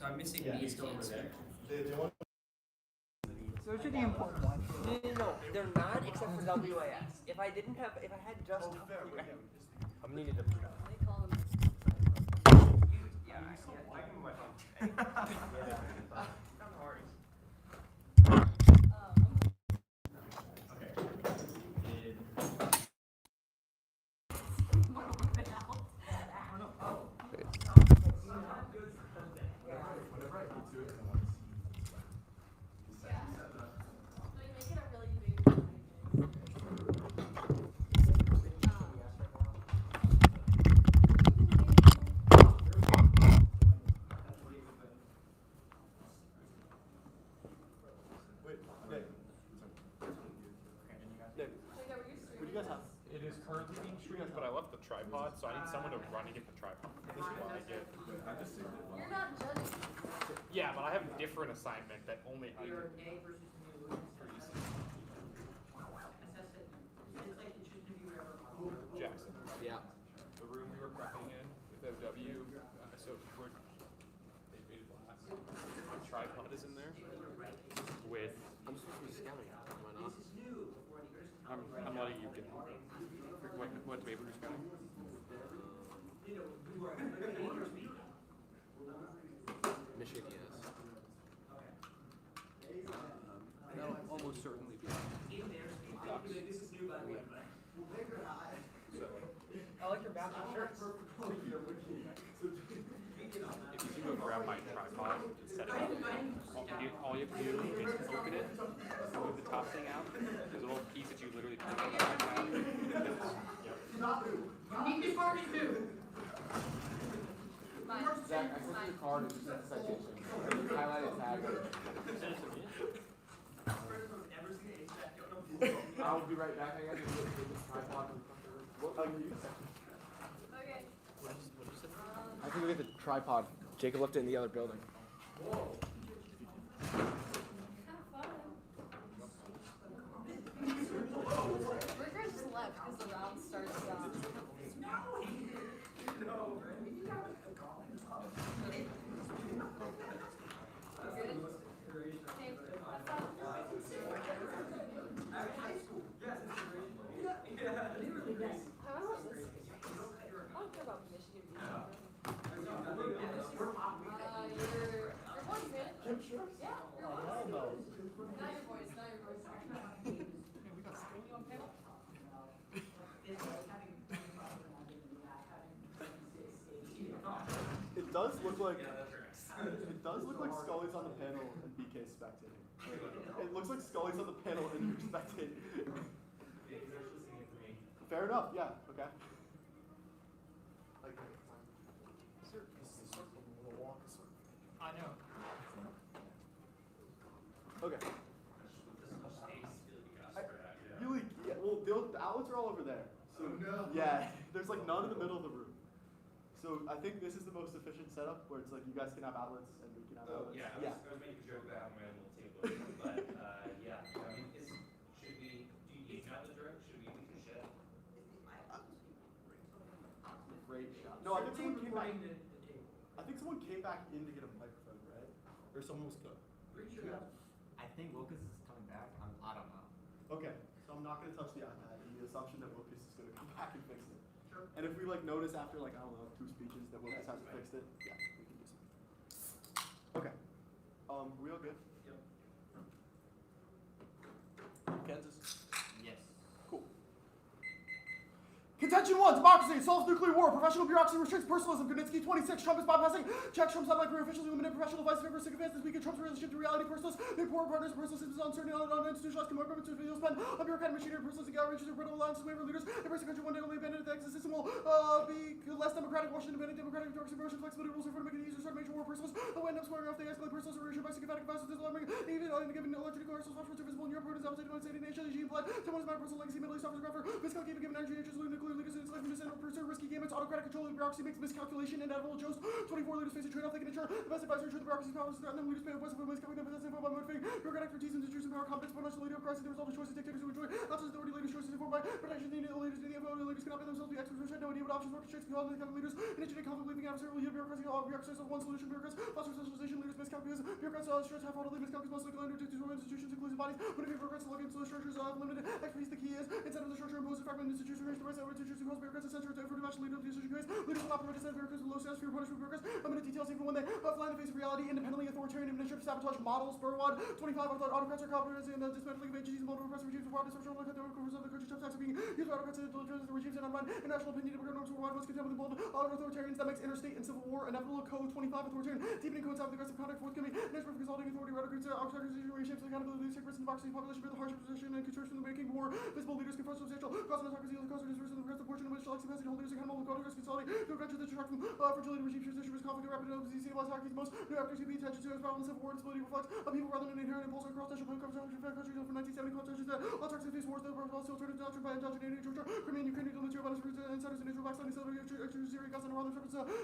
So I'm missing these kids. Those are the important ones. No, they're not except for WAS. If I had just WAS, I'm needed to. They call them. Yeah, I can move my phone. Yeah. No worries. It is currently being streamed, but I left the tripod, so I need someone to run and get the tripod. This is what I get. You're not judging. Yeah, but I have a different assignment that only I Your A versus new assess it. It's like it's just if you ever. Jackson. Yeah. The room we were prepping in with OW, so we're they made it last. The tripod is in there with. I'm supposed to be scouting. Am I not? I'm letting you get. What paper is coming? Michigan, yes. That'll almost certainly be. I like your bathroom shirts. If you can go grab my tripod and set it up, all you have to do is open it, move the top thing out. There's a little piece that you literally put on the tripod. You need to party too. Zach, I sent you a card and you sent a citation. Highlighted tag. I'll be right back. I gotta get this tripod from what are you? Okay. I have to go get the tripod. Jacob left it in the other building. Have fun. Ricker just left because the round starts. It does look like Scully's on the panel and BK's spectating. It looks like Scully's on the panel and you're spectating. Fair enough, yeah, okay. I know. Okay. Yeah, well, the outlets are all over there. So, yeah, there's like none in the middle of the room. So I think this is the most efficient setup where it's like you guys can have outlets and we can have outlets. Yeah, I was making a joke about having my own little table, but yeah, I mean, should we, do you need outlet direct? Should we leave the shed? Great shot. No, I think someone came back. I think someone came back in to get a microphone, right? Or someone was cooked. Pretty sure. I think Lucas is coming back. I don't know. Okay, so I'm not gonna touch the iPad in the assumption that Lucas is gonna come back and fix it. Sure. And if we like notice after like I don't know 2 speeches that Lucas hasn't fixed it, yeah, we can do something. Okay. We all good? Yep. Kansas. Yes. Cool. Contention 1, democracy, solves nuclear war, professional bureaucracy restricts personalism, Gurnitzky 26, Trump is bypassing, check Trump's not like career officials, limited professional advice, favor sycophants, this weekend Trump's relationship to reality, personalists, big poor partners, personalists, is uncertainty, institutionalized commitment to video spend, on bureaucratic machinery, personalistic outreaches, brittle alliances, waiver leaders, embrace the country one day only abandoned, the exit system will be less democratic, Washington independent, democratic, democracy, promotion, flexibility, rules for making it easier to start major war, personalists, who end up squaring off the escalate personalists, reassured by sycophantic advice, alarming, even given electric commercials, much more visible in Europe, where it is outside of the nation, regime blood, someone is my personal legacy, Middle East officer, fiscal given energy, interest, nuclear leaders, it's like and pursue risky gametes, autocratic control of the bureaucracy makes miscalculation, inevitable jokes. 24 leaders face a trade-off they can ensure the best advisor ensure the bureaucracy's powers threaten them. Leaders pay a voice of miscalculating them, possessing by motivating bureaucratic expertise and introducing power competence, but not the leader of crisis, the result of choices dictators who enjoy not just authority leaders' choices informed by protection needed. The leaders in the info, leaders cannot be themselves be experts who had no idea what options work, shakes, the leaders, and engineer conflict leaving adversarial leader bureaucracy, all bureaucracies of one solution, bureaucrats, foster specialization, leaders, miscalculation, bureaucrats, stress, half-heartedly miscalculate, mostly land institutions, inclusive bodies, motivate bureaucrats to look into the structures of limited expertise. The key is, instead of the structure imposed, fragmented institutions, range the rights of institutions, cause bureaucrats essential to effort to leader of the decision case, leaders will not promote dissent, bureaucrats with low status, fear punishment, bureaucrats, limited details, even when they fly in the face of reality, independently authoritarian administrative sabotage models, Burwad, 25, autocrats are competence in the dismantling of agencies, multiple oppressive regimes, abroad, disruption, of the country, tough tax are being used by autocrats to deliver the regimes and unbind international opinion, democratic norms worldwide, most contempt with bold authoritarians that makes interstate and civil war inevitable. Code 25, authoritarian, deepening coincide with aggressive conduct, forthcoming, next for consolidating authority, autocrats, reshapes accountability, secrets in democracy, population, the harsh position and construction of making war, visible leaders confront substantial cost of autocracy, the cost of dispersal, the rest of portion of which selects capacity holders accountable, autocrats consolidate, to adventure the destruction from fragility, regime transition, risk, conflict, rapid disease, hierarchies, most new actors who pay attention to as problem, civil war, instability reflects a people rather than an inherent impulse across national countries from 1970 constitutions that autocracy face wars that were also alternative doctrine by indoctrinating Georgia, Crimean, Ukraine, military violence, insiders, and Israel backsliding, Syria, Gaza, and Iran,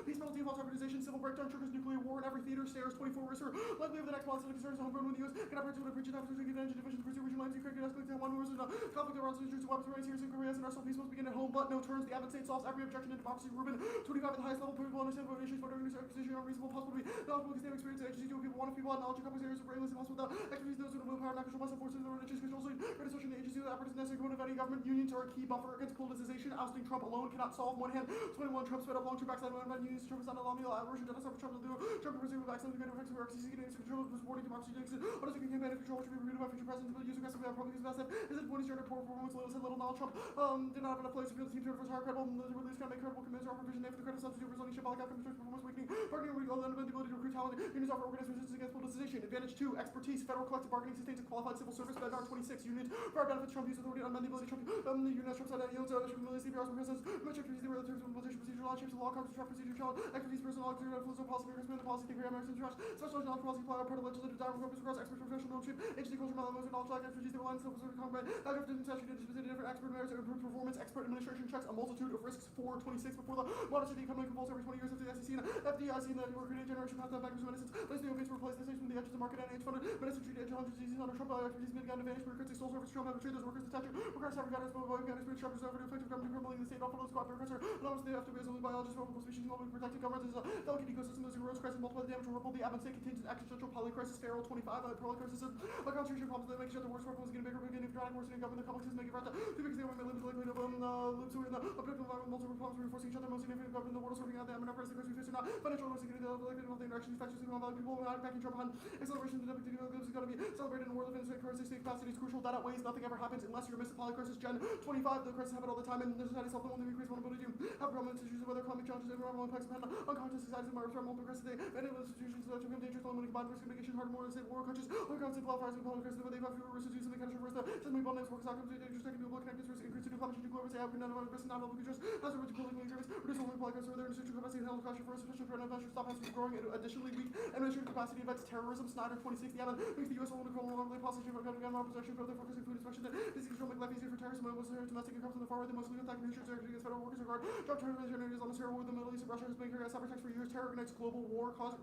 peace penalty of autocratization, civil breakdown, triggers nuclear war in every theater, stairs, 24 risks, likely of the next policy concerns homegrown with the U.S. Can operate to breach after taking advantage of division, pursue regional lines, Ukraine, can escalate to one wars, and conflict around solutions to weapons, rights, and Korea, and our peace must begin at home, but no terms. The Abbott State solves every objection to democracy. Rubin, 25 at the highest level, people understand what issues, but organization are reasonable, possible to be knowledgeable, can stand experience, agency, to people, want to people, knowledge, complex areas of brainless, impossible without expertise, those who have willpower, not control muscle forces, the religious control, great assertion, the agency, the apparatus necessary component of any government. Unions are a key buffer against politicization. Ousting Trump alone cannot solve. One hand, 21 Trump sped up long-term backside of unions. Trump is not allowing the Russian genocide for Trump to do. Trump presumed backside of the effects of RXC seeking control of supporting democracy. What is the campaign of control which will be reviewed by future presidents, but use aggressive Republicans massive. Is it when he started poor performance, little knowledge. Trump did not have enough players to feel the team to hard credible. The release can make credible commitments or provision for the credit substitute for zoning symbolic outcomes, performance weakening, bargaining, the ability to recruit talent. Unions offer organized resistance against politicization. Advantage 2, expertise. Federal collective bargaining sustains a qualified civil service. Bednar 26 unions for our benefits. Trump use authority on the ability. Trump the union Trump said that yields CBR's process. Much expertise where the terms of implementation procedure law shapes the law comes to Trump procedure challenge. Expertise personal influence on policy makers, the policy theory, American trash. Specialized knowledge policy part of legislative dialogue focus across expert professional knowledge, agency culture, knowledge, expertise, the lines, civil service, combat, that different session, specific different expert matters, improved performance, expert administration checks a multitude of risks. 426 before the monitoring the economy convulse every 20 years after the SEC and FDIC and the work created generation path back to medicines. Place the ovates to replace the station from the edges of the market and age funded medicine treated challenges diseases under Trump expertise mitigated advantage for critics sole service Trump have betrayed those workers to statute requires having guidance but experience Trump is over to effective government criminally the state awful squad bureaucrats are anonymous they have to be as only biologists multiple species globally protected governments is a delicate ecosystem as erodes crisis multiply the damage will ripple the Abbott State contains an existential polycrisis feral 25 polycrisis is a concentration problem that makes sure the worst work was getting bigger beginning dramatic worsening government the complexes make it right to because they want to limit the likelihood of loops who are in the objective environment multiple problems reinforcing each other most significant government in the world sorting out the MNF the we face are not financial risk the elected the interaction factors in value people backing Trump behind acceleration of the is going to be celebrated in the world of industry currency state capacity is crucial that outweighs nothing ever happens unless you're missing polycrisis gen 25 the crisis happen all the time and the society itself the only increase vulnerability to have problems issues of whether economic challenges environmental impacts depend on unconscious societies and markets multiple crisis many of the institutions that become dangerous when combined risk mitigation hard more unstable war countries or constant wildfires and polycrisis where they have fewer risks to do something kind of reverse the system of abundance works outcomes dangerous taking new connected risk increase to climate change global say have none of our risk not all because has a risk building increase reduce only polycrisis where their institutional capacity and health culture for sufficient for an adventure stop has to be growing and additionally weak administrative capacity affects terrorism Snyder 26 the Abbott makes the US only control normally policy for gun possession for their focusing food inspection that disease control make life easier for terrorism most domestic and comes from the far right the most legal attack nations against federal workers regard drop terrorism is on the terror war in the Middle East and Russia has been carried out cyber attacks for years terror ignites global war cause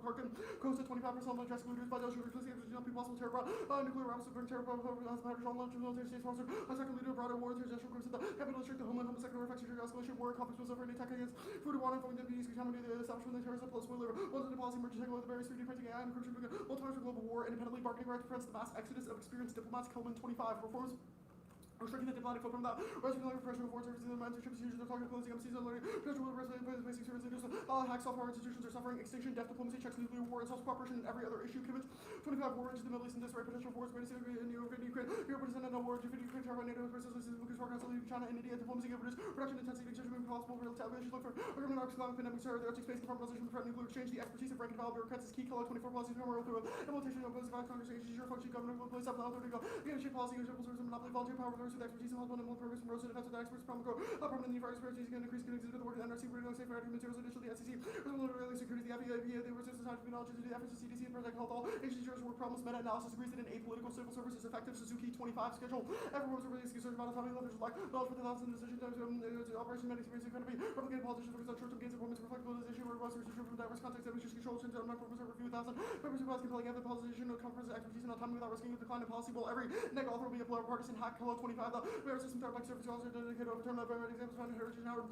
coast at 25% of address leaders by those who refuse to be possible terror nuclear rounds of terror as matters on launch military state sponsored a second leader broader war international groups at the capital district the homeland secondary effects of escalation war conflicts was over an attack against food and water from deputies contaminated the establishment of the terrorism plus spoiler one of the policy merging with the various 3D printing AI and encryption multiple for global war independently bargaining right prevents the mass exodus of experienced diplomats Kelvin 25 reforms restricting the diplomatic footprint without rescuing professional foreign services and mentorships users are talking closing embassies and learning potential basic service leaders hack software institutions are suffering extinction death diplomacy checks nuclear war and self cooperation in every other issue commits 25 war into the Middle East and disarray potential wars greatest in Ukraine Europe is in a war defeat Ukraine terrified NATO versus Lucas war council China and India diplomacy gives production intensity extension possible real tabulations look for government arcs economic pandemic terror the Arctic space confirmation threat nuclear exchange the expertise of rank and file bureaucrats is key color 24 policies from our through implementation of Congress agencies your function government will place up the authority go leadership policy and civil service monopoly volunteer power with the expertise and help and progress from roasted defense with experts from go permanent need for expertise can increase can exhibit the work of the NRC for safe for materials initially the SEC responsibility security the FEA they were society of knowledge to the efforts of CDC and protect health all agencies work problems meta-analysis agrees that an apolitical civil service is effective Suzuki 25 schedule everyone's really concerned about autonomy levels like knowledge for the thousands decision operation many experience economy replicated politicians focus on short-term gains performance reflect politicization where was research from diverse contexts administration control since not performance over a few thousand members who compelling evidence politician no conference expertise and autonomy without risking the decline in policy while every NEG author will be a partisan hack hello 25 2025, the merit system, third black service also dedicated overturn that very examples found in Heritage and Howard.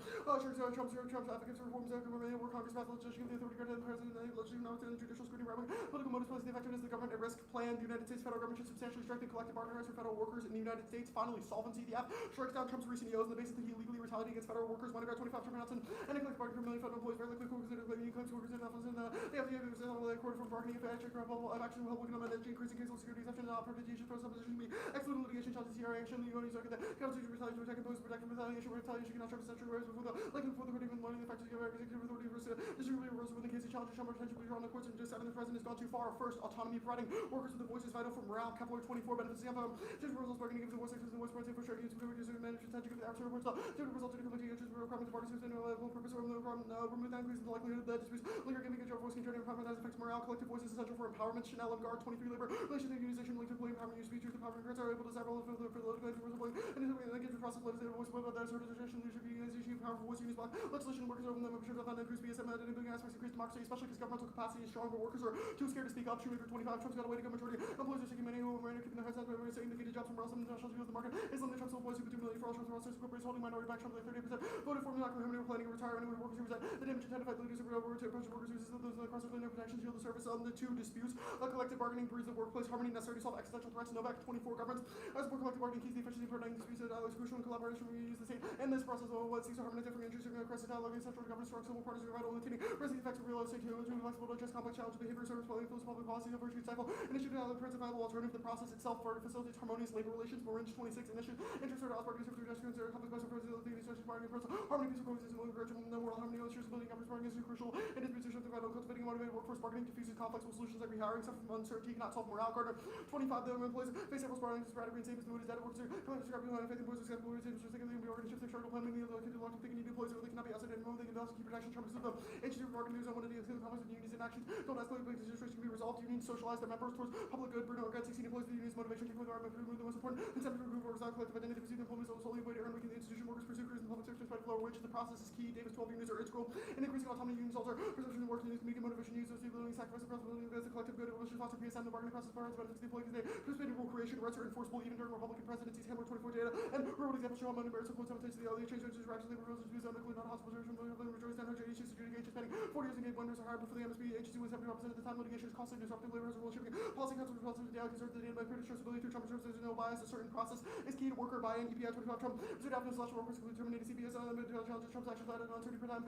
Trump's advocates for reforms that come where Congress passed legislation give the authority granted to the president and legislative notes and judicial scrutiny rather political motives place the effectiveness of the government at risk. Plan the United States federal government should substantially strengthen collective bargaining rights for federal workers in the United States. Finally, solvency. The AFF strikes down Trump's recent EOs on the basis that he illegally retaliated against federal workers. 1 25 Trump announced and a collective bargaining for a million federal employees very likely considered claiming claims to workers in office and the AFF is a quarter from bargaining if actually action will help with increasing case of security exception and provision for some position to be excluding litigation charges CRA action. The only circuit that constitutes retaliation to attack impose protection from retaliation where retaliation cannot serve as central rights before the likely before the court even money the factors give executive authority versus distributive reversal when the case of challenges shall potentially be drawn the courts and just having the president has gone too far. First, autonomy providing workers with the voice is vital for morale. Capital 24 benefits the AFF. Just reversals bargaining gives the voice access to the voice party for sure use of user management strategic of the action reports the result of the committee interest requirements of bargaining system level purpose or remove that increases the likelihood that disputes linger giving control voice controlling empowerment that affects morale. Collective voice is essential for empowerment. Chanel and Guard 23 labor relations and unionization linked to employee empowerment use speech the empowerment grants are able to several for the political and engage the process legislative voice about that sort of leadership unionization powerful voice unions block legislation workers over them should have found increased BSM and enabling aspects increased democracy especially because governmental capacity is strong but workers are too scared to speak up. Shoemaker 25 Trump's got a way to go majority employees are seeking many who are keeping their heads down by saying defeated jobs from Russell and national view of the market is limited Trump's employees who could do million for all Trump's Russell corporations holding minority back Trump like 38% voted for me like Remedy planning to retire anyway workers who resent the damage identified the leaders of over to approach workers who resist those across the no protections yield the service on the two disputes collective bargaining breeds the workplace harmony necessary to solve existential threats. Novak 24 governments as more collective bargaining keeps the efficiency of protecting disputes is crucial in collaboration we use the state and this process of what seeks to harmonize different interests across the dialogue and central government strong civil partners are vital in maintaining pressing effects of real estate to flexible to address complex challenges behavior service public policy over should cycle initiative to the principal alternative the process itself facilitates harmonious labor relations. Orange 26 initiative interest or bargaining service reduction consider complex best facility social bargaining process harmony peace coexistence and encouragement no moral harmony illustrates building government bargaining is crucial and disputes are vital cultivating motivated workforce bargaining diffuses conflicts with solutions like rehiring except from uncertainty cannot solve morale. Gardner 25 the employees face several bargaining sporadic and same as the mood is that workers are coming to describe the faith employees are employees are secondly be organized shift their struggle planning the other long thinking need employees really cannot be outside and they can also keep protection Trump is the HG bargaining news on one of the conflicts with unions in action don't escalate but situation can be resolved. Unions socialize their members towards public good. Bruno Organ 16 employees the union's motivation to the army the most important incentive to remove workers out collective identity pursue the employees solely way to earn weakening the institution workers pursue careers in the public sector despite lower wages. The process is key. Davis 12 unions are integral in increasing autonomy. Unions alter perception of work unions media motivation use of willing sacrifice the possibility of the collective good it will foster PSM the bargaining process benefits the employee today participating rule creation rights are enforceable even during Republican presidencies. Hammer 24 data and real examples show how many merits influence sabotage the early change which is rapidly rules is on the not hospital from the majority standard issues adjudication spending 40 years and gave wonders are hired before the MSP agency was 70% of the time litigation is costly disruptive labor has a rule shipping policy council responsible to the concerned the data by British traceability through Trump ensures there's no bias a certain process is key to worker buy-in. EPI 25 Trump pursued after slash workers who terminated CBS challenges Trump's actions led to uncertainty per time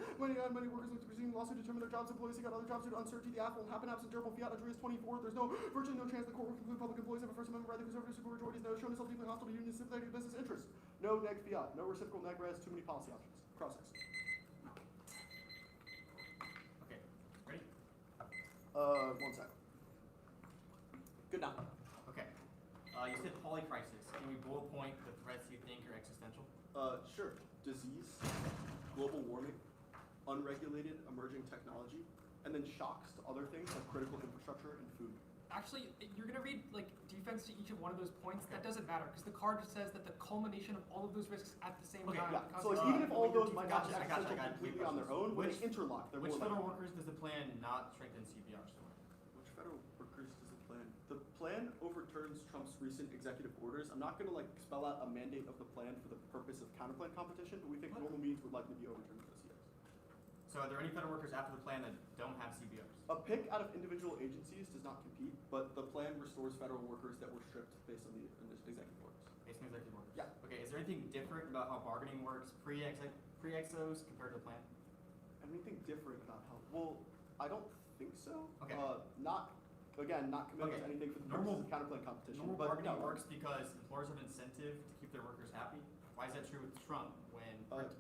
many workers look to presume lawsuit determine their jobs employees seek out other jobs due to uncertainty. The AFF will happen absent durable fiat. Andreas 24 there's no virtually no chance the court will conclude public employees have a First Amendment right. The conservative super majorities no shown itself deeply hostile to unions sympathetic to business interests. No neg fiat, no reciprocal neg res, too many policy options. Cross-ex. Okay, ready? 1 sec. Good now. Okay. You said polycrisis. Can we bullet point the threats you think are existential? Sure. Disease, global warming, unregulated emerging technology, and then shocks to other things like critical infrastructure and food. Actually, you're gonna read like defense to each of one of those points. That doesn't matter because the card says that the culmination of all of those risks at the same time. Yeah. So like, even if all those might not be I got existential it. completely on their own, when they interlock, they're Which more federal likely. workers does the plan not strengthen CBRs for? Which federal workers does the plan? The plan overturns Trump's recent executive orders. I'm not going to like spell out a mandate of the plan for the purpose of counterplan competition, but we think normal means would likely be overturned for this year. So are there any federal workers after the plan that don't have CBRs? A pick out of individual agencies does not compete, but the plan restores federal workers that were stripped based on the executive orders. Based on executive orders? Yeah. Okay, is there anything different about how bargaining works pre-exos compared to the plan? Anything different about how? Well, I don't think so. Okay. Not committed to anything for the purposes of counterplan competition. Normal but bargaining no. works because employers have incentive to keep their workers happy. Why is that true with Trump?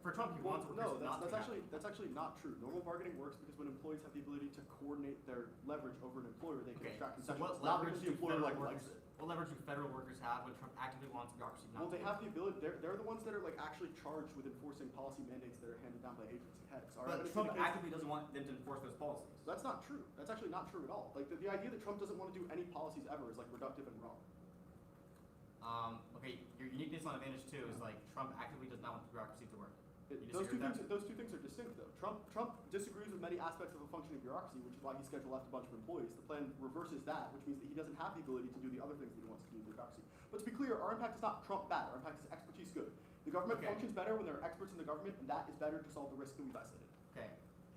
For Trump, he wants workers No, not to be happy. that's actually not true. Normal bargaining works because when employees have the ability to coordinate their leverage over an employer, they can extract So concessions. what Not leverage because the do employer federal likes workers? it. What leverage do federal workers have when Trump actively wants bureaucracy not Well, to they have the ability. They're the ones that are like actually charged with enforcing policy mandates that are handed down by agency heads. Our But evidence Trump indicates- actively doesn't want them to enforce those policies. That's not true. That's actually not true at all. Like the idea that Trump doesn't want to do any policies ever is like reductive and wrong. Okay, your uniqueness on advantage too is like Trump actively does not want the bureaucracy to work. You disagree with that? Those two things are distinct, though. Trump disagrees with many aspects of a functioning bureaucracy, which is why he scheduled left a bunch of employees. The plan reverses that, which means that he doesn't have the ability to do the other things that he wants to do in the bureaucracy. But to be clear, our impact is not Trump bad. Our impact is expertise good. The government functions better when there are experts in the government, and that is better to solve the risk that we've isolated. Okay.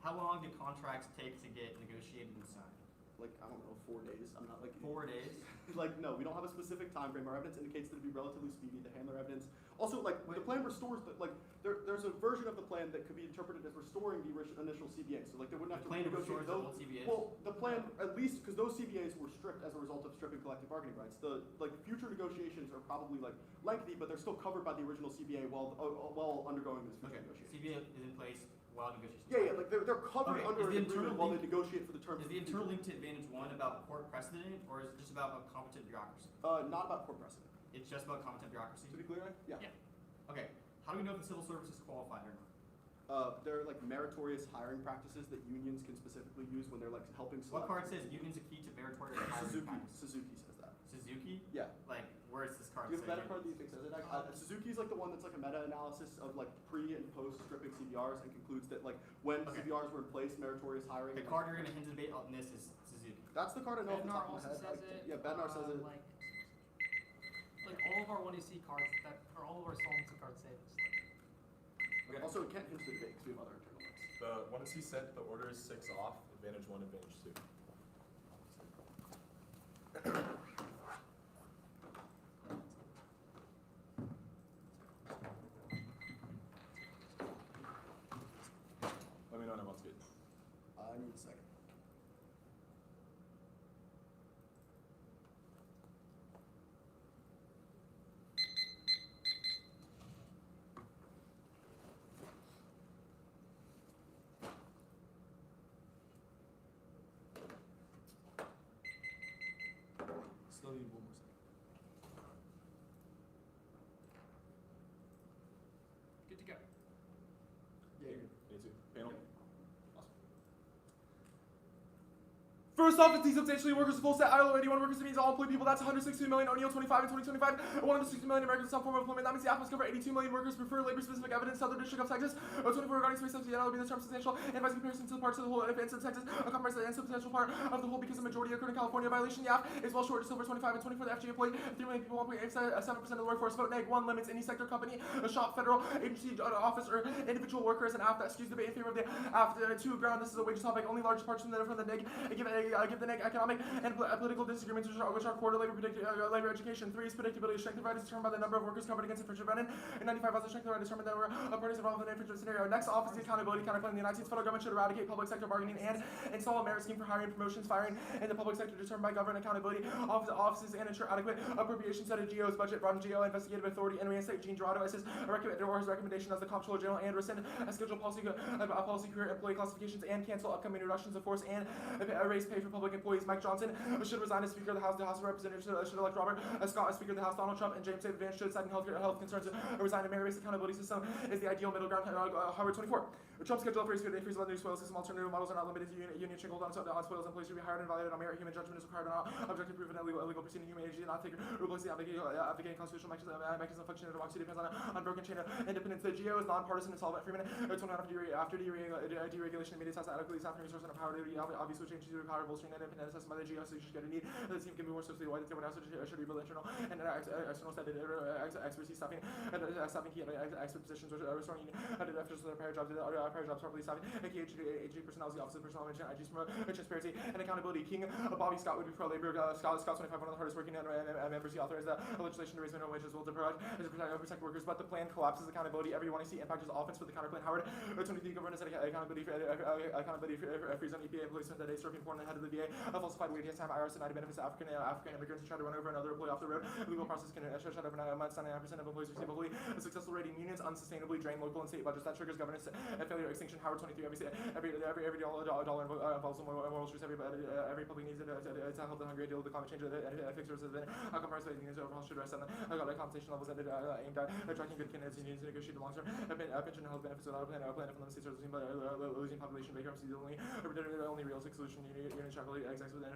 How long do contracts take to get negotiated and signed? Like, I don't know, 4 days. I'm not like 4 days? like, no, we don't have a specific time frame. Our evidence indicates that it'd be relatively speedy to handle our evidence. Also, like, the plan restores the, like, there's a version of the plan that could be interpreted as restoring the initial CBA. So, like, they wouldn't have The to plan renegotiate restores the those. old CBAs? Well, the plan, at least, because those CBAs were stripped as a result of stripping collective bargaining rights. The, like, future negotiations are probably, like, lengthy, but they're still covered by the original CBA while undergoing this future negotiation. CBA is in place while negotiations. Yeah, like, they're covered under Is an the agreement while they negotiate for the terms Is of the future. internal link to Advantage 1 about court precedent, or is it just about a competent bureaucracy? Not about court precedent. It's just about competent bureaucracy? To be clear, yeah. Okay. How do we know if the civil service is qualified or not? There are like meritorious hiring practices that unions can specifically use when they're like helping What select. card says unions are key to meritorious hiring practice? Suzuki says that. Suzuki? Yeah. Like, where is this card Do you have a say better card that you think says it? Suzuki's like the one that's like a meta-analysis of like pre and post stripping CBRs and concludes that like when CBRs were in place, meritorious hiring. The card you're going to hint debate on this is Suzuki. That's the card I know off the Bednar top of my also head. says it. Yeah, Bednar says it. Like all of our 1AC cards that, or all of our solvency cards say this. Okay. Also, it can't hinge the debate because we have other internal links. The one is he said the order is 6 off, advantage 1, advantage 2. Let me know when I'm on speed. I need a second. Still need one more second. Good to go. Yeah, you're good. Me too. Panel. Awesome. First off, it's substantially workers full set ILO 81 workers means all employed people. That's 160 million O'Neill 25 in 2025. 160 million Americans some form of employment. That means the AFF must cover 82 million workers. Prefer labor specific evidence. Southern District of Texas. 24 regarding space subsidy will be the term substantial and by comparison to the parts of the whole advance in Texas. A compromise and substantial part of the whole because the majority occurred in California. Violation the AFF is well short of silver 25 and 24. The FG employed 3 million people. 1.87% of the workforce. Vote NEG 1 limits any sector, company, a shop, federal agency, office, or individual worker as an AFF that skews debate in favor of the AFF. 2 ground. This is a wages topic. Only large parts from the NEG give the NEG economic and political disagreements which are core to labor education. 3 is predictability. Strength of right is determined by the number of workers covered against infringement. Brennan in 95 was the strength of right determined that were parties involved in the infringement scenario. Next off is the accountability counterclaim. The United States federal government should eradicate public sector bargaining and install a merit scheme for hiring, promotions, firing in the public sector determined by government accountability offices and ensure adequate appropriations out of GO's budget. Broaden GO investigative authority and reinstate Gene Dorado as his recommendation as the Comptroller General and rescind a schedule policy career employee classifications and cancel upcoming reductions of force and raise pay for public employees. Mike Johnson should resign as Speaker of the House. The House of Representatives should elect Robert Scott as Speaker of the House. Donald Trump and James David Vance should, citing health concerns, resign. A merit-based accountability system is the ideal middle ground. Harvard 24. Trump's schedule for free new spoils system. Alternative models are not limited to union shingled on spoils. Employees should be hired and evaluated on merit. Human judgment is required on objective proven illegal proceeding. Human agency did not take replace the advocating constitutional mechanism function of democracy depends on broken chain of independence. The GO is nonpartisan and solvent. Freeman 29 after deregulation immediate has adequately staffing resource and power to obviously change to power bolstering and independent assessment by the GO. So you should get a need. The team can be more socially wide. Everyone else should rebuild internal and external expertise staffing key expert positions restoring officials to their prior jobs properly staffing. KHG personnel is the Office of Personnel Management. IG's transparency and accountability. King Bobby Scott would be pro-labor. Scott 25, one of the hardest working members. He authorized the legislation to raise minimum wages will protect workers, but the plan collapses accountability. Everyone I see impact is offense for the counterplan. Howard 23 government said accountability freeze on EPA employees spent the day surfing porn the head of the VA. Falsified wage time. IRS denied benefits to African immigrants who tried to run over another employee off the road. Legal process can shut up for 9 months. 99% of employees receive a successful rating. Unions unsustainably drain local and state budgets. That triggers governance failure, extinction, Howard 23, every dollar involves moral truths, every public needs to help the hungry, deal with the climate change, fix sources of compromise needs overall should rest on the compensation levels aimed at attracting good candidates and to negotiate the long-term pension and health benefits without a plan from the states are losing population bankruptcy, the only realistic solution. Union struggle exacts with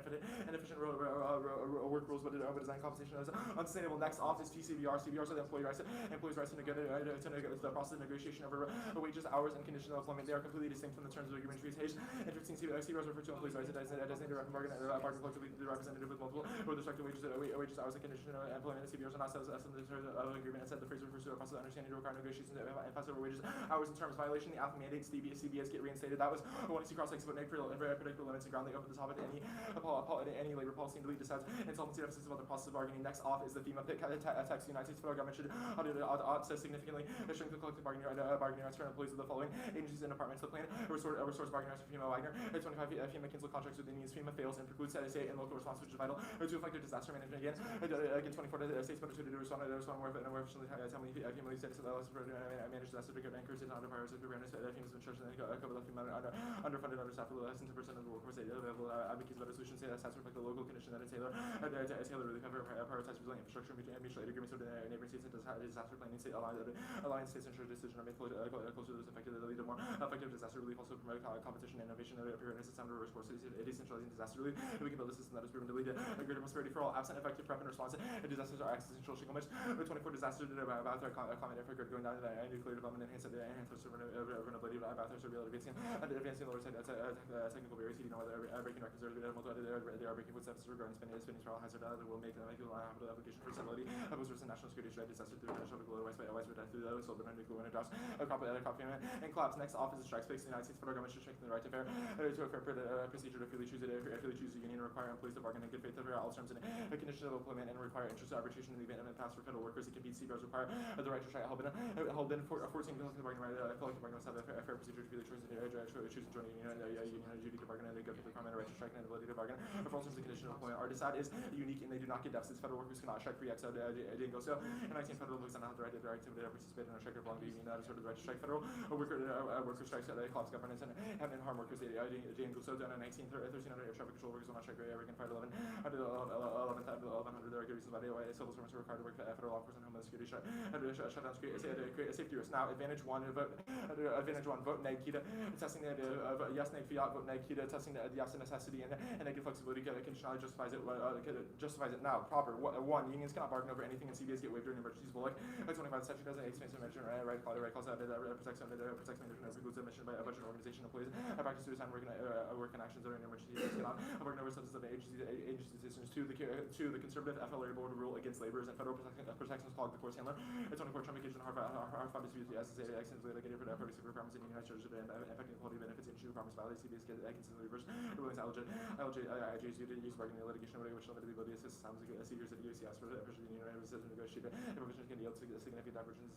inefficient work rules, but design compensation is unsustainable. Next off is TCVR. CVR, so the employees' rights to the process of negotiation over wages, hours, and conditions of employment. They are completely distinct from the terms of agreement treaties. And 15 CVRs refer to employees' rights as designated bargain collectively the representative with multiple with respect to wages, hours, and conditions of employment. CVRs are not set as the terms of agreement. Instead, the phrase refers to a process of understanding to require negotiations and pass over wages, hours, and terms. Violation. The AFF mandates CBS get reinstated. That was when you see cross-legs about predictable limits and ground they open the top of any labor policy and delete decides insolvency deficits about the process of bargaining. Next off is the FEMA text. The United States federal government should ought to significantly strengthen collective bargaining rights for employees of the following agencies and departments. The plan restores bargaining rights for FEMA Wagner. 25 FEMA cancel contracts with the unions. FEMA fails and precludes state and local response, which is vital to effective disaster management. Again, 24 states better suited to respond more efficiently. Timely FEMA lead status allows for manage disaster to anchors and underpriorities of awareness. FEMA's been chosen to cover the FEMA underfunded, understaffed, less than 10% of the workforce. Available advocates better solutions. Stats reflect the local condition that tailor relief, prioritize resilient infrastructure and mutual aid agreements with the neighboring states and disaster planning. State alliance states ensure decisions are made closer to those affected. They lead to more effective disaster relief. Also promote competition and innovation. Preparedness is time to reverse course. Decentralizing disaster relief. We can build a system that is proven to lead to greater prosperity for all. Absent effective prep and response, disasters are existential. Shingle mix. 24 disasters about their climate effort going down to the nuclear development, enhance vulnerability, about their surveillance, advancing lower technical barriers, breaking records. They are breaking footsteps regarding spending spiral hazard that will make the application for stability. Opposed to national security threat, disaster through national otherwise for death through those sold nuclear winter drops, crop payment, and collapse. Next off is the strike space. The United States federal government should strengthen the right to a fair procedure to freely choose a union, require employees to bargain in good faith over all terms and conditions of employment, and require interest arbitration in the event of impasse for federal workers. It can be CBRs require the right to strike. Held in 14 collective bargaining must have a fair procedure to freely choose and join a union, duty to bargain, and a good faith requirement, a right to strike, and ability to bargain for all terms and conditions of employment. Our decide is unique and they do not get deficits. Federal workers cannot strike free exo didn't go so. And 19 federal employees do not have the right to participate in a strike or belong to a union that is sort of the right to strike. Federal worker strikes that collapse governance and have harm workers. They didn't go so. Down in 1300 air traffic control workers will not strike. American Fire 1100 there are good reasons why civil servants are required to work for federal law enforcement and homeland security shutdowns create a safety risk. Now advantage one vote neg kita testing the idea of yes neg fiat vote neg kita testing the yes necessity and negative flexibility conditionality justifies it now proper. One, unions cannot bargain over anything and CBAs get waived during emergencies. Bullock 25 statute doesn't expense mention right calls out protects management and precludes admission by a budget organization employees practice suicide work and actions during emergencies cannot bargain over substance of agency decisions. To the conservative FLA board rule against laborers and federal protections called the course handler. 24 Trump occasion hard fund disputes accidents litigated for the progressive requirements in United States and affecting quality benefits and issue requirements violate CBS consistently reverse rulings IJ's use bargaining litigation which limited the ability to assist times seekers at UCS for the union to negotiate provisions can yield significant divergences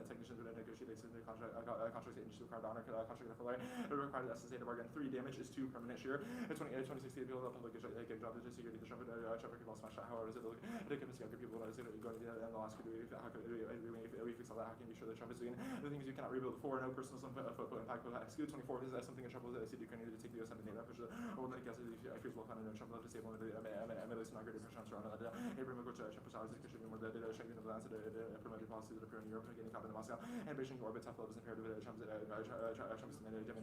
technicians would negotiate contracts that industry required to honor contract FLA required SSA to bargain. 3 damage is 2 permanent shear. 2060 appeal of public gig job to security the Trump people smash out. However, is it ridiculous younger people that is going to be and the last how could we fix all that? How can we be sure that Trump is doing the things you cannot rebuild? 4 no personal impact will exclude. 24 is something in Trump will see Ukraine to take the US under NATO push or the gas if well founded Trump will disable the MLS not great pressure on that Abraham go to Trump size it should be more the shaping of the lands affirmative policies that appear in Europe getting caught in Moscow and Beijing orbit tough levels impaired with Trump's Trump's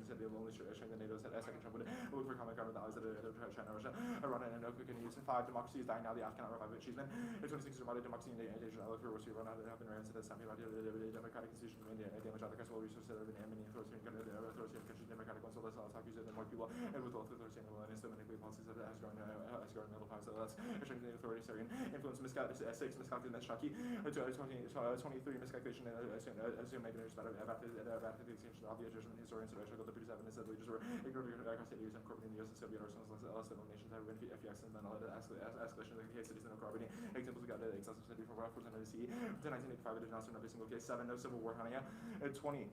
said they will only strengthen the NATO said second Trump would look for common government allies that China Russia Iran and no can use. 5 democracy is dying now. The Afghan revive achievement. 26 is about democracy in Asia. I look for which we run out of happen around that's something about the democratic institution of India damage out the credible resources that have been authoritarian countries democratic ones so let's talk using more people and with authoritarian willingness domestically policies that has grown middle class so that's restricting the authoritarian influence. 6 miscalculated and Shaki 23 miscalculation assume negatives about the extinction of the judgment historians that struggled to produce evidence that leaders were ignored across the years and incorporating the US and Soviet arsenals less than nations have been FEX and then escalation of the case cities and no corroborating examples we got the excessive city from Rockford and the sea. 1985 it did not serve every single case. 7 no civil war honey. 20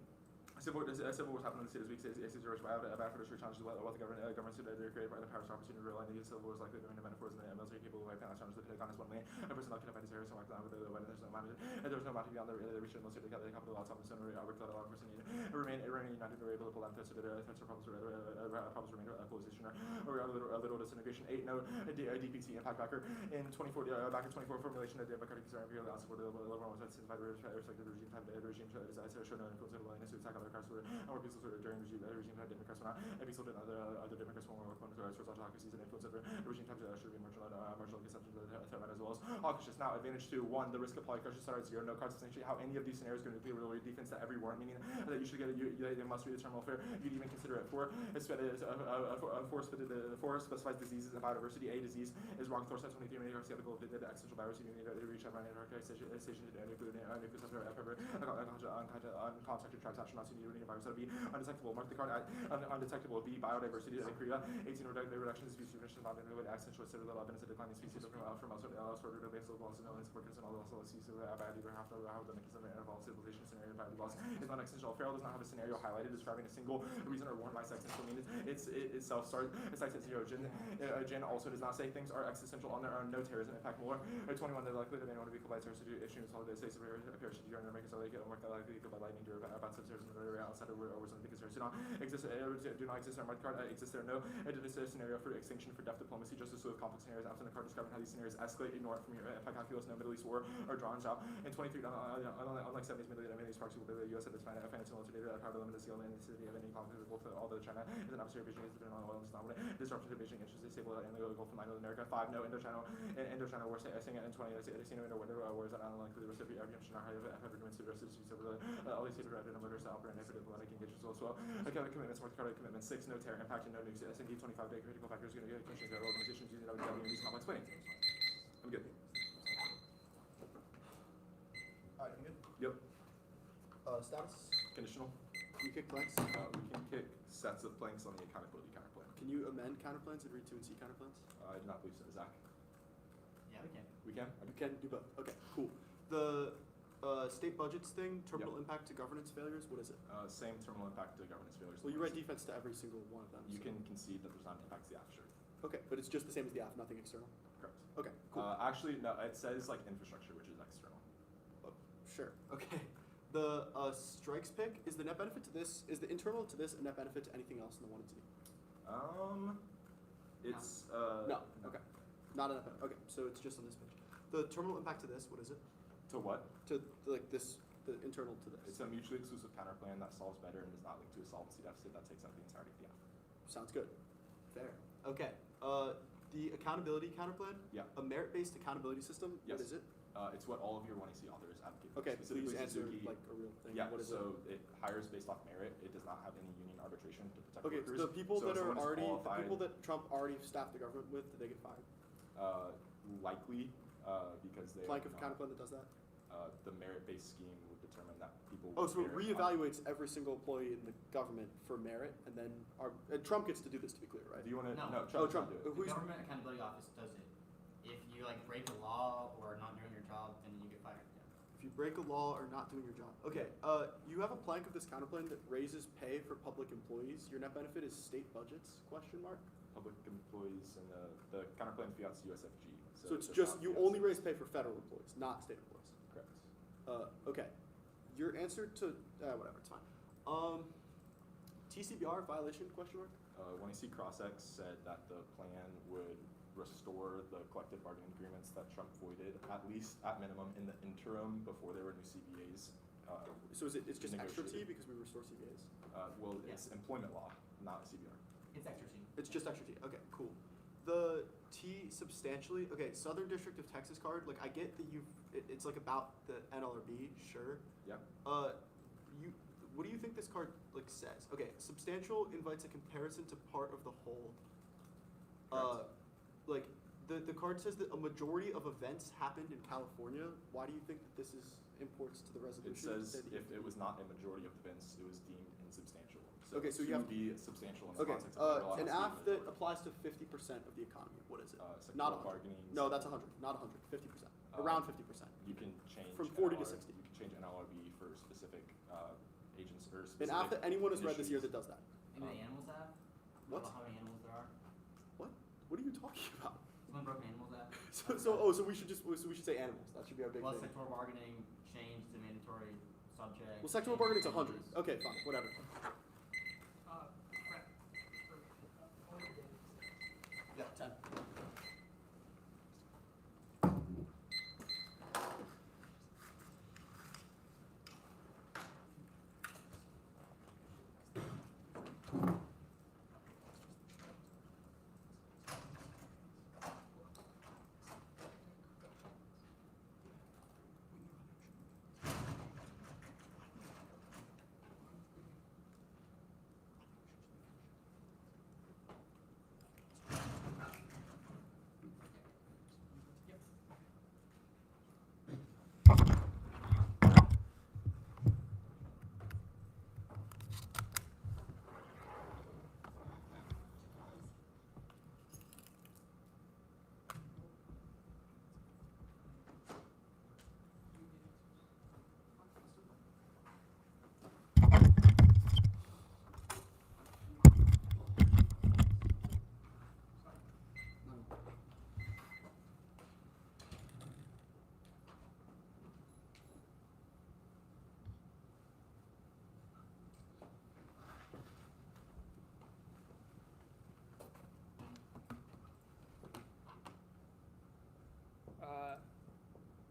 Civil wars happened in the city this week. It's about for the challenge what the government should created by the power opportunity to realize the civil wars likely going to metaphors and the military capable of wiping out challenges take on as 1 million. A person not connected to zero, so like that with the when there's no amount, and there's no amount to be on the reach of most of the capital outside of the center, work that a lot of person need. Remain united, we're able to pull down threats of problems remain equalization or a little disintegration. 8, no DPT impact backer in 24 back in 24 formulation of the McCarthy's are imperial unsupported level one was by the regime time regime decides to show no influence of willingness to attack other cars or people during regime time Democrats not episode and other Democrats will work on source autocracies and influence of regime time should be marginal conception of the threat as well as cautious. Now advantage 2, 1, the risk of polycrushes start at 0, no cards essentially how any of these scenarios going to be really defense at every war, meaning that you should get they must be the terminal fair. You'd even consider it 4. Four specifies diseases of biodiversity. A disease is wrong thorset 23 many are skeptical of the existential virus you need to reach out and station to nuclear uncontacted transaction not seen any virus. B, undetectable. Mark the card undetectable. B, biodiversity in Korea. 18 reduction in species reduction not in accentual consider the evidence of declining species from elsewhere to base of loss and illness for concern all also sees bad either half the mechanism of interval civilization scenario bad loss is not existential. Feral does not have a scenario highlighted describing a single reason or warrant by existential means. It itself starts it cites at 0. Jin also does not say things are existential on their own. No terrorism impact more. 21 the likelihood of anyone to be killed by terrorist issues holiday states of parachute during American so they get more likely to be killed by lightning during about terrorism outside of where or something because do not exist on my card exist there no scenario for extinction for deaf diplomacy just as with complex scenarios after the card describing how these scenarios escalate ignore it from your calculus no Middle East war or drawn out and 23 unlike 70s Middle East sparks will be the US at the China financial military power to limit the scale and the city of any conflict with all the China is an adversary Beijing is dependent on oil and dominant disruption to Beijing interests stable and the Gulf of America. 5 no Indochina war saying it in 20 Sino winter wars that unlikely the recipient of should not have ever agreements to rest of the all these secret and numbers to operate for diplomatic engagements as well. Okay, commitments North Carolina commitment 6 no terror impact and no nukes SND 25 day critical factors going to get commissions their organizations using these complex planning. I'm good. Alright, I'm good? Yep. Status? Conditional. Can you kick planks? We can kick sets of planks on the accountability counterplan. Can you amend counterplans and read 2 and C counterplans? I do not believe so. Zach? Yeah, we can. We can? You can do both. Okay, cool. The state budgets thing, terminal impact to governance failures, what is it? Same terminal impact to governance failures. Well, you write defense to every single one of them. You so. can concede that there's not an impact to the AFF, sure. Okay, but it's just the same as the AFF, nothing external? Correct. Okay, cool. Actually, no, it says like infrastructure, which is external. Sure, okay. The strikes pick, is the net benefit to this, is the internal to this a net benefit to anything else in the 1 and 2? It's, No, okay. Not a net benefit, okay, so it's just on this page. The terminal impact to this, what is it? To what? To, like, this, the internal to this. It's a mutually exclusive counterplan that solves better and is not linked to a solvency deficit that takes up the entirety of the AFF. Sounds good. Fair. Okay, the accountability counterplan? Yeah. A merit-based accountability system, Yes. what is it? It's what all of your 1AC authors advocate for. Okay, Specifically please answer Suzuki. like a real thing. Yeah, What is so it hires based off merit. It does not have any union arbitration to protect Okay, workers. the people So that if are someone is already, the qualified, people that Trump already staffed the government with, did they get fired? likely, because they Plank of are not, counterplan that does that? the merit-based scheme would determine that people. Oh, so it merit reevaluates every single employee in the government for merit, and then Trump gets to do this, to be clear, right? Do you want to? No. Trump. Oh, Trump. does not do it. The Who's, Government Accountability Office does it. If you like break a law or not doing your job, then you get fired. Yeah. if you break a law or not doing your job. Okay, you have a plank of this counterplan that raises pay for public employees. Your net benefit is state budgets, question mark? Public employees and the counterplan fiat's USFG. So it's does just, not you fiat. only raise pay for federal employees, not state employees. Correct. Okay, your answer to, whatever, it's fine. TCBR violation, question mark? When I see CrossX said that the plan would restore the collective bargaining agreements that Trump voided, at least at minimum in the interim before there were new CBAs. So it's just extra T negotiated. because we restore CBAs? Well, it's employment law, not CBR. It's extra T. It's just extra T, okay, cool. The T substantially, okay, Southern District of Texas card, like I get that it's like about the NLRB, sure. Yeah. What do you think this card like says? Okay, substantial invites a comparison to part of the whole. Correct. Like the card says that a majority of events happened in California. Why do you think that this is imports to the resolution? It says if it was not a majority of events, it was deemed insubstantial. Okay, so you to have to be substantial in the Okay, context of federal an law, AFF that applies to 50% of the economy. What is it? Not 100. bargaining. No, that's 100. Not 100. 50%. Around 50%. You can change From 40 to NLR 60. You can change NLRB for specific agents or An specific. AFF that anyone has read this year issues. that does that. Maybe the animals have? What? How many animals there are? What? What are you talking about? Someone broke an animals app? So we should say animals. That should be our big Plus thing. sectoral bargaining changed to mandatory subject. Well, sectoral bargaining's 100. Okay, fine, whatever. Brett, only Dave. Yeah, 10.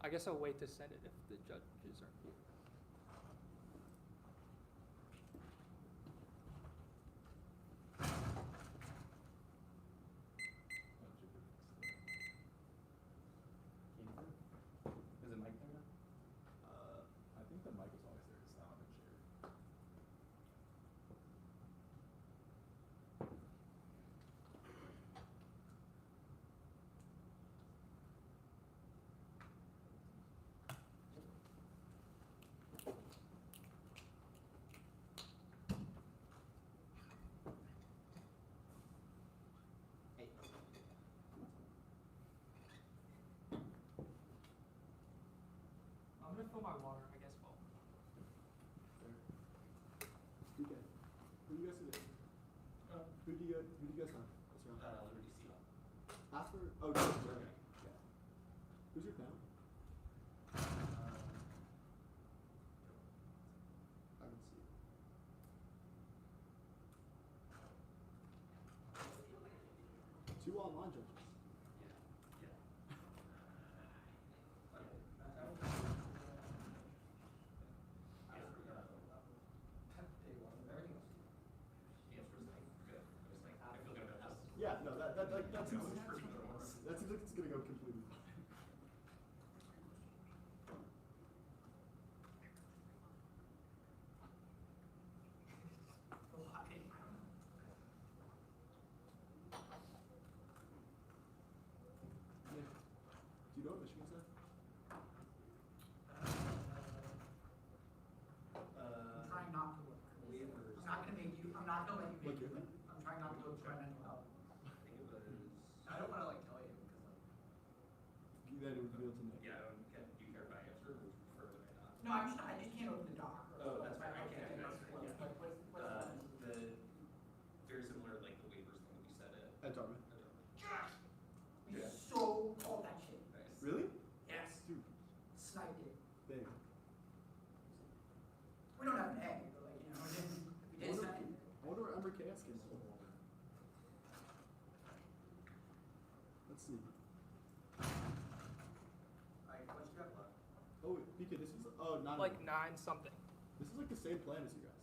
I guess I'll wait to send it if the judges aren't here. Is it Mike there now? I think the mic is always there. It's not on the chair. I'm gonna fill my water, I guess. Well, DK. Who do you guys today? Who do you guys have? What's your Liberty Seal. After Germany. Yeah. Who's your panel? I can see. Two online judges. Yeah, no, that seems like it's gonna go completely fine. Yeah. Do you know what Michigan said? I'm trying not to look. I'm not gonna make you, I'm not gonna let you Like make your me thing? look. I'm trying not to look, trying mental health. I don't wanna like tell you because like. That it would be able to know. Yeah, do you care if I answer or would you prefer that I not? No, I just can't open the doc. Oh, That's why I can't. okay, Like, yeah. what's The very similar like the waivers thing that we said At Dartmouth. we Yeah. so called that shit. Nice. Really? Yes. Dude, Sniped it. dang. We don't have an A, but like, you know, we did snipe it. I wonder where Emory KS came from. Let's see. Alright, what you got left? Oh, wait, BK, this is not like 9 something. This is like the same plan as you guys.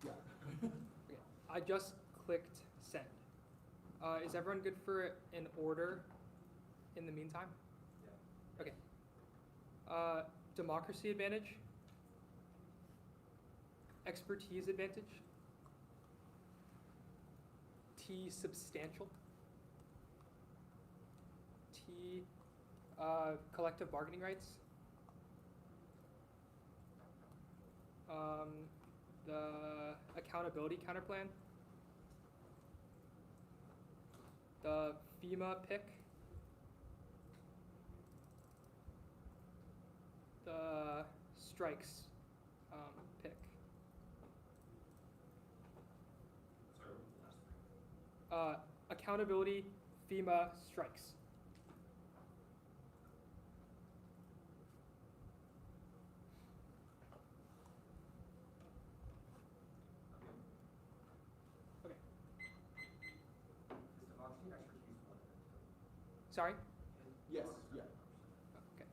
Yeah. Okay. I just clicked send. Is everyone good for an order in the meantime? Yeah. Okay. Democracy advantage. Expertise advantage. T substantial. T collective bargaining rights. The accountability counterplan. The FEMA pick. The strikes pick. Sorry, what was the last three? Accountability, FEMA, strikes. Sorry? Yes, yeah. Okay.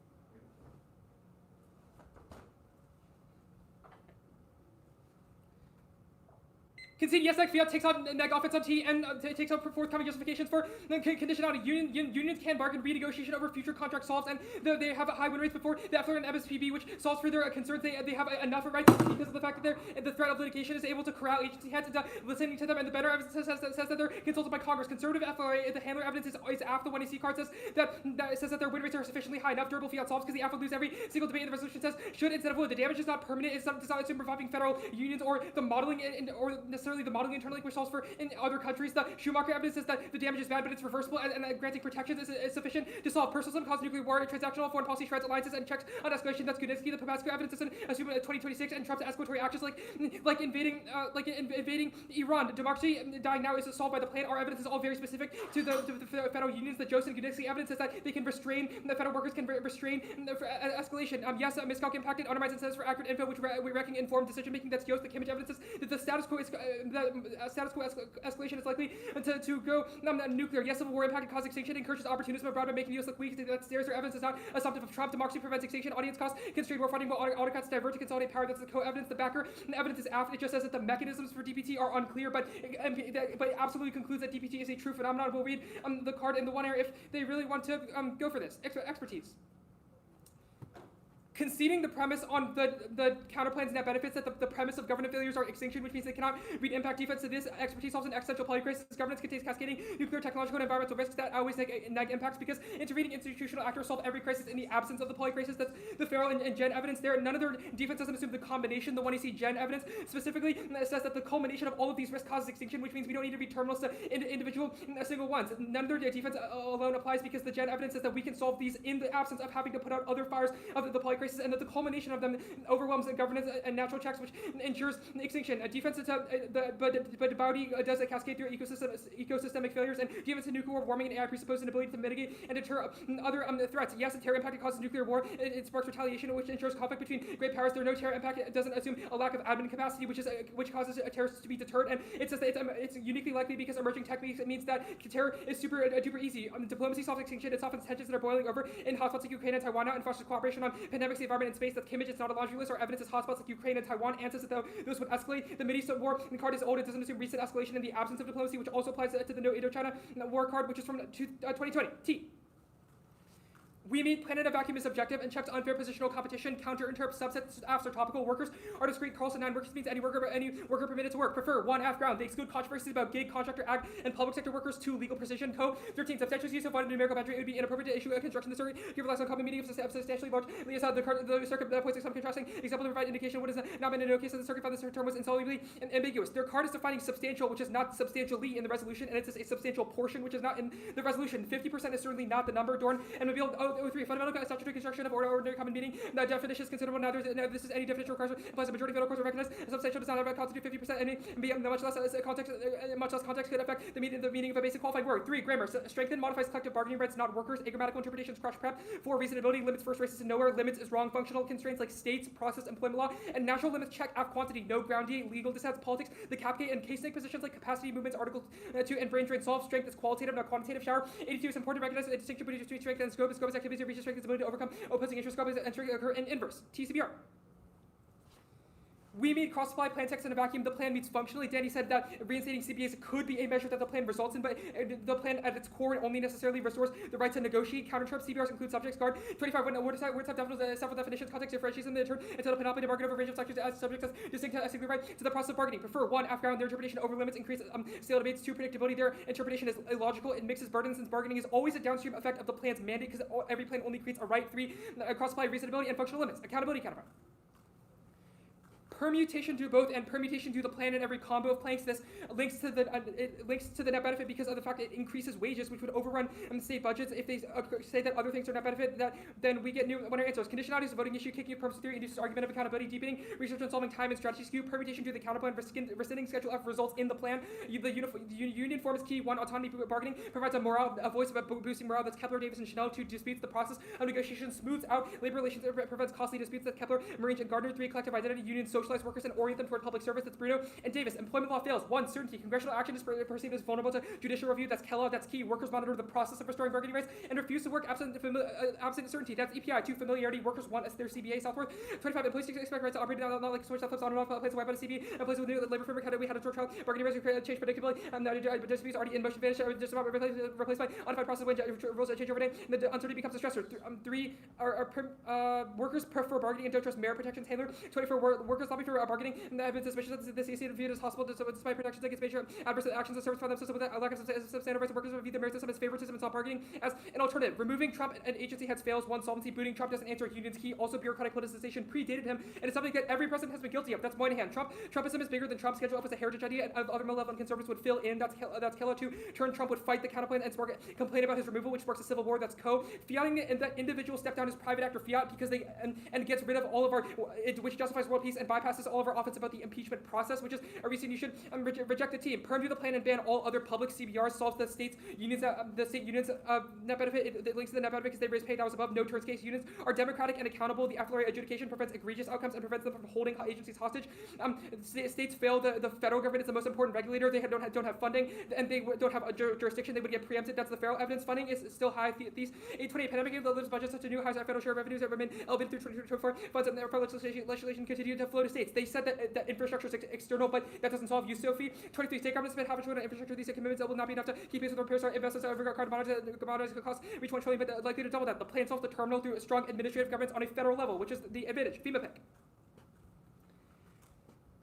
Concede yes, Fiat takes on NEG offense on T and takes out forthcoming justifications for conditionality. Unions can bargain renegotiation over future contract solves, and they have high win rates before the Affler and MSPB, which solves for their concerns. They have enough rights because of the fact that the threat of litigation is able to corral agency heads into listening to them, and the better evidence says that they're consulted by Congress. Conservative FLA, the handler evidence is AFF. The 1AC card says that their win rates are sufficiently high enough durable Fiat solves because the AFF lose every single debate, and the resolution says should instead of would. The damage is not permanent. It does not assume reviving federal unions or the modeling or necessarily the modeling internally, which solves for in other countries. The Schumacher evidence says that the damage is bad, but it's reversible, and granting protections is sufficient to solve personal cause nuclear war, transactional foreign policy shreds alliances, and checks on escalation. That's Gudinski. The Papasco evidence doesn't assume 2026 and Trump's escalatory actions like invading Iran. Democracy dying now is solved by the plan. Our evidence is all very specific to the federal unions. The Joseph Gudinski evidence says that they can restrain, the federal workers can restrain escalation. Yes, miscalc impacted undermines incentives for accurate info, which we're wrecking informed decision making. That's Yost. The Kimmich evidence says that the status quo escalation is likely to go nuclear. Yes, civil war impacted cause extinction, encourages opportunism abroad by making the US look weak. That stairs or evidence is not assumptive of Trump. Democracy prevents extinction. Audience costs constrained war fighting, while autocrats divert to consolidate power. That's the co-evidence. The backer and evidence is AFF. It just says that the mechanisms for DPT are unclear, but it absolutely concludes that DPT is a true phenomenon. We'll read the card in the one area if they really want to go for this. Expertise. Conceding the premise on the counterplans net benefits that the premise of government failures are extinction, which means they cannot read impact defense. So this expertise solves an existential polity crisis. Governance contains cascading nuclear, technological, and environmental risks that always neg impacts because intervening institutional actors solve every crisis in the absence of the poly crisis. That's the Farrell and Gen evidence there. None of their defense doesn't assume the combination. The 1AC Gen evidence specifically says that the culmination of all of these risks causes extinction, which means we don't need to be terminals to individual single ones. None of their defense alone applies because the Gen evidence says that we can solve these in the absence of having to put out other fires of the poly crisis, and that the culmination of them overwhelms governance and natural checks, which ensures extinction. Defense, but Bowdy does a cascade through ecosystemic failures, and defense to nuclear warming and AI presupposes an ability to mitigate and deter other threats. Yes, the terror impact causes nuclear war. It sparks retaliation, which ensures conflict between great powers. There are no terror impact. It doesn't assume a lack of admin capacity, which causes terrorists to be deterred. And it says that it's uniquely likely because emerging techniques. It means that terror is super duper easy. Diplomacy solves extinction. It softens tensions that are boiling over in hotspots like Ukraine and Taiwan now, and fosters cooperation on pandemics, the environment, and space. That's Kimmich. It's not a laundry list. Our evidence is hotspots like Ukraine and Taiwan. And says that those would escalate. The Mideast war card is old. It doesn't assume recent escalation in the absence of diplomacy, which also applies to the No Indochina war card, which is from 2020. T. We mean plan in a vacuum is objective and checks unfair positional competition, counter interrupt subsets after topical workers are discrete. Carlson 9 workers means any worker permitted to work. Prefer 1 half ground. They exclude controversies about gig, contractor, ag, and public sector workers. 2 legal precision. Co. 13 substantial use of one numerical boundary. It would be inappropriate to issue a construction disorder. Give relies on common meaning of substantially large. The circuit points like some contrasting example to provide indication what is not been in no case that the circuit found this term was insolubly ambiguous. Their card is defining substantial, which is not substantially in the resolution, and it's a substantial portion, which is not in the resolution. 50% is certainly not the number. Dorn and Mobile 03 fundamental statutory construction of ordinary common meaning. The definition is considerable. Neither this is any definition requires applies a majority of federal courts are recognized. A substantial does not have constitute 50% and be much less context could affect the meaning of a basic qualified word. 3 grammar strengthen modifies collective bargaining rights, not workers. Agrammatical interpretations crush prep. 4 reasonability limits first races to nowhere. Limits is wrong. Functional constraints like states, process, employment law, and natural limits check F quantity. No ground D. Legal dissents, politics. The capgate and case snake positions like capacity movements. Article 2 and brain drain solve. Strength is qualitative, not quantitative. Shower 82 is important to recognize the distinction between strength and scope. Scope is activities that reach strength is ability to overcome opposing interest. Scope is entering occur in inverse. TCBR. We meet cross-supply plan text in a vacuum. The plan meets functionally. Danny said that reinstating CBAs could be a measure that the plan results in, but the plan at its core only necessarily restores the right to negotiate. Counter-interrupt CBRs include subjects guard. 25 words have several definitions, context differentiation, the turn until the panoply to bargain over a range of sectors as subjects as distinct as single right to the process of bargaining. Prefer 1 F-ground. Their interpretation over limits increase stale debates. 2 predictability. Their interpretation is illogical. It mixes burdens since bargaining is always a downstream effect of the plan's mandate because every plan only creates a right. 3 cross-supply reasonability and functional limits. Accountability counterpart. Permutation do both, and permutation do the plan in every combo of planks. This links to the net benefit because of the fact it increases wages, which would overrun state budgets. If they say that other things are net benefit, then we get new winner answers. Conditionality is a voting issue. Kicking purpose theory induces argument of accountability. Deepening research on solving time and strategy skew. Permutation do the counterplan. Rescinding schedule F results in the plan. The union form is key. 1 autonomy bargaining provides a voice about boosting morale. That's Kepler, Davis, and Chanel. 2 disputes the process of negotiation smooths out labor relations. Prevents costly disputes. That's Kepler, Marine, and Gardner. 3 collective identity. Union social socialize workers and orient them toward public service. That's Bruno and Davis. Employment law fails. 1. Certainty. Congressional action is perceived as vulnerable to judicial review. That's Kellogg. That's key. Workers monitor the process of restoring bargaining rights and refuse to work absent certainty. That's EPI. 2. Familiarity. Workers want as their CBA. Southworth. 25. Employees expect rights to operate not like switch that flips on and off. Places where by the CB. Employees with new labor framework. We had a short trial. Bargaining rights change predictably. And disputes already in motion vanish. Just about replaced by unified process when rules change over day. And the uncertainty becomes a stressor. 3. Workers prefer bargaining and don't trust merit protections handler. 24. Workers lobby for bargaining and have been suspicious that the CAC viewed as hostile despite protections against major adverse actions of service for themselves with a lack of substantive rights. Workers view the merit system as favoritism and stop bargaining as an alternative. Removing Trump and agency heads fails. 1. Solvency. Booting Trump doesn't answer unions key. Also, bureaucratic politicization predated him and it's something that every president has been guilty of. That's Moynihan. Trumpism is bigger than Trump. Schedule F was a heritage idea and other malevolent conservatives would fill in. That's Keller. 2. Turn Trump would fight the counterplan and complain about his removal, which sparks a civil war. That's Co. Fiating the individual step down is private act or fiat because they and gets rid of all of our, which justifies world peace and bypasses all of our offense about the impeachment process, which is a reason you should reject the team. Perm do the plan and ban all other public CBRs. Solves the state unions net benefit. It links to the net benefit because they raise pay dollars above. No turns case unions are democratic and accountable. The affiliate adjudication prevents egregious outcomes and prevents them from holding agencies hostage. States fail. The federal government is the most important regulator. They don't have funding and they don't have a jurisdiction. They would get preempted. That's the federal evidence. Funding is still high. These 828 pandemic gave the lives budget such a new high federal share of revenues that remain elevated through 2024. Funds and therefore legislation continue to flow to states. They said that infrastructure is external, but that doesn't solve use Sophie. 23 state governments spend half a trillion on infrastructure. These commitments will not be enough to keep pace with repairs. Our investments regard modernizing the costs reach 1 trillion, but likely to double that. The plan solves the terminal through strong administrative governance on a federal level, which is the advantage. FEMA pick.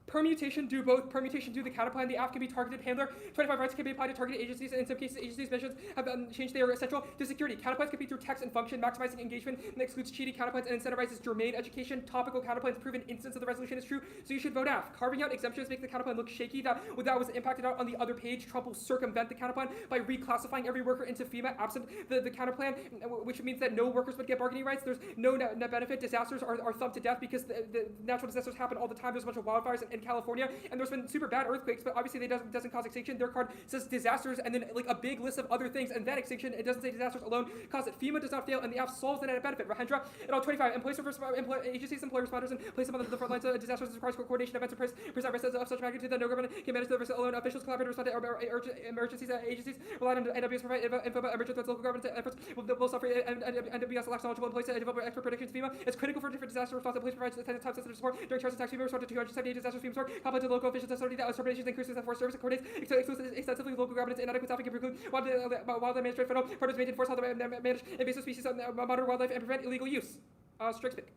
Permutation do both. Permutation do the counterplan. The AFF can be targeted handler. 25 rights can be applied to targeted agencies, and in some cases, agencies' missions have changed. They are essential to security. Counterplans can be through text and function, maximizing engagement, and excludes cheating counterplans and incentivizes germane education. Topical counterplans prove an instance of the resolution is true, so you should vote AFF. Carving out exemptions make the counterplan look shaky. That was impacted out on the other page. Trump will circumvent the counterplan by reclassifying every worker into FEMA absent the counterplan, which means that no workers would get bargaining rights. There's no net benefit. Disasters are thumped to death because the natural disasters happen all the time. There's a bunch of wildfires in California, and there's been super bad earthquakes, but obviously they doesn't cause extinction. Their card says disasters and then like a big list of other things, and then extinction. It doesn't say disasters alone cause it. FEMA does not fail, and the AFF solves the net benefit. Rahendra, at all 25, agencies employ responders and place them on the front lines of disasters. Requires coordination events and present risks of such magnitude that no government can manage the risk alone. Officials collaborate to respond to emergencies. Agencies rely on NWS to provide info about emergency threats. Local government efforts will suffer, and NWS lacks knowledgeable employees to develop expert predictions. FEMA is critical for different disaster response. The police provides time-sensitive support during charges attacks. FEMA responded to 278 disasters. FEMA support complemented to local officials. Authority that terminations increases in force service coordinates extensively local governance. Inadequate staffing can preclude wildlife management. Federal partners maintain force health and manage invasive species, monitor wildlife, and prevent illegal use. Strike pick.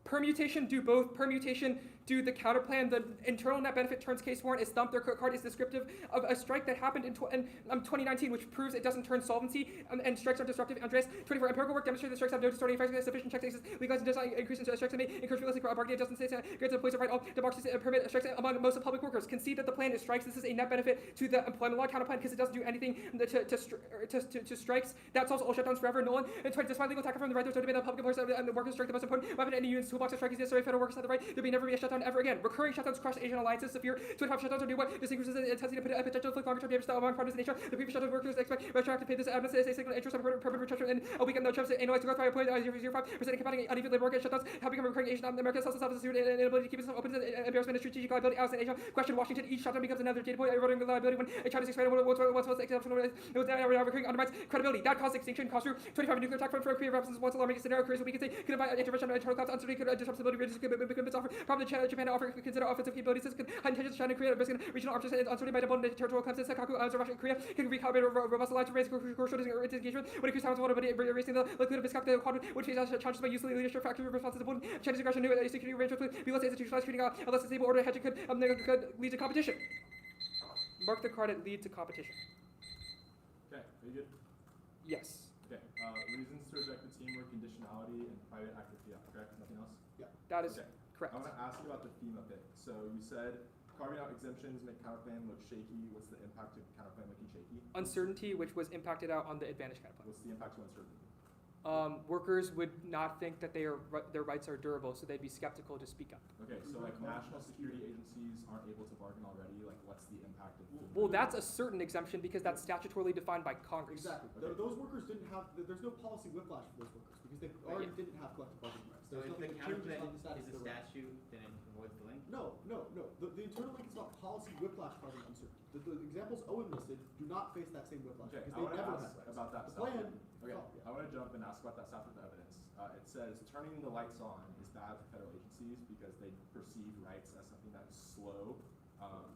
Permutation do both. Permutation do the counterplan. The internal net benefit turns case warrant is thumped. Their card is descriptive of a strike that happened in 2019, which proves it doesn't turn solvency, and strikes are disruptive. Andres, 24 empirical work demonstrated that strikes have no distorting effects. Sufficient checks exist. Legalize and does not increase in strikes and may encourage realistic bargaining. It doesn't say grants employees a right all democracies permit strikes among most of public workers. Concede that the plan is strikes. This is a net benefit to the employment law counterplan because it doesn't do anything to strikes. That solves all shutdowns forever. Nolan, and 20, despite legal attack from the right, there's no debate that public employees and the workers strike the most important weapon in any union's toolbox of strike is necessary. Federal workers have the right. There will never be a shutdown ever again. Recurring shutdowns crush Asian alliances. Severe 25 shutdowns are new. What distinguishes the intensity to potential to inflict longer-term damage among partners in nature. The previous shutdown workers expect retroactive pay. This evidence is a signal interest of permanent retrenchment in a week and no chance to annualize growth by 0.05%, compounding uneven labor market shutdowns have become recurring. Asian America sells itself as a inability to keep itself open to embarrassment and strategic liability outside Asia. Question Washington. Each shutdown becomes another data point eroding reliability when a China's expanded what's exceptional. It was now recurring undermines credibility. That caused extinction. Cost through 25 nuclear attack from Korea represents once alarming scenario. Korea, so we can say could invite intervention on internal clouds. Uncertainty could disrupt stability. Could offer probably Japan to offer consider offensive capabilities. Could hide intentions China, Korea, risk regional arms and uncertainty by double territorial collapses. Sakaku, Russia, and Korea can recalibrate robust alliance to raise crucial engagement. When increased time vulnerability, erasing the likelihood of misconduct, the quadrant which faces challenges by useful leadership, factory responses to Chinese aggression, new security arrangements with be less institutionalized, creating a less stable order. Hedging could lead to competition. Mark the card at lead to competition. Okay, are you good? Yes. Okay. Reasons to reject the teamwork, conditionality, and private active fiat. Correct? Nothing else? Yeah. That is okay. correct. I want to ask you about the FEMA pick. So you said carving out exemptions make counterplan look shaky. What's the impact of counterplan looking shaky? Uncertainty, which was impacted out on the advantage counterplan. What's the impact of uncertainty? workers would not think that their rights are durable, so they'd be skeptical to speak up. Okay, so like national security agencies aren't able to bargain already. Like, what's the impact of? Well, that's a certain exemption because that's statutorily defined by Congress. Exactly. Okay. Those workers didn't have. There's no policy whiplash for those workers because they already didn't have collective bargaining rights. So There's if the nothing that counter changes plan on the status is of a their rights. statute, then it avoids the link? No. The internal link is not policy whiplash causing uncertainty. The examples Owen listed do not face that same whiplash Okay, because I they want to never ask had rights. about that The stuff. plan. Okay, oh, yeah. I want to jump and ask about that stuff with the evidence. It says turning the lights on is bad for federal agencies because they perceive rights as something that is slow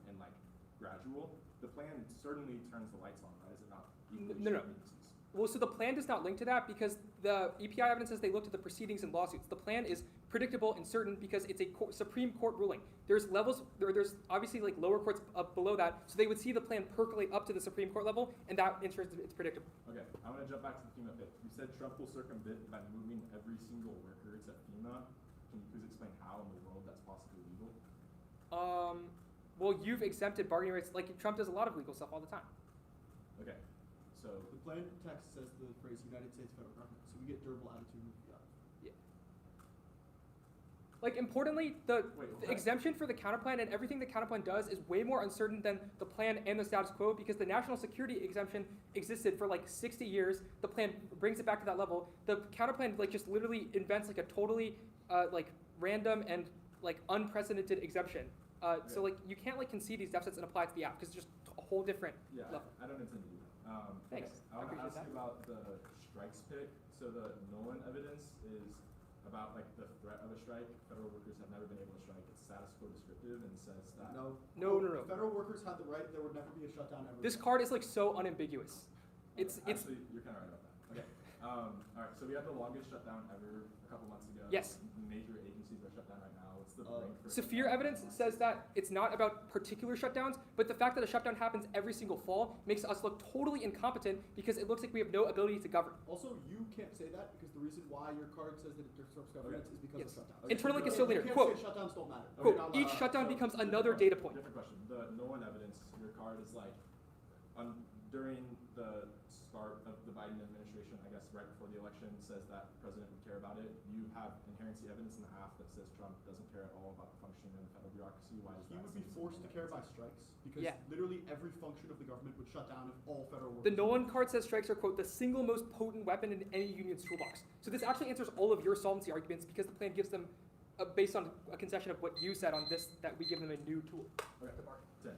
and like gradual. The plan certainly turns the lights on, right? Is it not? equally No. to agencies? Well, so the plan does not link to that because the EPI evidence says they looked at the proceedings and lawsuits. The plan is predictable and certain because it's a Supreme Court ruling. There's levels, there's obviously like lower courts up below that, so they would see the plan percolate up to the Supreme Court level, and that ensures that it's predictable. Okay, I want to jump back to the FEMA bit. You said Trump will circumvent by moving every single worker to FEMA. Can you please explain how in the world that's possibly legal? Well, you've exempted bargaining rights, like Trump does a lot of legal stuff all the time. Okay, so The plan text says the phrase United States federal government, so we get durable attitude moved beyond. Like importantly, the Wait, what? exemption for the counterplan and everything the counterplan does is way more uncertain than the plan and the status quo because the national security exemption existed for like 60 years. The plan brings it back to that level. The counterplan like just literally invents like a totally like random and like unprecedented exemption. So like you can't like concede these deficits and apply it to the app because it's just a whole different yeah, level. I don't intend to do that. Thanks. Okay, I I want to appreciate ask that. you about the strikes pick. So the Nolan evidence is about like the threat of a strike. Federal workers have never been able to strike. It's status quo descriptive and says that. No. No. Federal workers had the right. There would never be a shutdown ever. This card is like so unambiguous. It's Actually, you're kind of right about that. Okay. All right. So we had the longest shutdown ever a couple months ago. Yes. Major agencies are shut down right now. What's the break for? Severe evidence says that it's not about particular shutdowns, but the fact that a shutdown happens every single fall makes us look totally incompetent because it looks like we have no ability to govern. Also, you can't say that because the reason why your card says that it disrupts governance is because Yes. of shutdowns. Okay. Interlink is You still later. can't Quote, say shutdowns don't matter. quote, You're not each allowed- shutdown so- becomes another data point. Different question. The Nolan evidence, your card is like, during the start of the Biden administration, I guess right before the election, says that the president would care about it. You have inherency evidence in the half that says Trump doesn't care at all about the functioning of the federal bureaucracy. Why is He that? would be forced to care by strikes because Yeah. literally every function of the government would shut down if all federal workers. The Nolan card says strikes are, quote, the single most potent weapon in any union's toolbox. So this actually answers all of your solvency arguments because the plan gives them, based on a concession of what you said on this, that we give them a new tool. Okay. 10.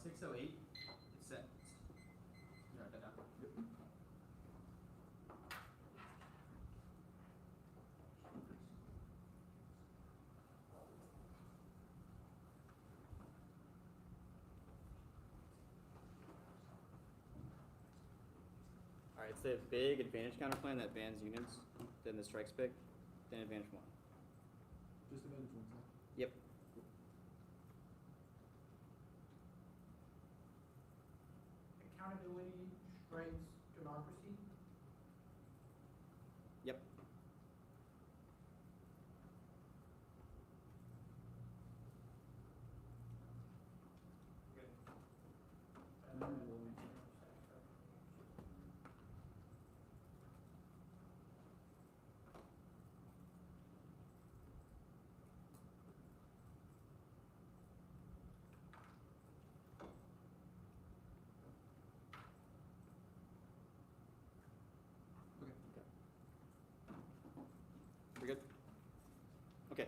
608. It's set. Yeah, write that down. Alright, it's the big advantage counter plan that bans units, then the strikes big, then advantage 1. Just advantage 1. Yep. Accountability, strengths, democracy. Yep. We're good? Okay.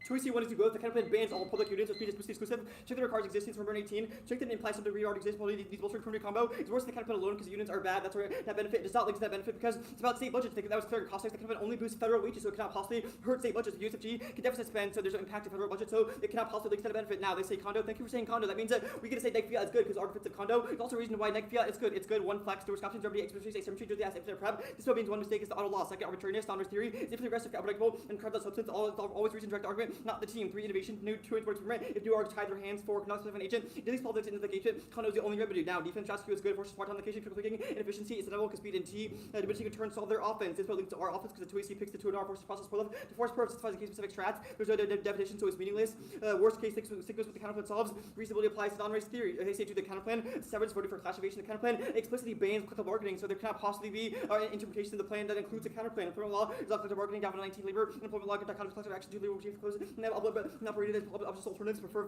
Choice C1 is to both. The counter plan bans all public units, which means it's exclusive. Check that requires existence from burn 18. Check that it implies some degree already exists. Probably these bolstering primary combo. It's worse than the counter plan alone because the units are bad. That's where that benefit does not link to that benefit because it's about state budgets. That was clear. Cost the counter plan only boosts federal wages, so it cannot possibly hurt state budgets. The USFG can deficit spend, so there's no impact to federal budget, so it cannot possibly link to that benefit. Now they say condo. Thank you for saying condo. That means that we get to say neg fiat is good because our defensive condo. It's also a reason why neg fiat is good. It's good. 1 flex, 2 options, remedy, expertise, asymmetry, do the asset prep. This means 1 mistake is the auto loss. Second, arbitrariness, downward theory. It's infinitely aggressive, unpredictable, and crowd that substance. Always reason direct argument, not the team. 3, innovation. 2 words per minute. If 2 arcs tie their hands, 4 cannot an agent. Delete politics into the engagement. Condo is the only remedy. Now defense strategy is good. Forces smart on location, critical thinking, and efficiency is inevitable because speed and T. Diminishing in turn solve their offense. This will link to our offense because the 2AC picks the 2 and R forces process for love. The force purpose specifies in case specific strats. There's no definition, so it's meaningless. Worst case sequence with the counterplan solves. Reasonability applies to non-race theory. They say to the counterplan. Severance voted for class evasion. The counterplan explicitly bans collective bargaining, so there cannot possibly be an interpretation of the plan that includes a counterplan. Employment law is not collective bargaining. Down 19 labor. Employment law conduct collective action to labor which closes. And have operated as opposite alternatives for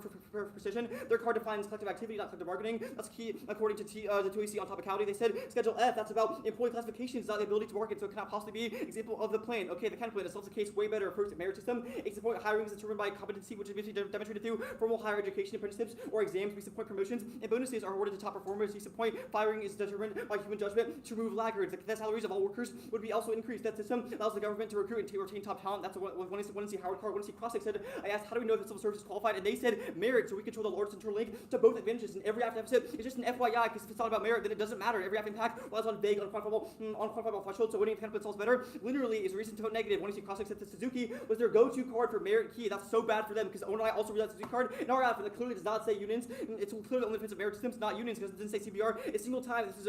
precision. Their card defines collective activity, not collective bargaining. That's key according to the 2AC on topicality. They said Schedule F. That's about employee classifications, not the ability to bargain, so it cannot possibly be example of the plan. Okay, the counterplan solves the case way better. First, merit system. Example hiring is determined by competency, which is basically demonstrated through formal higher education apprenticeships or exams. Recent point promotions and bonuses are awarded to top performers. Recent point firing is determined by human judgment to remove laggards. The salaries of all workers would be also increased. That system allows the government to recruit and to retain top talent. That's what one see Howard Carr, one see Crossick said. I asked, how do we know if the civil service is qualified? And they said merit. So we control the large central link to both advantages. And every AFF deficit is just an FYI because if it's not about merit, then it doesn't matter. Every AFF impact was on vague, unquantifiable threshold. So winning the counterplan solves better. Linearly is a reason to vote negative. One see Crossick said that Suzuki was their go-to card for merit key. That's so bad for them because Owen and I also read that Suzuki card. And our AFF clearly does not say unions. It's clearly only defensive merit systems, not unions, because it doesn't say CBR. A single time this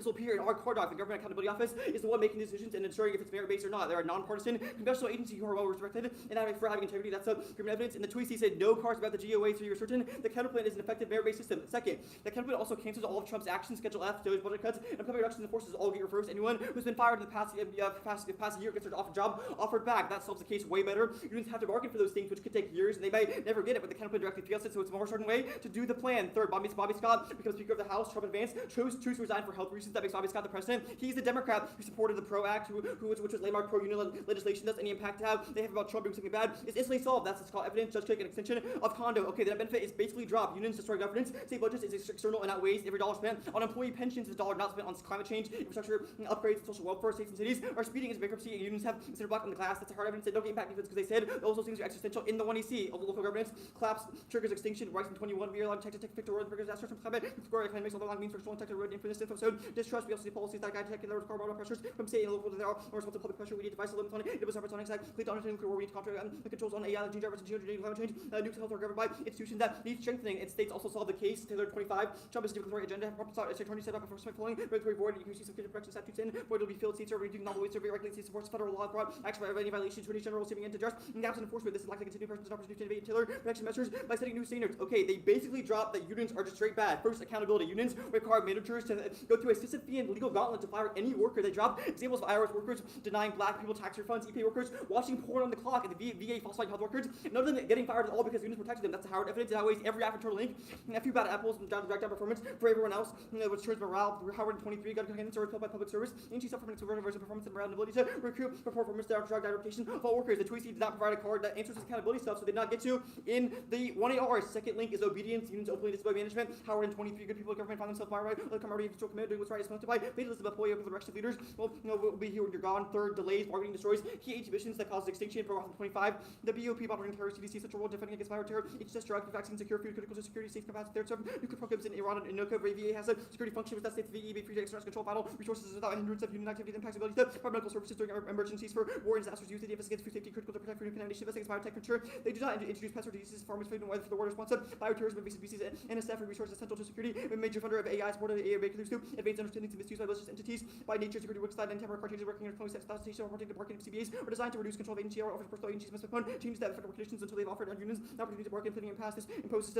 will appear in our card doc. The Government Accountability Office is the one making decisions and ensuring if it's merit-based or not. They're a nonpartisan congressional agency who are well respected and for having integrity. That's criminal evidence. And the tweet said no cards about the GOA 3-year certain. The counterplan is an effective merit-based system. Second, the counterplan also cancels all of Trump's actions. Schedule F, those budget cuts, and upcoming reductions in forces all get reversed. Anyone who's been fired in the past year gets their job offered back. That solves the case way better. Unions have to bargain for those things, which could take years, and they may never get it, but the counterplan directly feels it, so it's a more certain way to do the plan. Third, Bobby Scott becomes Speaker of the House. Trump advanced, chose to resign for health reasons. That makes Bobby Scott the president. He's the Democrat who supported the PRO Act, which was landmark pro-union legislation. Does any impact they have about Trump doing something bad is instantly solved. That's called evidence, judge click, and extension of condo. Okay, the net benefit is basically dropped. Unions destroy governance. State budgets is external and outweighs every dollar spent on employee pensions. The dollar not spent on climate change, infrastructure, upgrades, social welfare. States and cities are speeding into bankruptcy, and unions have considered block on the glass. That's a hard evidence. They don't get impact defense because they said those things are existential in the 1EC. Local governance collapse triggers extinction. Rights in 21. We are allowed to take Victor triggers disaster from climate. Score economics all the long means for strong tech road for this episode. Distrust. We also see policies that guide tech and lower carbon pressures from state and local. There are responsible public pressure. We need device limits on it. It was efforts on exact complete on nuclear war. We need contract the controls on AI, gene drivers, and geoengineering, climate change. Nukes health are governed by institutions that need strengthening. And states also solve the case. Taylor 25. Trump is declaratory agenda. Attorney set up a first polling. Regulatory board. You can see some correction statutes in. Void will be filled. States are redoing novel ways survey regulates supports federal law abroad. Action by any violation. Attorney general saving into just gaps in enforcement. This is likely to continue persons opportunity to innovate and tailor protection measures by setting new standards. Okay, they basically dropped that unions are just straight bad. First, accountability. Unions require managers to go through a Sisyphean legal gauntlet to fire any worker. They dropped examples of IRS workers denying black people tax refunds, EPA workers watching porn on the clock, and the VA falsified frontline health workers, none of them getting fired at all because unions protected them. That's Howard evidence. It outweighs every after link. A few bad apples down to down performance for everyone else, which turns morale. Howard in 23 got cancer repelled by public service. NG suffered from versus performance and morale and ability to recruit for performance down drug reputation of all workers. The Tweety did not provide a card that answers this accountability stuff, so they did not get to in the 1AR. Second link is obedience. Unions openly disobey management. Howard in 23 good people in government find themselves by right. The camaraderie of control command doing what's right is supposed to by. Fatalism of employee open direction of leaders. Well, we'll be here when you're gone. Third, delays, bargaining destroys key exhibitions that cause extinction for 25. The BOP operating terror CDC such a role defending against viral terror. HSS drug, vaccine, secure food, critical to security, safe capacity, third serve, nuclear programs in Iran and NOCA. VA has a security function with that state VE, free to exercise control battle resources without hindrance of union activity that impacts ability to provide medical services during emergencies for war and disasters. Use the defense against food safety, critical to protect food contamination, against biotech mature. They do not introduce pest or diseases, farmers, food and weather for the war response to bioterrorism, invasive species, and staff resources essential to security. A major funder of AI supported AI makers to advanced understandings and misuse by malicious entities. By nature, security works that and temporary cartridges working under 26,000 stations reporting to marketing CBAs are designed to reduce control of agency or offers personal agencies must postpone changes that affect work conditions until they've offered unions the opportunity to bargain, putting in past this imposes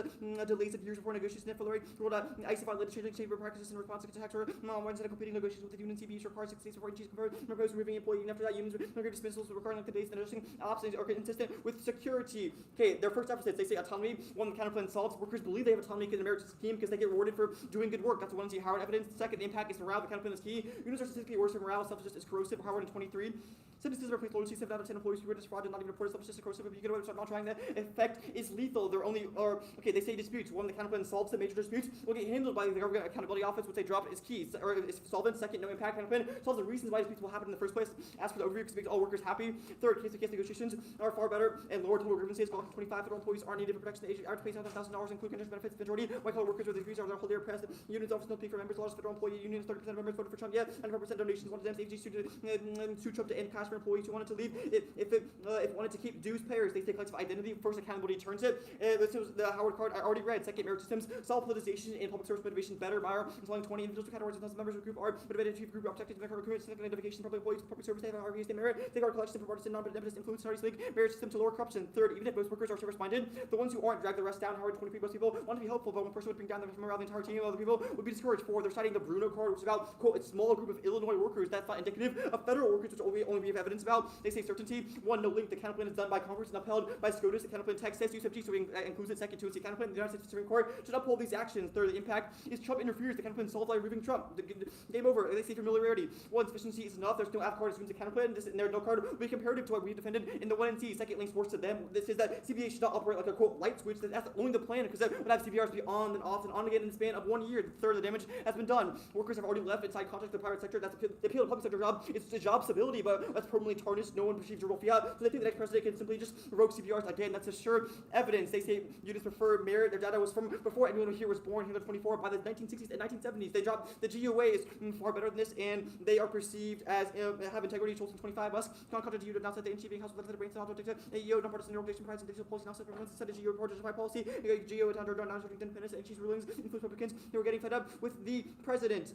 delays of years before negotiations and further ruled out icy violated chamber practices in response to attacks or ones that are competing negotiations with the union. CBAs require 6 days before agencies propose removing employee, and after that unions agree dismissals requiring like the days and adjusting options are consistent with security. Okay, their first deficits, they say autonomy. One, the counterplan solves. Workers believe they have autonomy in the merit scheme because they get rewarded for doing good work. That's the one see Howard evidence. Second, the impact is morale. The counterplan is key. Unions are statistically worse for morale. Self-just is corrosive. Howard in 23. Sentences replace loyalty. 7 out of 10 employees who register fraud did not even report self-just corrosive. But you get away with not trying that. Effect is lethal. They're only, or okay, they say disputes. One, the counterplan solves the major disputes will get handled by the government accountability office, which they drop is key, or is solvent. Second, no impact counterplan solves the reasons why disputes will happen in the first place. As for the overview, because it makes all workers happy. Third, case-to-case negotiations are far better and lower total grievances. Call 25 federal employees are needed for protection. The average pay $7,000, include contingent benefits. Majority white-collar workers with degrees are their whole day oppressed. Unions often don't pay for members. A lot of federal employee unions, 30% of members voted for Trump. Yeah, 94% donations. One of them agencies sued Trump to end cash for employees who wanted to leave. If it wanted to keep dues payers, they say collective identity. First, accountability turns it. This was the Howard card I already read. Second, merit systems solve politicization and public service motivation better. Meyer installing 20 individuals categories as members of the group are motivated to achieve group objectives. Recruitment, significant identification, public employees, public service. They have RVs. They merit. They guard collection for partisan, non-benevolent influence. Studies league merit system to lower corruption. Third, even if most workers are service-minded, the ones who aren't drag the rest down. Howard 23. Most people want to be helpful, but one person would bring down the morale of the entire team. Other people would be discouraged. Four, they're citing the Bruno card, which is about quote a small group of Illinois workers. That's not indicative of federal workers, which only we have evidence about. They say certainty. One, no link. The counterplan is done by Congress and upheld by SCOTUS. The counterplan text says use of G, so it includes it. Second, to the counterplan. The United States Supreme Court should uphold these actions. Third, the impact is Trump interferes. The counterplan solved by removing Trump. Game over. They say familiarity. One, sufficiency is enough. There's no AFF card assumes the counterplan. This and there's no card will be comparative to what we defended in the 1NC. Second, links force to them. This is that CBA should not operate like a quote light switch. That's only the plan because that would have CBRs be on and off and on again in the span of 1 year. Third, the damage has been done. Workers have already left inside contracts with the private sector. That's the appeal of the public sector job. It's the job stability, but that's permanently tarnished. No one perceives durable fiat. So they think the next president can simply just revoke CBRs again. That's a sure evidence. They say unions prefer merit. Their data was from before anyone here was born. Here, 24 by the 1960s and 1970s. They dropped the GOA is far better than this, and they are perceived as have integrity. Cholson 25 us. Contract to you to announce that the NG being house with the brains and auto dictate. AEO nonpartisan organization price and digital policy. Now separate months instead of GO report justify policy. GO at under independence and NG's rulings influence Republicans. They were getting fed up with the president.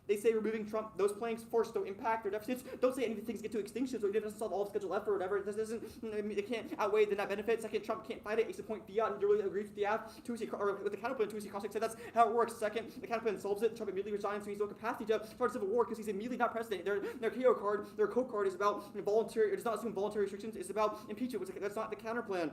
They say removing Trump, those planks force no impact or deficits. Don't say any of these things get to extinction, so it doesn't solve all of Schedule F or whatever. This doesn't, it can't outweigh the net benefit. Second, Trump can't fight it. It's the point fiat and really agrees with the AFF. With the counterplan, Caustic said that's how it works. Second, the counterplan solves it. Trump immediately resigns, so he's no capacity to start a civil war because he's immediately not president. Their KO card, their code card is about voluntary, it does not assume voluntary restrictions, it's about impeachment, which that's not the counterplan.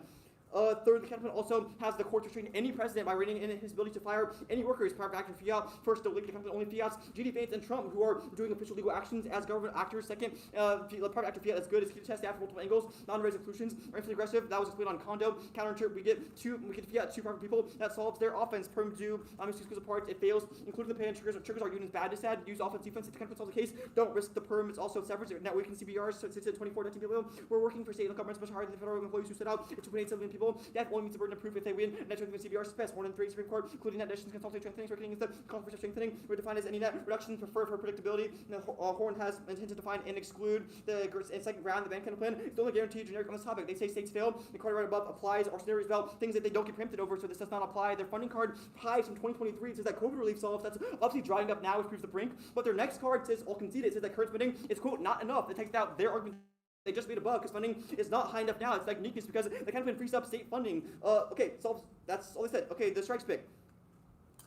Third, the counterplan also has the court to restrain any president by reining in his ability to fire any workers, private actor fiat. First, the link the counterplan only fiats, GD Vance and Trump, who are doing official legal actions as government actors. Second, private actor fiat is good, it's key to test after multiple angles, non-resolutions, are infinitely aggressive. That was explained on condo. Counter we get fiat two private people. That solves their offense. Perm do, two schools of parts, it fails, including the pay and triggers. Triggers are unions bad to sad. Use offense, defense, if the counterplan solves the case. Don't risk the perm, it's also severance. Now we can CBRs, so it's at 24, 19 people. We're working for state and governments much higher than the federal employees who set out. It's 2.87 million people. That only means the burden of proof if they win. Net strengthening CBR success. 1 in 3 Supreme Court, including net nations consulting strengthening, working against the conference of strengthening. We're defined as any net reduction preferred for predictability. The Horn has intent to define and exclude the second round of the bank plan. It's only guaranteed generic on this topic. They say states fail. The card right above applies or scenarios about things that they don't get preempted over, so this does not apply. Their funding card pies from 2023. It says that COVID relief solves. That's obviously drying up now, which proves the brink. But their next card says, I'll concede it, says that current spending is quote not enough. It takes out their argument. They just made above because funding is not high enough now. It's like uniqueness because the campaign frees up state funding. Okay, solves. That's all they said. Okay, the strikes pick.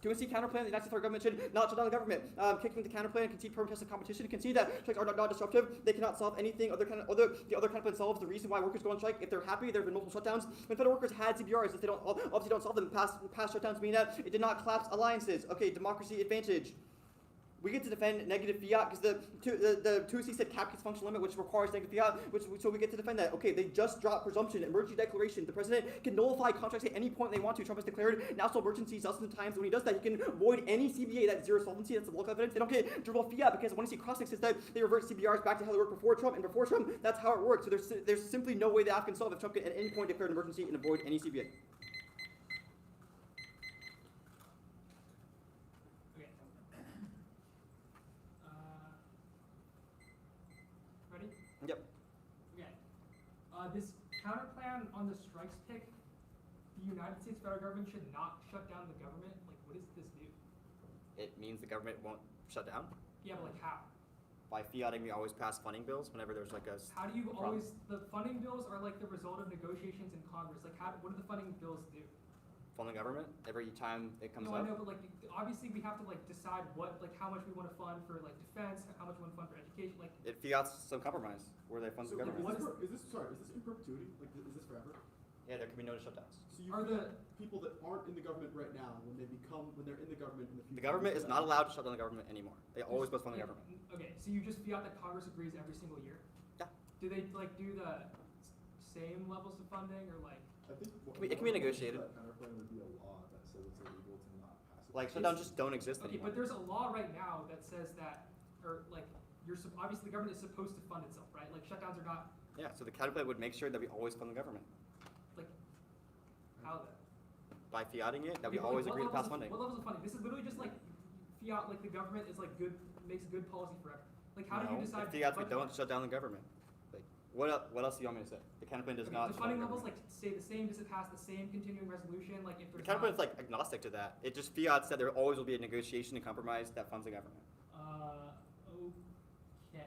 To see counterplan, the United States federal government should not shut down the government. Kicking the counterplan, concede protest competition, concede that strikes are not disruptive. They cannot solve anything. The other counterplan solves the reason why workers go on strike. If they're happy, there have been multiple shutdowns. When federal workers had CBRs, if they don't obviously don't solve them, past shutdowns mean that it did not collapse alliances. Okay, democracy advantage. We get to defend negative fiat because the 2C said cap keeps functional limit, which requires negative fiat, so we get to defend that. Okay, they just dropped presumption, emergency declaration. The president can nullify contracts at any point they want to. Trump has declared national emergency dozens of times. When he does that, he can void any CBA that's zero solvency. That's the local evidence. They don't get durable fiat because when you see Crossing says that they revert CBRs back to how they worked before Trump, and before Trump, that's how it works. So there's simply no way the AFF can solve if Trump can at any point declare an emergency and avoid any CBA. Okay. Ready? Yep. Okay. This counter plan on the strikes pick, the United States federal government should not shut down the government. Like, what does this do? It means the government won't shut down. Yeah, but like how? By fiating, we always pass funding bills whenever there's like a. How do you problem. always, the funding bills are like the result of negotiations in Congress. Like, what do the funding bills do? Fund the government every time it comes No, up. I know, but like, obviously we have to like decide how much we want to fund for like defense, how much we want to fund for education. Like, It fiats some compromise where they fund the government. Is this in perpetuity? Like, is this forever? Yeah, there can be no shutdowns. So you Are feel people that aren't in the government right now, when they're in the government in the future. The government is not allowed to shut down the government anymore. They always must fund the government. Okay, so you just fiat that Congress agrees every single year? Yeah. Do they like do the same levels of funding or like? I think It can be negotiated. That counterplan would be a law that says it's illegal to not pass it. Like shutdowns just don't exist Okay, anymore. but there's a law right now that says that, or like, obviously the government is supposed to fund itself, right? Like shutdowns are not, Yeah, so the counterplan would make sure that we always fund the government like, how then? by fiating it. That we Okay, but, always like, agree to what pass levels funding. What levels of funding? This is literally just like fiat, like the government is like makes good policy forever. Like how do you decide? If fiats, we budget don't levels? shut down the government. Like what else do you want me to say? The counterplan does Okay, not. do shut down funding the levels government. like stay the same? Does it pass the same continuing resolution? Like if The there's counterplan is not, like agnostic to that. It just fiats that there always will be a negotiation and compromise that funds the government. Okay.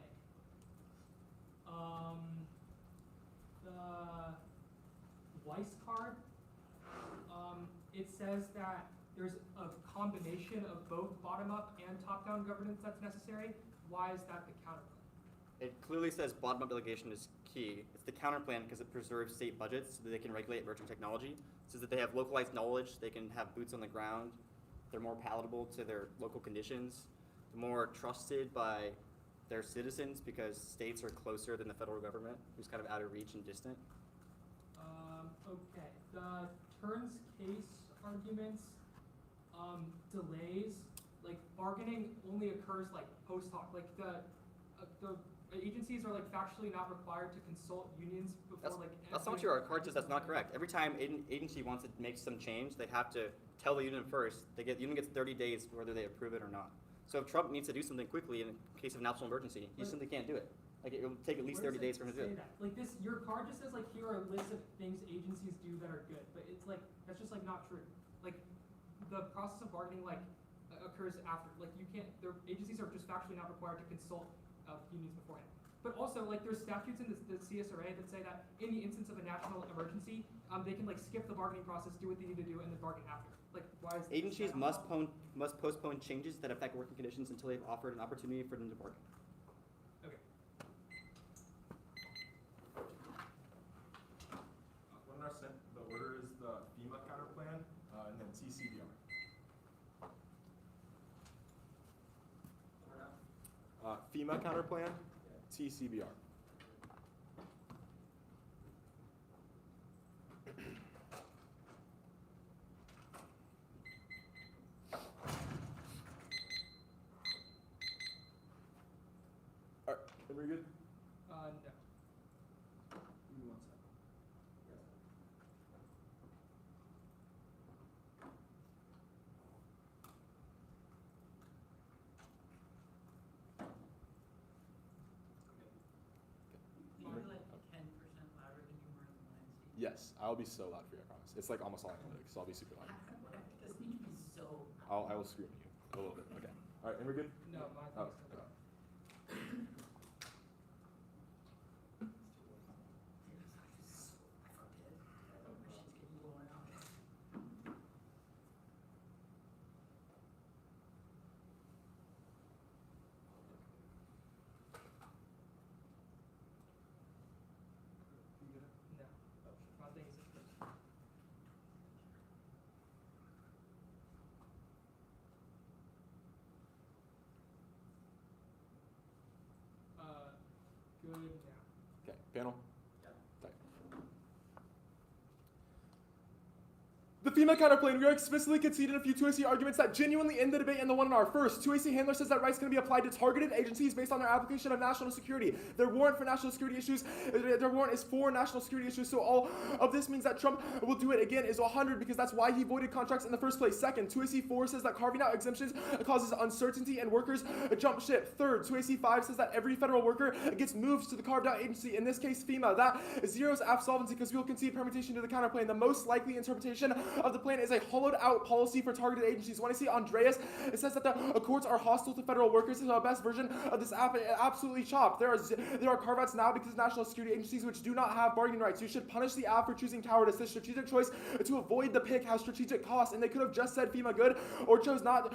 The Weiss card, it says that there's a combination of both bottom-up and top-down governance that's necessary. Why is that the counterplan? It clearly says bottom-up delegation is key. It's the counterplan because it preserves state budgets so that they can regulate emerging technology. It says that they have localized knowledge, they can have boots on the ground, they're more palatable to their local conditions, they're more trusted by their citizens because states are closer than the federal government, who's kind of out of reach and distant. Okay, the turns case arguments, delays, like bargaining only occurs like post hoc. Like the agencies are like factually not required to consult unions before That's not what your card says. That's not correct. Every time an agency wants to make some change, they have to tell the union first. The union gets 30 days whether they approve it or not. So if Trump needs to do something quickly in case of national emergency, he simply can't do it. Like it will take at least Where 30 does days for him to do it. say that? Like this, your card just says like here are a list of things agencies do that are good, but it's like that's just like not true. Like the process of bargaining like occurs after. Like you can't. The agencies are just factually not required to consult unions beforehand. But also like there's statutes in the CSRA that say that in the instance of a national emergency, they can like skip the bargaining process, do what they need to do, and then bargain after. Like why is Agencies that not must postpone changes that affect working conditions until they've offered an opportunity for them to bargain. Okay. The order is the FEMA counterplan and then TCBR. FEMA counterplan, TCBR. All right, everybody good? No. Give me 1 second. You're like 10% louder than you were in the last seat. Yes, I'll be so loud for you, I promise. It's like almost all analytics, so I'll be super loud. This needs to be so. I will scream at you a little bit. Okay. All right, and we're good? No, my Oh, thing's okay. Panel? The FEMA counterplane, we are explicitly conceded a few 2AC arguments that genuinely end the debate in the 1R. First, 2AC handler says that rights can be applied to targeted agencies based on their application of national security. Their warrant for national security issues, their warrant is for national security issues, so all of this means that Trump will do it again is 100 because that's why he voided contracts in the first place. Second, 2AC4 says that carving out exemptions causes uncertainty and workers jump ship. Third, 2AC5 says that every federal worker gets moved to the carved out agency, in this case FEMA. That zeroes AF solvency because we will concede permutation to the counterplane. The most likely interpretation of the plan is a hollowed out policy for targeted agencies. When I see Andreas, it says that the courts are hostile to federal workers. This is our best version of this app, absolutely chopped. There are carve-outs now because national security agencies which do not have bargaining rights. You should punish the app for choosing cowardice. This strategic choice to avoid the pick has strategic costs, and they could have just said FEMA good or chose not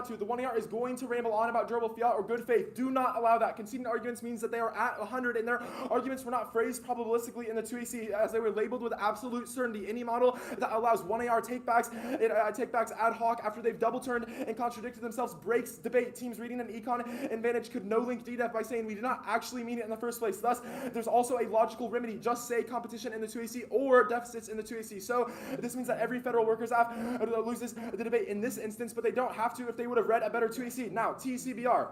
to. The 1AR is going to ramble on about durable fiat or good faith. Do not allow that. Conceding arguments means that they are at 100, and their arguments were not phrased probabilistically in the 2AC as they were labeled with absolute certainty. Any model that allows 1AR takebacks ad hoc after they've double turned and contradicted themselves breaks debate. Teams reading an econ advantage could no link DDEF by saying we did not actually mean it in the first place. Thus, there's also a logical remedy. Just say competition in the 2AC or deficits in the 2AC. So this means that every federal workers app loses the debate in this instance, but they don't have to if they would have read a better 2AC. Now, TCBR.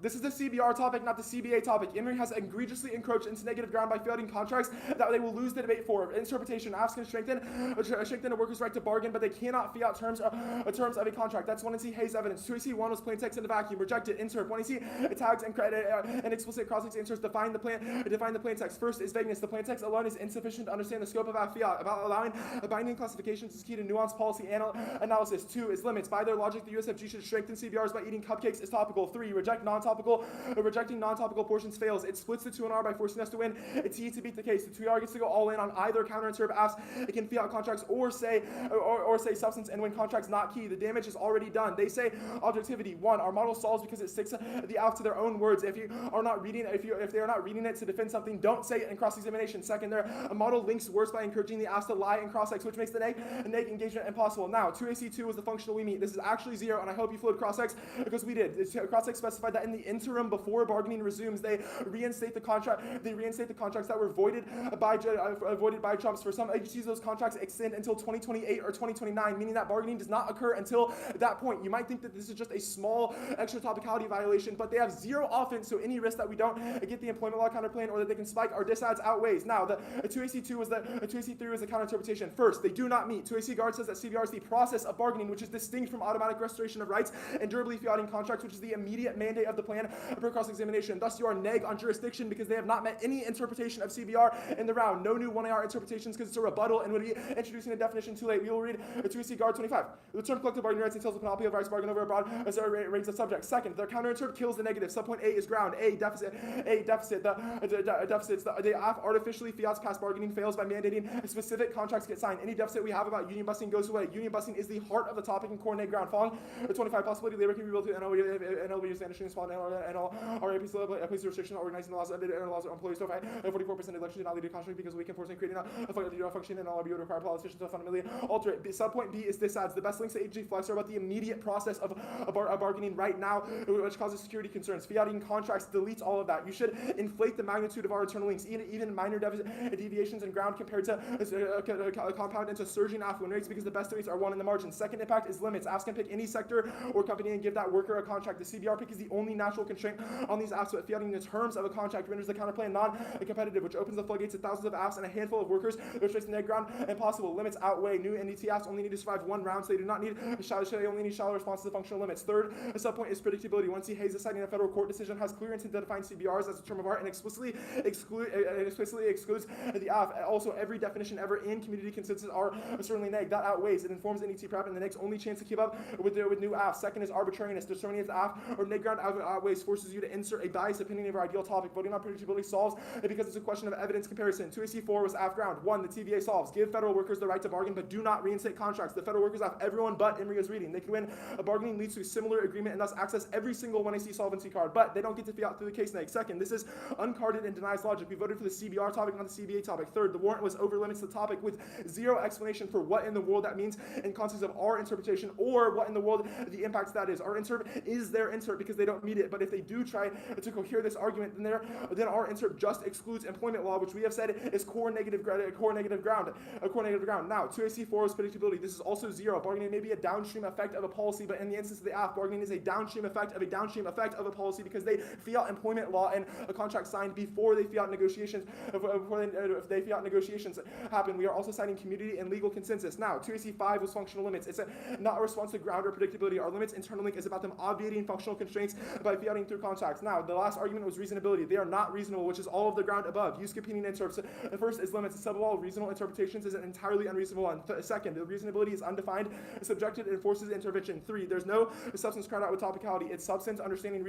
This is the CBR topic, not the CBA topic. Emory has egregiously encroached into negative ground by fielding contracts that they will lose the debate for. Interpretation asks can strengthen a worker's right to bargain, but they cannot fiat terms of a contract. That's 1AC Hayes evidence. 2AC1 was plain text in the vacuum. Rejected. Insert. 1AC tags and explicit cross-links inserts define the plain text. First is vagueness. The plain text alone is insufficient to understand the scope of fiat. About allowing binding classifications is key to nuanced policy analysis. 2 is limits. By their logic, the USFG should strengthen CBRs by eating cupcakes is topical. 3, rejecting non-topical portions fails. It splits the 2NR by forcing us to win. T to beat the case. The 2R gets to go all in on either counter and serve asks. It can fiat contracts or say substance and when contracts not key. The damage is already done. They say objectivity. 1, our model solves because it sticks the AF to their own words. If they are not reading it to defend something, don't say it in cross-examination. Second, their model links worse by encouraging the AF to lie in cross-ex, which makes the neg engagement impossible. Now, 2AC2 was the functional we meet. This is actually 0, and I hope you flowed cross-ex because we did. Cross-ex specified that in the interim before bargaining resumes, they reinstate the contracts that were voided by Trump's. For some agencies, those contracts extend until 2028 or 2029, meaning that bargaining does not occur until that point. You might think that this is just a small extra topicality violation, but they have 0 offense, so any risk that we don't get the employment law counterplan or that they can spike our disads outweighs. Now, the 2AC3 was the counterinterpretation. First, they do not meet. 2AC Guard says that CBR is the process of bargaining, which is distinct from automatic restoration of rights and durably fiating contracts, which is the immediate mandate of the plan per cross-examination. Thus, you are neg on jurisdiction because they have not met any interpretation of CBR in the round. No new 1AR interpretations because it's a rebuttal and would be introducing a definition too late. We will read 2AC Guard 25. The term collective bargaining rights entails the panoply of rights bargained over a broad range of subjects. Second, their counterinterpret kills the negative. Subpoint A is ground. A deficit. The AF artificially fiats past bargaining fails by mandating specific contracts get signed. Any deficit we have about union busing goes away. Union busing is the heart of the topic in core neg ground. Following 25, possibility labor can be rebuilt to NLB standard small NL place restriction organizing the laws and laws on employees to fight 44% election denied contract because we can force creating a function and all be require politicians to fundamentally alter it. Subpoint B is disads. The best links to agency flex are about the immediate process of bargaining right now, which causes security concerns. Fiating contracts deletes all of that. You should inflate the magnitude of our internal links, even minor deviations in ground compared to compound into surging affluent rates because the best rates are 1 in the margin. Second impact is limits. Apps can pick any sector or company and give that worker a contract. The CBR pick is the only natural constraint on these apps, but fiating the terms of a contract renders the counterplan non-competitive, which opens the floodgates to thousands of apps and a handful of workers, which makes the neg ground impossible. Limits outweigh. New NDT apps only need to survive 1 round, so they do not need they only need shallow responses to functional limits. Third, a subpoint is predictability. Once Hayes deciding a federal court decision has clear intent to define CBRs as a term of art and explicitly excludes the AF. Also, every definition ever in community consensus are certainly neg. That outweighs. It informs NET prep and the neg's only chance to keep up with new AF. Second is arbitrariness. Determining if the AF or neg ground outweighs forces you to insert a biased opinion of our ideal topic. Voting on predictability solves because it's a question of evidence comparison. 2AC4 was AF ground. 1, the TVA solves. Give federal workers the right to bargain, but do not reinstate contracts. The federal workers have everyone but Emory is reading. They can win. A bargaining leads to a similar agreement and thus access every single 1AC solvency card, but they don't get to fiat through the case neg. Second, this is uncarded and denies logic. We voted for the CBR topic, not the CBA topic. Third, the warrant was over limits the topic with 0 explanation for what in the world that means in context of our interpretation or what in the world the impact that is. Our insert is their insert because they don't meet read it, but if they do try to cohere this argument, then our insert just excludes employment law, which we have said is core negative ground. Now, 2AC4 is predictability. This is also zero. Bargaining may be a downstream effect of a policy, but in the instance of the AFF, bargaining is a downstream effect of a downstream effect of a policy because they fee out employment law and a contract signed before they fee out negotiations. If they fee out negotiations happen, we are also citing community and legal consensus. Now, 2AC5 was functional limits. It's not a response to ground or predictability. Our limits internal link is about them obviating functional constraints by fee outing through contracts. Now, the last argument was reasonability. They are not reasonable, which is all of the ground above. Use competing interps. The first is limits. Sub of all reasonable interpretations is an entirely unreasonable one. Second, the reasonability is undefined, subjected, and forces intervention. 3, there's no substance crowd out with topicality. It's substance. Understanding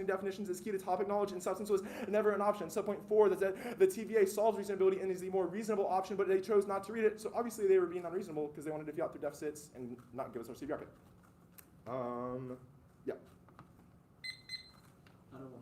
definitions is key to topic knowledge, and substance was never an option. Subpoint 4, that the TVA solves reasonability and is the more reasonable option, but they chose not to read it. So obviously they were being unreasonable because they wanted to fee out through deficits and not give us our CVR pit. Yeah. I don't know.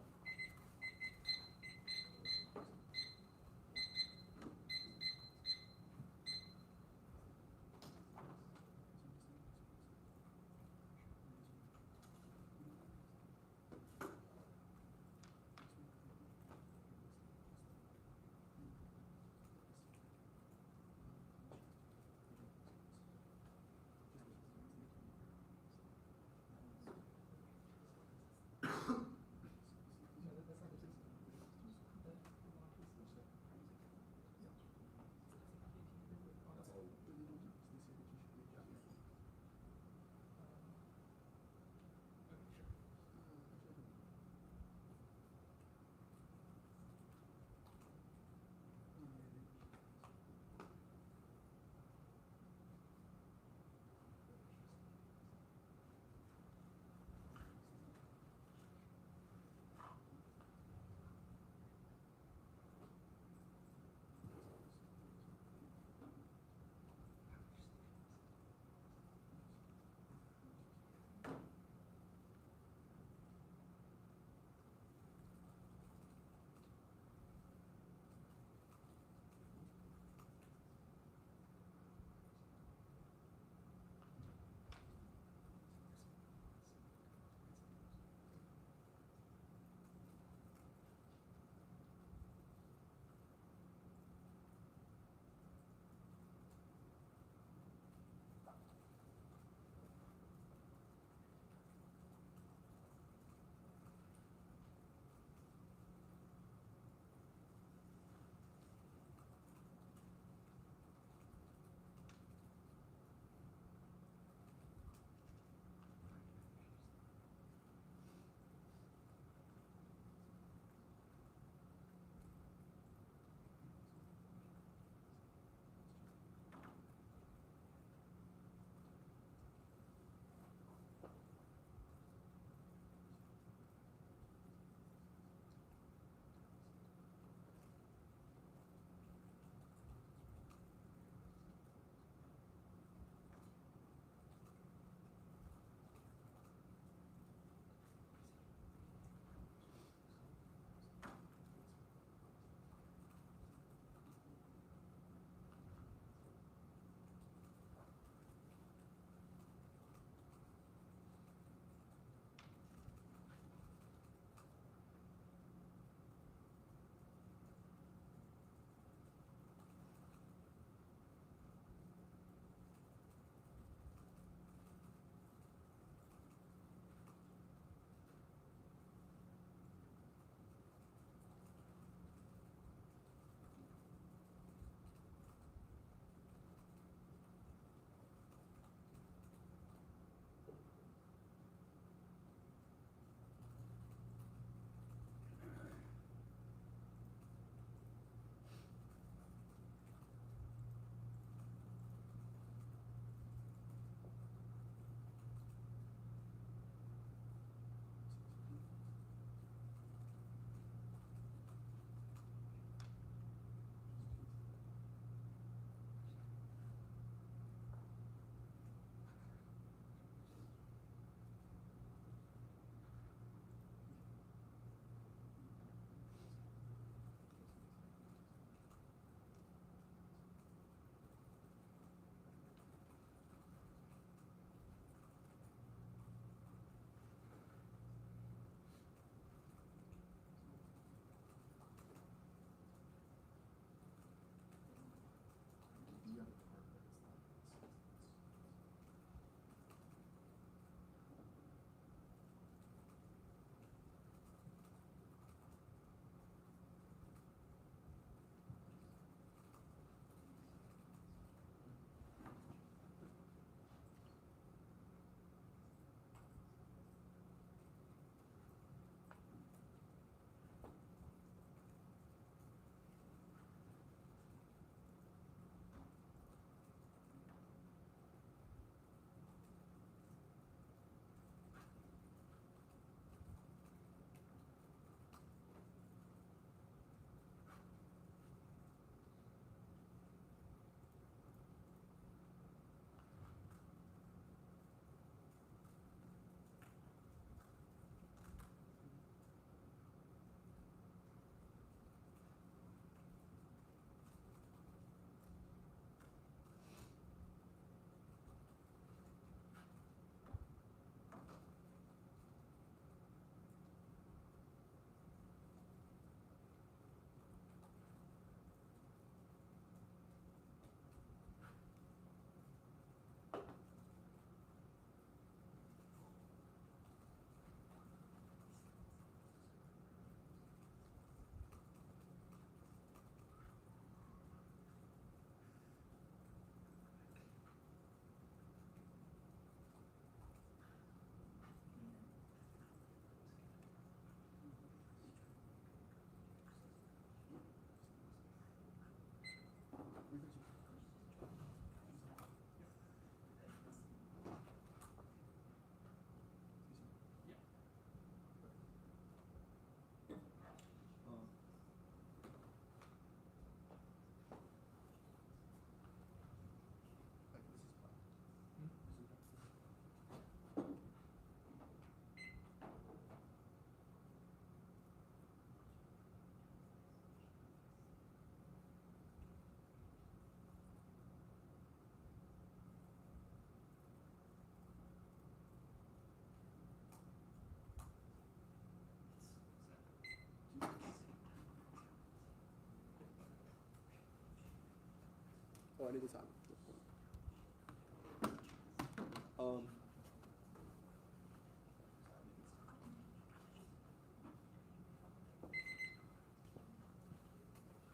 Oh, I need the time.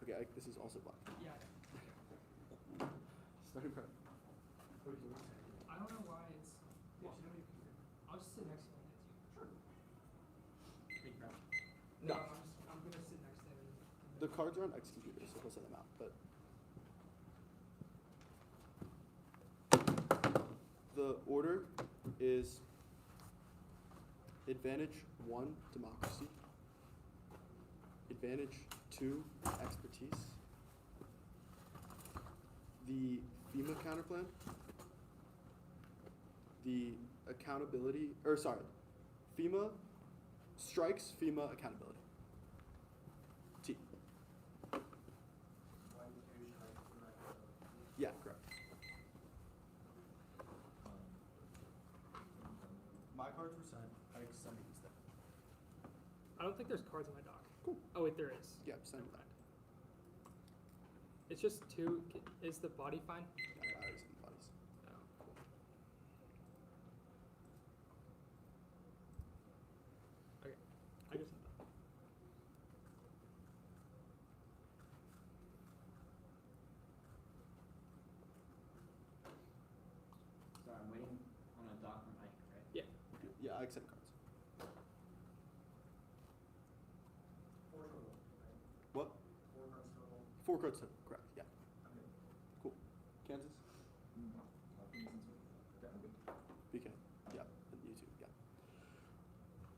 Okay, this is also black. Yeah. Starting from. I don't know why it's. I'll just sit next to him. Sure. No. I'm gonna sit next to him. The cards are on X computer, so he'll send them out. But the order is advantage 1, democracy. Advantage 2, expertise. The FEMA counterplan. The accountability, FEMA strikes, FEMA accountability. T. Yeah, correct. My cards were sent. I sent these then. I don't think there's cards in my doc. Cool. Oh wait, there is. Yeah, send that. It's just 2. Is the body fine? Yeah, I already sent the bodies. Oh, cool. Okay, I just. Sorry, I'm waiting on a doc from Ike, right? Yeah. Yeah, I accept cards. What? 4 cards total, correct, yeah. Cool. Kansas? BK, yeah, and you too, yeah.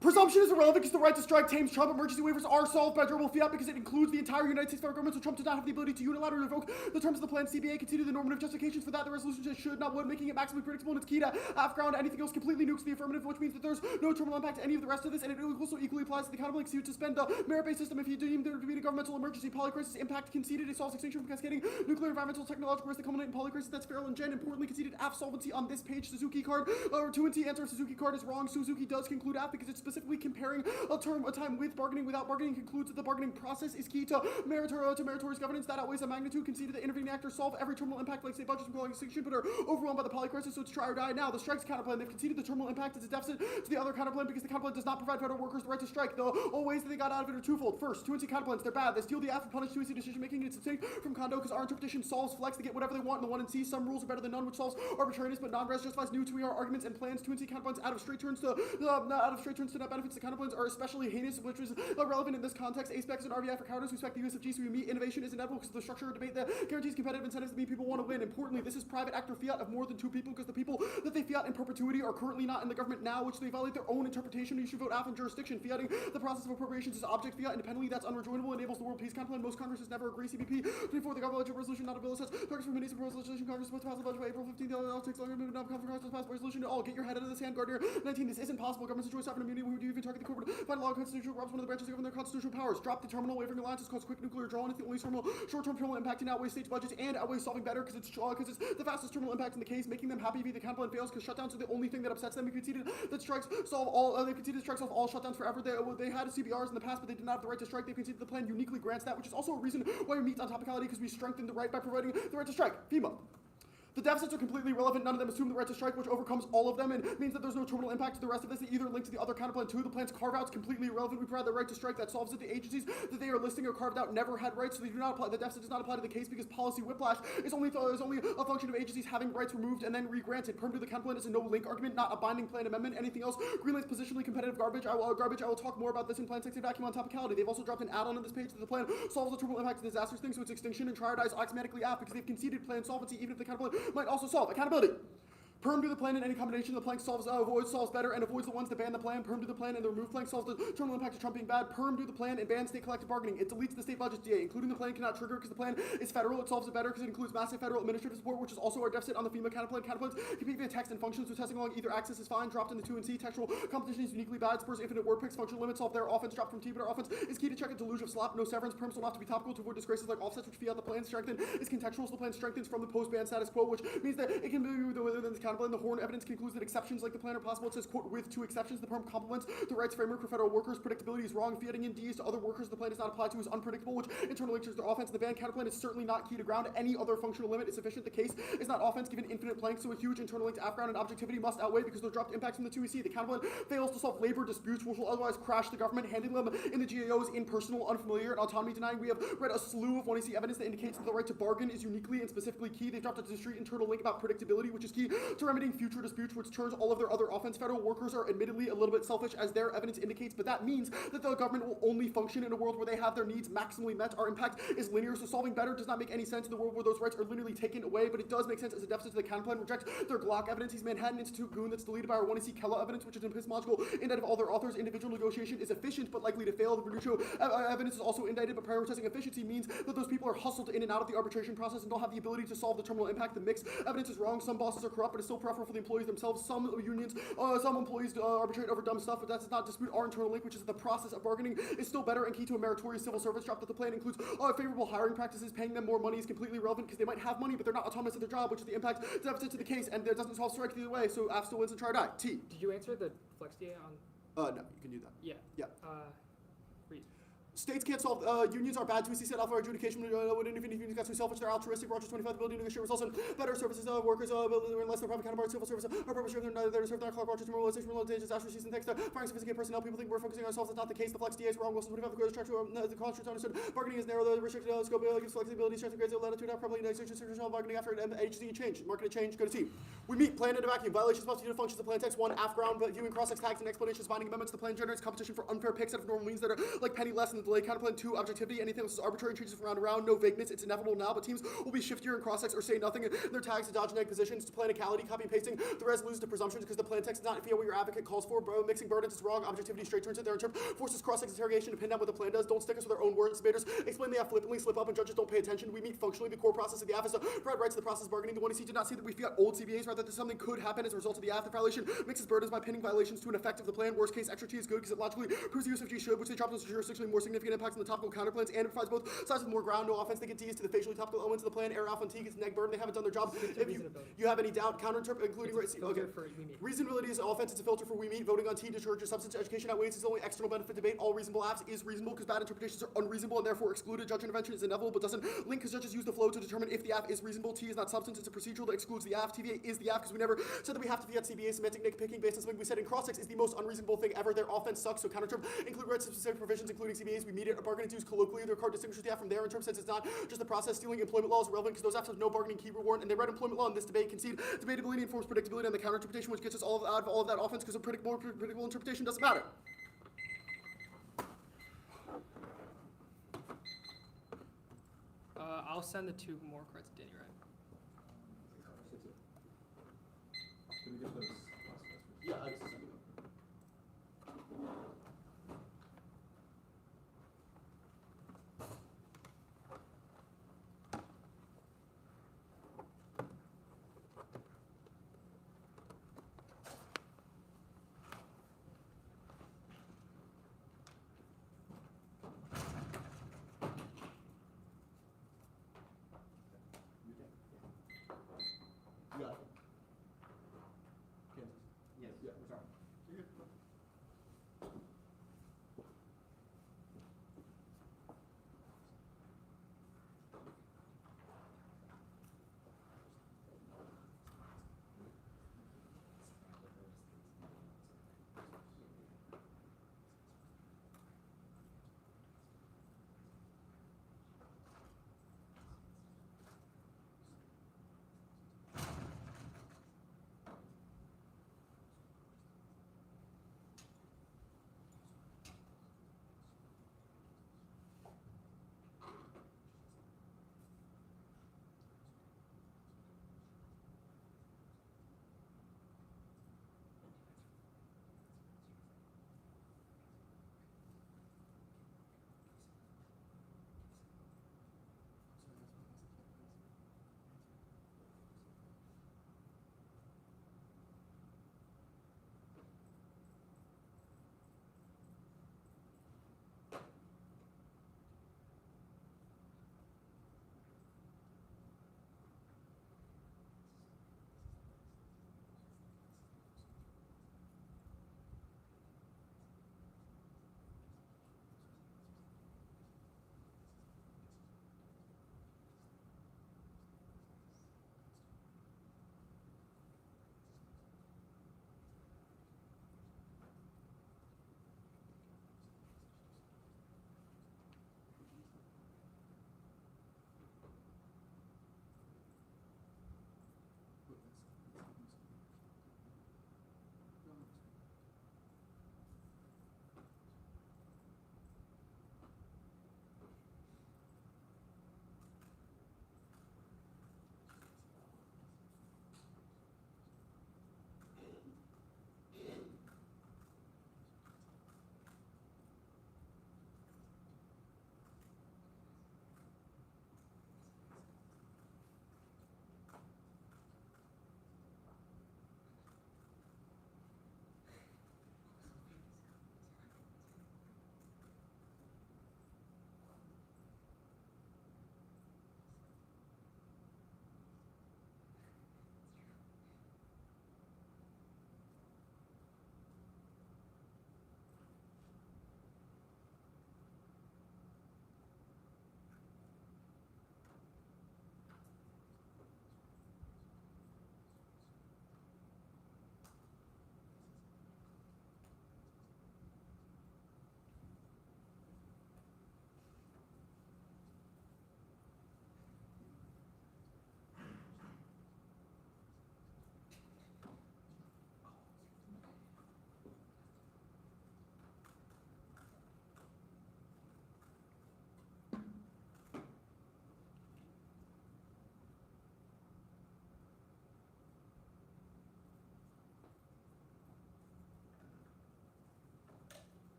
Presumption is irrelevant because the right to strike tames Trump. Emergency waivers are solved by durable fiat because it includes the entire United States federal government, so Trump does not have the ability to unilaterally revoke the terms of the plan. CBA conceded the normative justifications for that. The resolution just should not would, making it maximally predictable, and it's key to AFF ground. Anything else completely nukes the affirmative, which means that there's no terminal impact to any of the rest of this, and it also equally applies to the accountability to suspend the merit-based system if you deem there to be a governmental emergency. Polycrisis impact conceded. It solves extinction from cascading nuclear, environmental, technological risk that culminate in polycrisis. That's feral and gen. Importantly conceded AFF solvency on this page. Suzuki card, or 2 and T answer Suzuki card is wrong. Suzuki does conclude AFF because it's specifically comparing a time with bargaining without bargaining, concludes that the bargaining process is key to meritorious governance. That outweighs the magnitude. Conceded that intervening actors solve every terminal impact like state budgets from calling extinction, but are overwhelmed by the polycrisis, so it's try or die. Now, the strikes counterplan, they've conceded the terminal impact is a deficit to the other counterplan because the counterplan does not provide federal workers the right to strike. The all ways that they got out of it are twofold. First, 2 and T counterplans, they're bad. They steal the AFF and punish 2 and C decision making. It's distinct from condo because our interpretation solves flex to get whatever they want in the 1 and C. Some rules are better than none, which solves arbitrariness, but non-res justifies new 2ER arguments and plans. 2 and T counterplans out of straight turns to net benefits. The counterplans are especially heinous, which is relevant in this context. A-specs and RBI for cowardice who spec the USFG, so we meet innovation is inevitable because of the structure of debate that guarantees competitive incentives that mean people want to win. Importantly, this is private actor fiat of more than 2 people because the people that they fiat in perpetuity are currently not in the government now, which they violate their own interpretation. You should vote AFF in jurisdiction. Fiating the process of appropriations is object fiat independently. That's unrejoinable, enables the world peace counterplan. Most Congresses never agree. CBP 24, the government resolution, not a bill, sets targets for municipal resolution. Congress is supposed to pass a budget by April 15th. It takes longer to Congress to pass a resolution. All get your head out of this hand, Gardner. 19, this isn't possible. Governments enjoy sovereign immunity. Who do you even target the corporate? Find a law constitutional robs one of the branches of government their constitutional powers. Drop the terminal wavering alliances cause quick nuclear draw, and it's the only short-term terminal impact in outweighs states' budgets and outweighs solving better because it's the fastest terminal impact in the case, making them happy if the counterplan fails because shutdowns are the only thing that upsets them. We conceded that strikes solve all. They conceded strikes off all shutdowns forever. They had CBRs in the past, but they did not have the right to strike. They conceded the plan uniquely grants that, which is also a reason why we meet on topicality because we strengthen the right by providing the right to strike. FEMA. The deficits are completely irrelevant. None of them assume the right to strike, which overcomes all of them and means that there's no terminal impact to the rest of this. They either link to the other counterplan too. The plan's carve-out's completely irrelevant. We provide the right to strike. That solves it. The agencies that they are listing or carved out never had rights, so they do not apply. The deficit does not apply to the case because policy whiplash is only a function of agencies having rights removed and then re-granted. Perm to the counterplan is a no-link argument, not a binding plan amendment. Anything else? Greenlight's positionally competitive garbage. I will talk more about this in Plan 60 vacuum on topicality. They've also dropped an add-on on this page that the plan solves the terminal impact of disasters thing, so it's extinction and try or die is automatically out because they've conceded plan solvency, even if the counterplan might also solve accountability. Perm to the plan in any combination. The plank solves better and avoids the ones that ban the plan. Perm to the plan and the remove plank solves the terminal impact of Trump being bad. Perm to the plan and bans state collective bargaining. It deletes the state budget DA, including the plan cannot trigger because the plan is federal. It solves it better because it includes massive federal administrative support, which is also our deficit on the FEMA counterplan. Counterplans compete via text and functions, so testing along either axis is fine. Dropped into 2 and C. Textual competition is uniquely bad. Spurs infinite word picks. Functional limits solve their offense. Dropped from T, but our offense is key to check a deluge of slap. No severance. Perms will have to be topical to avoid disgraces like offsets, which fiat the plan. Strengthen is contextual, so the plan strengthens from the post-ban status quo, which means that it can be within the counterplan. The Horn evidence concludes that exceptions like the plan are possible. It says, quote, with two exceptions, the perm complements the rights framework for federal workers. Predictability is wrong. Fiating in Ds to other workers the plan does not apply to is unpredictable, which internally links their offense. The ban counterplan is certainly not key to ground. Any other functional limit is sufficient. The case is not offense given infinite planks, so a huge internal link to AF ground and objectivity must outweigh because they're dropped impacts from the 2EC. The counterplan fails to solve labor disputes, which will otherwise crash the government. Handling them in the GAO is impersonal, unfamiliar, and autonomy denying. We have read a slew of 1EC evidence that indicates that the right to bargain is uniquely and specifically key. They've dropped a discrete internal link about predictability, which is key to remedying future disputes, which turns all of their other offense. Federal workers are admittedly a little bit selfish, as their evidence indicates, but that means that the government will only function in a world where they have their needs maximally met. Our impact is linear, so solving better does not make any sense in the world where those rights are linearly taken away, but it does make sense as a deficit to the counterplan. Reject their Glock evidence. He's Manhattan Institute goon that's deleted by our 1EC Kella evidence, which is epistemological indicted of all their authors. Individual negotiation is efficient but likely to fail. The Verduccio evidence is also indicted, but prioritizing efficiency means that those people are hustled in and out of the arbitration process and don't have the ability to solve the terminal impact. The mixed evidence is wrong. Some bosses are corrupt, but it's still preferable for the employees themselves. Some unions, some employees arbitrate over dumb stuff, but that does not dispute our internal link, which is that the process of bargaining is still better and key to a meritorious civil service job. That the plan includes favorable hiring practices. Paying them more money is completely irrelevant because they might have money, but they're not autonomous at their job, which is the impact deficit to the case, and it doesn't solve strike either way. So AF still wins and try or die. T. Did you answer the flex DA on? No, you can do that. Yeah. Yeah. Read. States can't solve, unions are bad. 2EC said alpha adjudication when unions got too selfish, they're altruistic. Rogers 25, the ability to negotiate results in better services, workers, unless their private counterparts, civil service, our purpose, they're neither there to serve their clock, Rogers, demoralization, relocations, after season, thanks to firing sophisticated personnel. People think we're focusing on ourselves. That's not the case. The flex DA is wrong. Wilson 25, the greatest structure, the construct understood. Bargaining is narrow, the restricted scope, gives flexibility, strength, and grades, latitude, probably negotiation, situational bargaining after an HZ change. Market change, go to T. We meet, plan in a vacuum. Violations must be functions of plan text 1, AF ground, but viewing cross-text tags and explanations, binding amendments. The plan generates competition for unfair picks out of normal means that are like penny less than the delay counterplan. 2, objectivity. Anything else is arbitrary and changes from round to round. No vagueness. It's inevitable now, but teams will be shiftier in cross-text or say nothing in their tags to dodge neg positions. To planicality, copy and pasting. The rest lose to presumptions because the plan text is not what your advocate calls for. Bro, mixing burdens is wrong. Objectivity straight turns it. Their term forces cross-text interrogation to pin down what the plan does. Don't stick us with their own words. Debaters explain the AF flippantly, slip up, and judges don't pay attention. We meet functionally. The core process of the AF is to provide rights to the process of bargaining. The 1EC did not see that we fiat old CBAs, rather that something could happen as a result of the AF. The violation mixes burdens by pinning violations to an effect of the plan. Worst case, extra T is good because it logically proves the use of G should, which they drop those jurisdictionally more significant impacts on the topical counterplans, and it provides both sides with more ground. No offense, they get D's to the facially topical elements of the plan. Error alpha and T gets neg burden. They haven't done their job. If you have any doubt, counter-interpret, including reasonability is offense. It's a filter for we meet. Voting on T to church or substance education outweighs its only external benefit debate. All reasonable AFs is reasonable because bad interpretations are unreasonable and therefore excluded. Judge intervention is inevitable but doesn't link because judges use the flow to determine if the AF is reasonable. T is not substance. It's a procedural that excludes the AF. TVA is the AF because we never said that we have to fiat CBA semantic nitpicking based on something we said in cross-text is the most unreasonable thing ever. Their offense sucks. So counter-term include rights to specific provisions including CBAs. We meet it. A bargaining dues colloquially. Their card distinguishes the AF from their in terms sense it's not just the process. Stealing employment law is relevant because those AFs have no bargaining key reward and they read employment law in this debate concede debatability informs predictability and the counter interpretation which gets us out of all of that offense because a predictable interpretation doesn't matter. I'll send the 2 more cards to Danny, right? Can we get those? Yeah, I just sent them.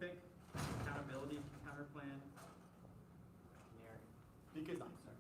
pick, accountability, counter plan. Because I'm sorry.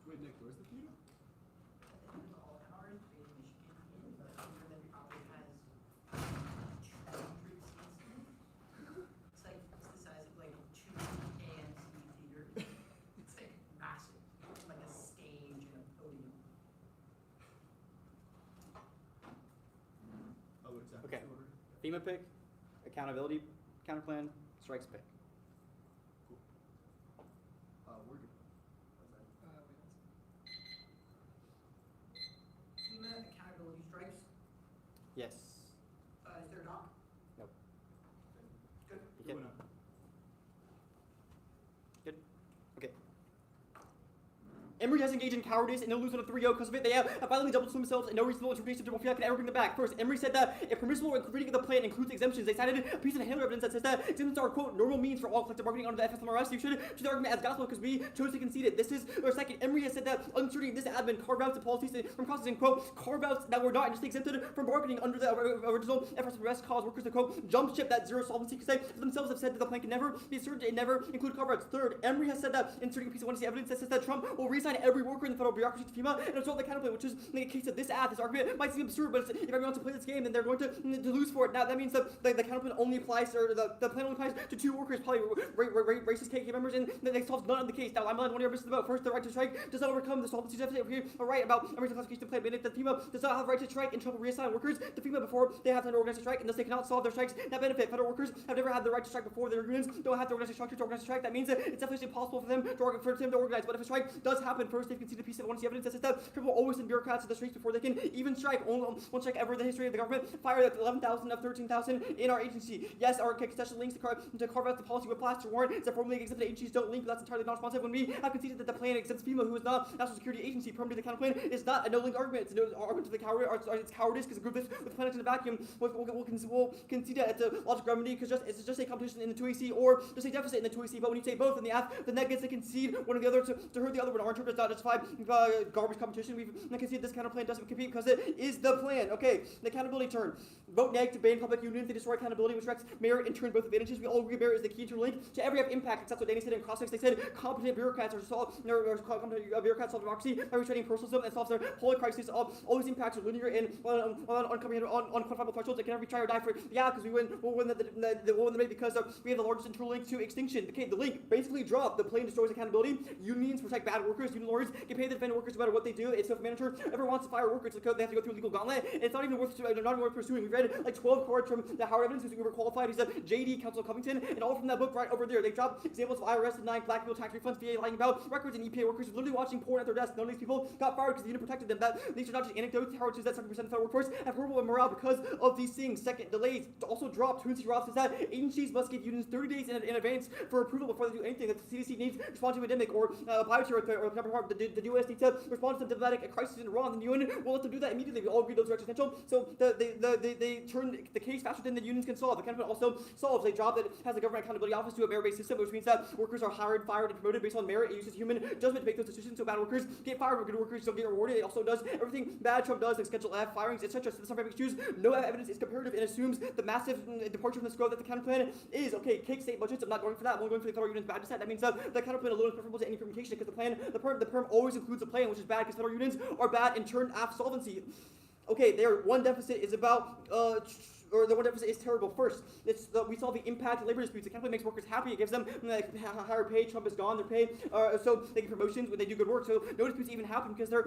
Wait, Nick, where's the theater? It's like it's the size of like 2 AMC theaters. It's like massive, like a stage and a podium. Oh, exactly. Okay. FEMA pick, accountability, counter plan, strikes pick. We're good. FEMA accountability strikes. Yes. Is there not? Nope. Good. Good. Good. Okay. Emory has engaged in cowardice and they'll lose on a 3-0 because of it. They have violently doubled to themselves and no reasonable interpretation of Mafia can ever bring them back. First, Emory said that if permissible reading of the plan includes exemptions, they cited a piece of handler evidence that says that exemptions are, quote, normal means for all collective bargaining under the FFMRS. You should choose the argument as gospel because we chose to concede it. This is, or second, Emory has said that uncertainty this admin carve outs the policies from processing, quote, carve outs that were not just exempted from bargaining under the original FFMRS cause workers to, quote, jump ship that zero solvency because they themselves have said that the plan can never be asserted and never include carve outs. Third, Emory has said that inserting a piece of 1C evidence that says that Trump will reassign every worker in the federal bureaucracy to FEMA and assault the counterplay, which is in the case of this ad, this argument might seem absurd, but if everyone wants to play this game, then they're going to lose for it. Now that means that the counterplan only applies, or the plan only applies to 2 workers, probably racist KK members, and that solves none of the case. Now I'm on one of your business about first, the right to strike does not overcome the solvency deficit. Here, right about American classification plan mandate that FEMA does not have the right to strike, and Trump will reassign workers to FEMA before they have time to organize a strike, and thus they cannot solve their strikes that benefit. Federal workers have never had the right to strike before. Their unions don't have the organizing structure to organize a strike. That means that it's definitely impossible for them to organize. But if a strike does happen, first they've conceded a piece of 1C evidence that says that Trump will always send bureaucrats to the streets before they can even strike. Only one strike ever in the history of the government. Fired at 11,000 of 13,000 in our agency. Yes, our concession links to carve out the policy with plaster warrant that formally exempted agencies don't link, but that's entirely not responsive. When we have conceded that the plan exempts FEMA, who is not a national security agency, permanently the counter plan is not a no-link argument. It's an argument to the coward, or it's cowardice because the group with planets in a vacuum will concede that it's a logical remedy because it's just a competition in the 2AC or just a deficit in the 2AC. But when you say both, then the NEG gets to concede one or the other to hurt the other one. Our interpret does not justify garbage competition. We've conceded this counter plan doesn't compete because it is the plan. Okay, the accountability turn. Vote NEG to ban public unions. They destroy accountability, which wrecks merit and turn both advantages. We all agree merit is the key interlink to every impact. Except what Danny said in Crossfix. They said competent bureaucrats democracy by restraining personalism and solves their whole crisis. All these impacts are linear and unquantifiable thresholds. It can never be try or die for. Yeah, because we'll win the debate because we have the largest interlink to extinction. Okay, the link basically dropped. The plan destroys accountability. Unions protect bad workers. Union lawyers get paid to defend workers no matter what they do. It's if a manager ever wants to fire workers, they have to go through a legal gauntlet. And it's not even worth pursuing. We've read like 12 cards from the Howard evidence who's overqualified. He's a JD, Council of Covington, and all from that book right over there. They dropped examples of IRS denying black people tax refunds, VA lying about records, and EPA workers literally watching porn at their desk. None of these people got fired because the union protected them. These are not just anecdotes. Howard says that 7% of the federal workforce have horrible morale because of these things. Second, delays also dropped. Truancy Roth says that agencies must give unions 30 days in advance for approval before they do anything. That the CDC needs to respond to a pandemic or bioterror or the US needs to respond to diplomatic crisis in Iran. The UN will let them do that immediately. We all agree those are existential. So they turn the case faster than the unions can solve. The cabinet also solves a job that has the government accountability office to a merit-based system, which means that workers are hired, fired, and promoted based on merit. It uses human judgment to make those decisions. So bad workers get fired, but good workers don't get rewarded. It also does everything bad Trump does, like Schedule F, firings, etc. So some choose no evidence is comparative and assumes the massive departure from the scope that the counter plan is. Okay, kick state budgets. I'm not going for that. I'm only going for the federal union's bad dissent. That means that the counter plan alone is preferable to any permutation because the perm always includes a plan, which is bad because federal unions are bad and turn AFF solvency. Okay, their one deficit is about or the one deficit is terrible. First, we saw the impact of labor disputes. The counterplay makes workers happy. It gives them higher pay. Trump is gone. Their pay, so they get promotions when they do good work. So no disputes even happen because they're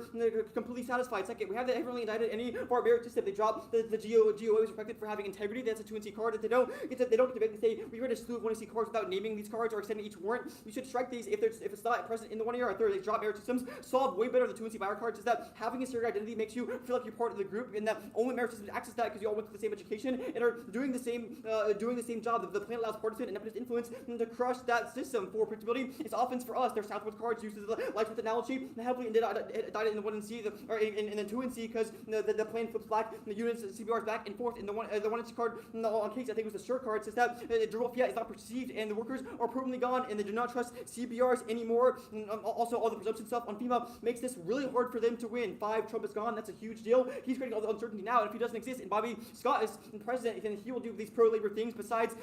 completely satisfied. Second, we have that everyone indicted any of our merit system. They drop the GOA is respected for having integrity. That's a 2NC card that they don't get. They don't get to say we read a slew of 1NC cards without naming these cards or extending each warrant. You should strike these if it's not present in the 1 year or third. They drop merit systems. Solved way better than 2NC buyer cards is that having a shared identity makes you feel like you're part of the group, and that only merit systems access that because you all went to the same education and are doing the same job. The plan allows partisan and nepotist influence to crush that system. For predictability, it's offense for us. Their Southwest cards uses the lights with analogy heavily indicted in the 1NC or in the 2NC because the plan flips back, the units CBRs back and forth. In the 1NC card on case, I think it was the shirt card, says that durable fiat is not perceived and the workers are permanently gone and they do not trust CBRs anymore. Also, all the presumption stuff on FEMA makes this really hard for them to win. 5, Trump is gone. That's a huge deal. He's creating all the uncertainty now, and if he doesn't exist and Bobby Scott is president, then he will do these pro-labor things besides,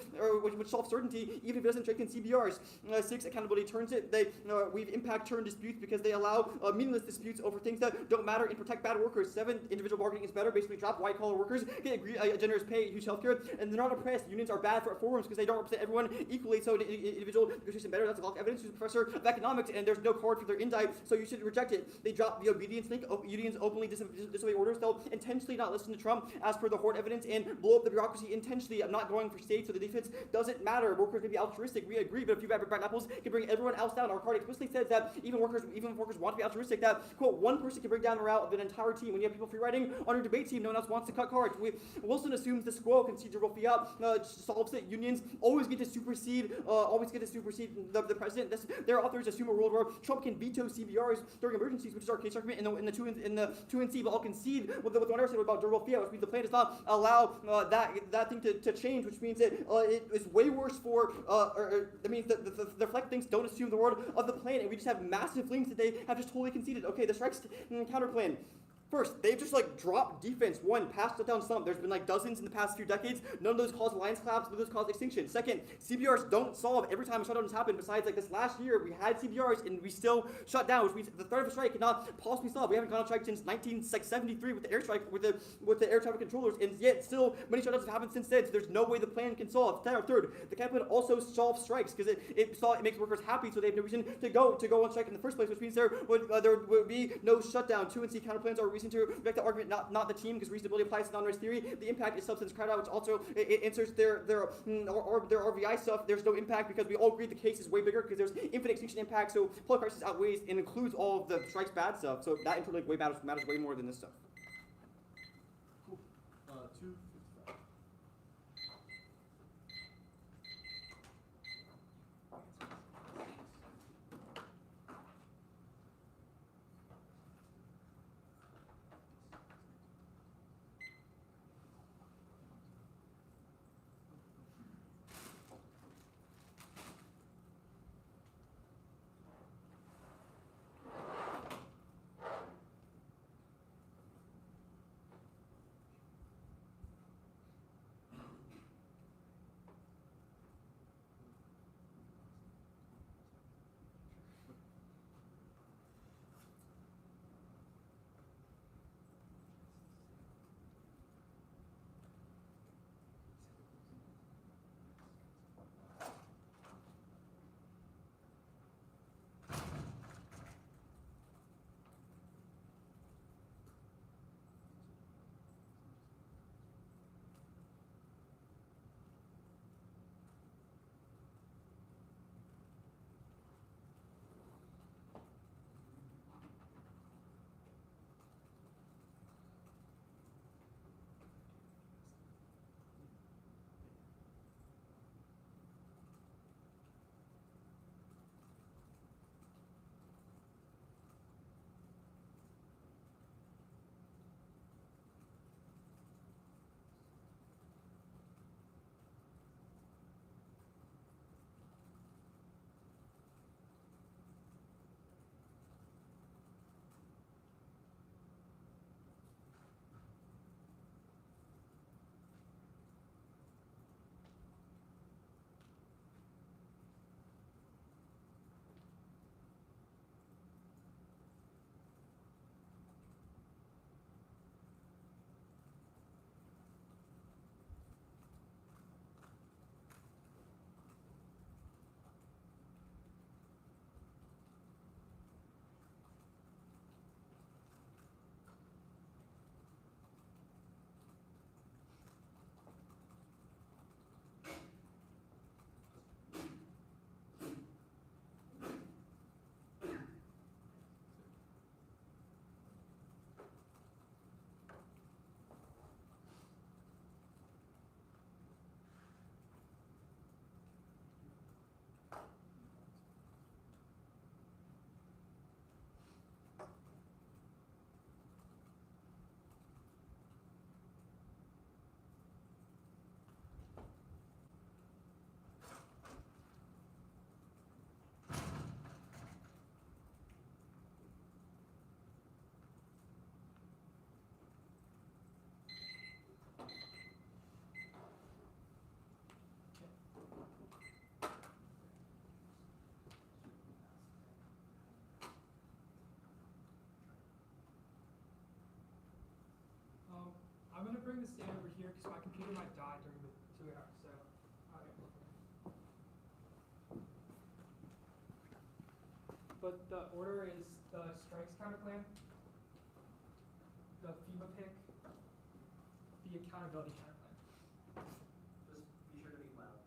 which solve certainty, even if he doesn't strengthen CBRs. 6, accountability turns it. We've impact turn disputes because they allow meaningless disputes over things that don't matter and protect bad workers. 7, individual bargaining is better. Basically, drop white-collar workers, get a generous pay, huge healthcare, and they're not oppressed. Unions are bad for forums because they don't represent everyone equally. So individual negotiation better. That's a lot of evidence. Who's a professor of economics, and there's no card for their indict, so you should reject it. They drop the obedience link. Unions openly disobey orders. They'll intentionally not listen to Trump as per the Horde evidence and blow up the bureaucracy intentionally. I'm not going for states, so the defense doesn't matter. Workers may be altruistic. We agree, but if you have bad apples, can bring everyone else down. Our card explicitly says that even if workers want to be altruistic, that quote one person can bring down morale of an entire team. When you have people free riding on your debate team, no one else wants to cut cards. Wilson assumes the squirrel can see durable fiat, solves it. Unions always get to supersede the president. Their authors assume a world where Trump can veto CBRs during emergencies, which is our case argument in the 2NC. But I'll concede with the one I said about durable fiat, which means the plan does not allow that thing to change, which means that it is way worse for. That means that the FLEC things don't assume the word of the plan, and we just have massive links that they have just totally conceded. Okay, the strikes counter plan. First, they've just dropped defense. 1, pass shutdown slump. There's been dozens in the past few decades. None of those cause alliance collapse. None of those cause extinction. Second, CBRs don't solve every time a shutdown has happened. Besides, this last year, we had CBRs and we still shut down, which means the threat of a strike cannot possibly solve. We haven't gone on strike since 1973 with the airstrike with the air traffic controllers, and yet still many shutdowns have happened since then. So there's no way the plan can solve. Third, the campaign also solves strikes because it makes workers happy, so they have no reason to go on strike in the first place, which means there would be no shutdown. 2NC counterplans are a reason to reject the argument, not the team, because reasonability applies to non-race theory. The impact is substance crowd out, which also answers their RVI stuff. There's no impact because we all agree the case is way bigger because there's infinite extinction impact. So public crisis outweighs and includes all of the strikes bad stuff. So that internally matters way more than this stuff. Cool. 255. I'm gonna bring the stand over here because my computer might die during the 2 hours. So, but the order is the strikes counter plan, the FEMA pick, the accountability counter plan. Just be sure to be loud.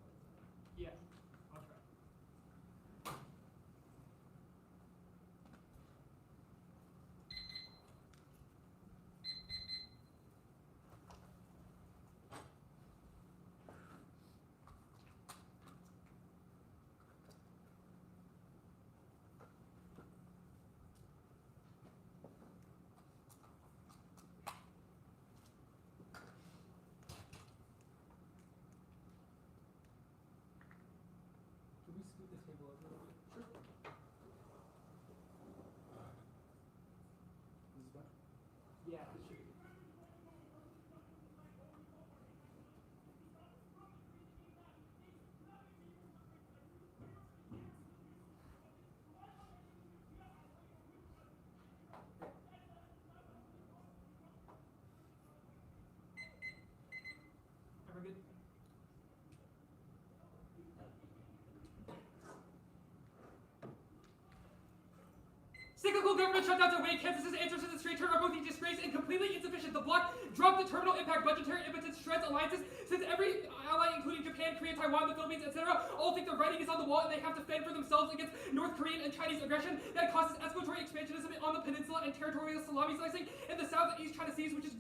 Yeah, I'll try. Can we scoot the table over a little bit? Sure. This is better. Yeah, it should be. Everyone good? Cyclical government shutdowns are way Kansas's answers to the straight term are both a disgrace and completely insufficient. The bloc dropped the terminal impact budgetary impotence, shreds alliances, since every ally, including Japan, Korea, Taiwan, the Philippines, etc., all think the writing is on the wall and they have to fend for themselves against North Korean and Chinese aggression that causes escalatory expansionism on the peninsula and territorial salami slicing in the South and East China Seas, which is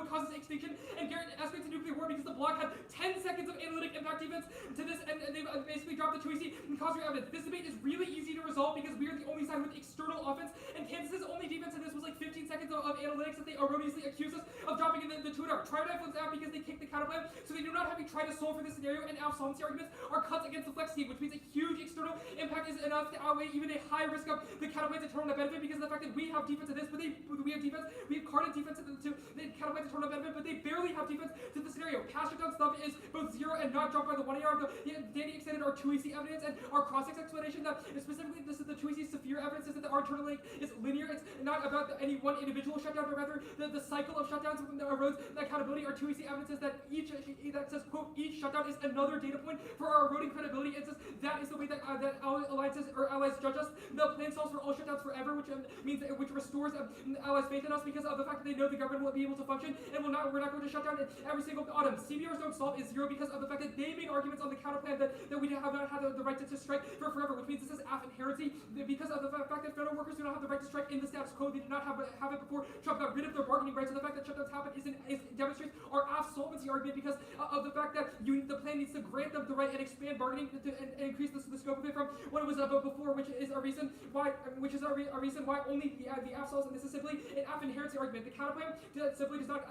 causes extinction and escalates to nuclear war because the bloc had 10 seconds of analytic impact defense to this and they've basically dropped the Choice and caused evidence. This debate is really easy to resolve because we are the only side with external offense, and Kansas's only defense in this was like 15 seconds of analytics that they erroneously accused us of dropping in the Twitter. Trident flips out because they kicked the counterplan, so they do not have a try to solve for this scenario, and AFF solvency arguments are cuts against the flex team, which means a huge external impact is enough to outweigh even a high risk of the counterplan's internal benefit because of the fact that we have defense in this, but we have defense, we have carded defense to the counterplan's internal benefit, but they barely have defense to the scenario. Cash shutdown stuff is both 0 and not dropped by the 1 AR. Danny extended our 2AC evidence and our cross-ex explanation that specifically this is the 2AC severe evidence is that our internal link is linear. It's not about any one individual shutdown, but rather the cycle of shutdowns that erodes the accountability. Our 2AC evidence is that that says, quote, each shutdown is another data point for our eroding credibility. It says that is the way that alliances or allies judge us. The plan solves for all shutdowns forever, which means which restores allies' faith in us because of the fact that they know the government will be able to function and we're not going to shut down every single autumn. CBRs don't solve is 0 because of the fact that they made arguments on the counterplan that we have not had the right to strike for forever, which means this is AFF inherency because of the fact that federal workers do not have the right to strike in the status quo. They did not have it before Trump got rid of their bargaining rights. So the fact that shutdowns happen demonstrates our AFF solvency argument because of the fact that the plan needs to grant them the right and expand bargaining and increase the scope of it from what it was before, which is a reason why only the AFF solves, and this is simply an AFF inherency argument. The counterplan simply does not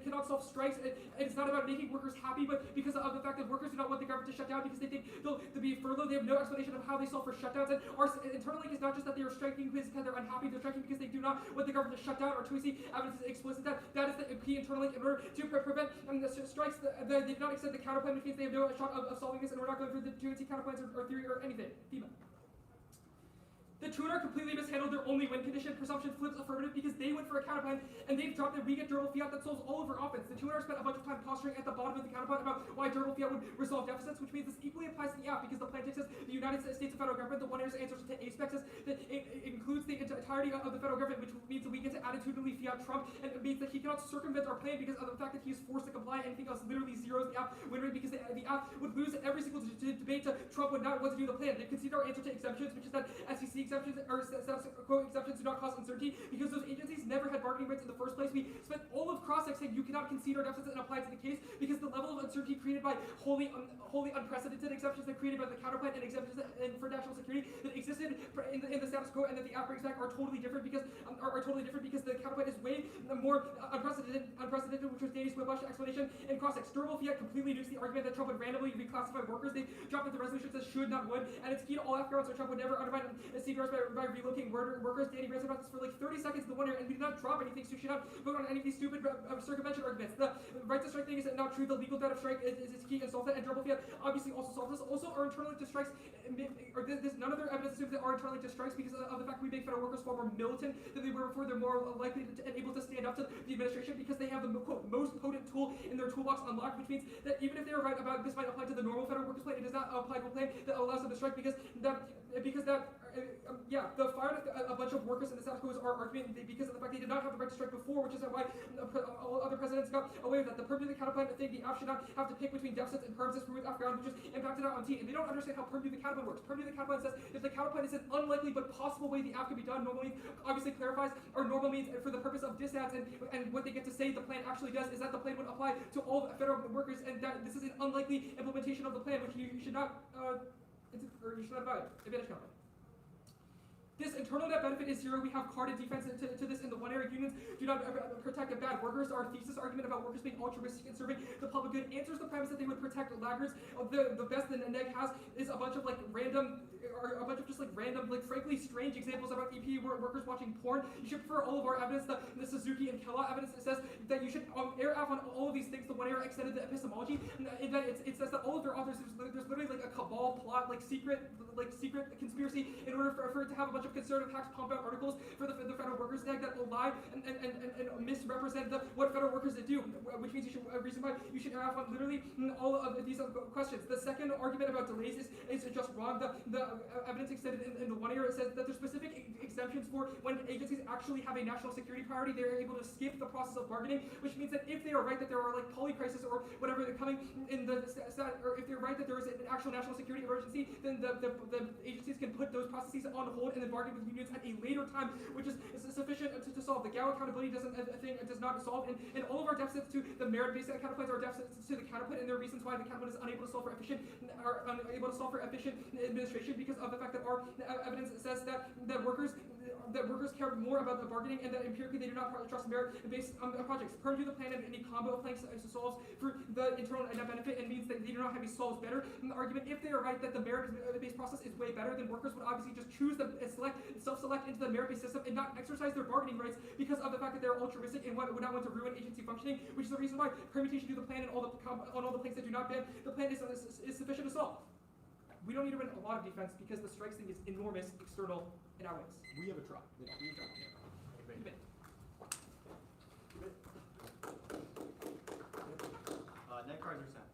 cannot solve strikes. It's not about making workers happy, but because of the fact that workers do not want the government to shut down because they think they'll be furloughed. They have no explanation of how they solve for shutdowns. And our internal link is not just that they are striking because they're unhappy. They're striking because they do not want the government to shut down. Our 2AC evidence is explicit that is the key internal link in order to prevent the strikes. They did not accept the counterplan, which means they have no shot of solving this, and we're not going through the 2AC counterplans or theory or anything. FEMA. The tutor completely mishandled their only win condition. Presumption flips affirmative because they went for a counterplan and they've dropped their we get durable fiat that solves all of our offense. The tutor spent a bunch of time posturing at the bottom of the counterplan about why durable fiat would resolve deficits, which means this equally applies to the app because the plan says the United States federal government, the one year's answers to ASPEC says that it includes the entirety of the federal government, which means that we get to attitudinally fiat Trump, and it means that he cannot circumvent our plan because of the fact that he is forced to comply. Anything else literally zeroes the app win rate because the app would lose every single debate to Trump would not want to do the plan. They concede our answer to exemptions, which is that SEC exemptions or quote exceptions do not cause uncertainty because those agencies never had bargaining rights in the first place. We spent all of cross-ex saying you cannot concede our deficits and apply it to the case because the level of uncertainty created by wholly unprecedented exceptions that created by the counterplan and exemptions for national security that existed in the status quo and that the app brings back are totally different because the counterplan is way more unprecedented, which was Danny's whiplash explanation. And cross-ex durable fiat completely nukes the argument that Trump would randomly reclassify workers. They dropped that the resolution says should, not would, and it's key to all AFF grounds so Trump would never undermine CBRs by relocating workers. Danny ranted about this for like 30 seconds in the 1 year, and we did not drop anything, so you should not vote on any of these stupid circumvention arguments. The right to strike thing is not true. The legal debt of strike is key and solves that, and durable fiat obviously also solves this. Also, our internal link to strikes, or none of their evidence assumes that our internal link to strikes because of the fact we make federal workers far more militant than they were before. They're more likely and able to stand up to the administration because they have the quote most potent tool in their toolbox unlocked, which means that even if they are right about this might apply to the normal federal workers plan, it does not apply to a plan that allows them to strike because the fired a bunch of workers in the South Korea's argument because of the fact they did not have the right to strike before, which is why all other presidents got away with that. The purview of the counterplan thing, the AFF should not have to pick between deficits and perms as with Afghan, which is impacted out on T. And they don't understand how purview of the counterplan works. Purview of the counterplan says if the counterplan is an unlikely but possible way the AFF can be done, normal means obviously clarifies, or normal means for the purpose of disads, and what they get to say the plan actually does is that the plan would apply to all federal workers, and that this is an unlikely implementation of the plan, which you should not value. Advantage counterplan. This internal net benefit is zero. We have carded defense to this in the one-area unions do not protect bad workers. Our thesis argument about workers being altruistic and serving the public good answers the premise that they would protect laggards. The best that NEG has is a bunch of random, frankly strange examples about EP workers watching porn. You should prefer all of our evidence, the Suzuki and Kella evidence that says that you should AFF on all of these things. The one-area extended the epistemology, in that it says that all of their authors, there's literally a cabal plot, secret conspiracy in order for it to have a bunch of conservative tax pump out articles for the federal workers tag that will lie and misrepresent what federal workers do, which means you should reason why you should have on literally all of these questions. The second argument about delays is just wrong. The evidence extended in the one area says that there's specific exemptions for when agencies actually have a national security priority. They're able to skip the process of bargaining, which means that if they are right that there are poly crisis or whatever coming in the or if they're right that there is an actual national security emergency, then the agencies can put those processes on hold and then bargain with unions at a later time, which is sufficient to solve. The GAO accountability does not solve, and all of our deficits to the merit-based counterplans are deficits to the counterplan, and there are reasons why the counterplan is unable to solve for efficient administration because of the fact that our evidence says that workers care more about the bargaining and that empirically they do not trust merit-based projects. Purview of the plan and any combo of plans solves for the internal net benefit and means that they do not have a solves better argument. If they are right that the merit-based process is way better, then workers would obviously just choose self-select into the merit-based system and not exercise their bargaining rights because of the fact that they're altruistic and would not want to ruin agency functioning, which is the reason why permutation to the plan and on all the planks that do not ban the plan is sufficient to solve. We don't need to win a lot of defense because the strikes thing is enormous, external, and outweighs. We have a try. Net cards are sent.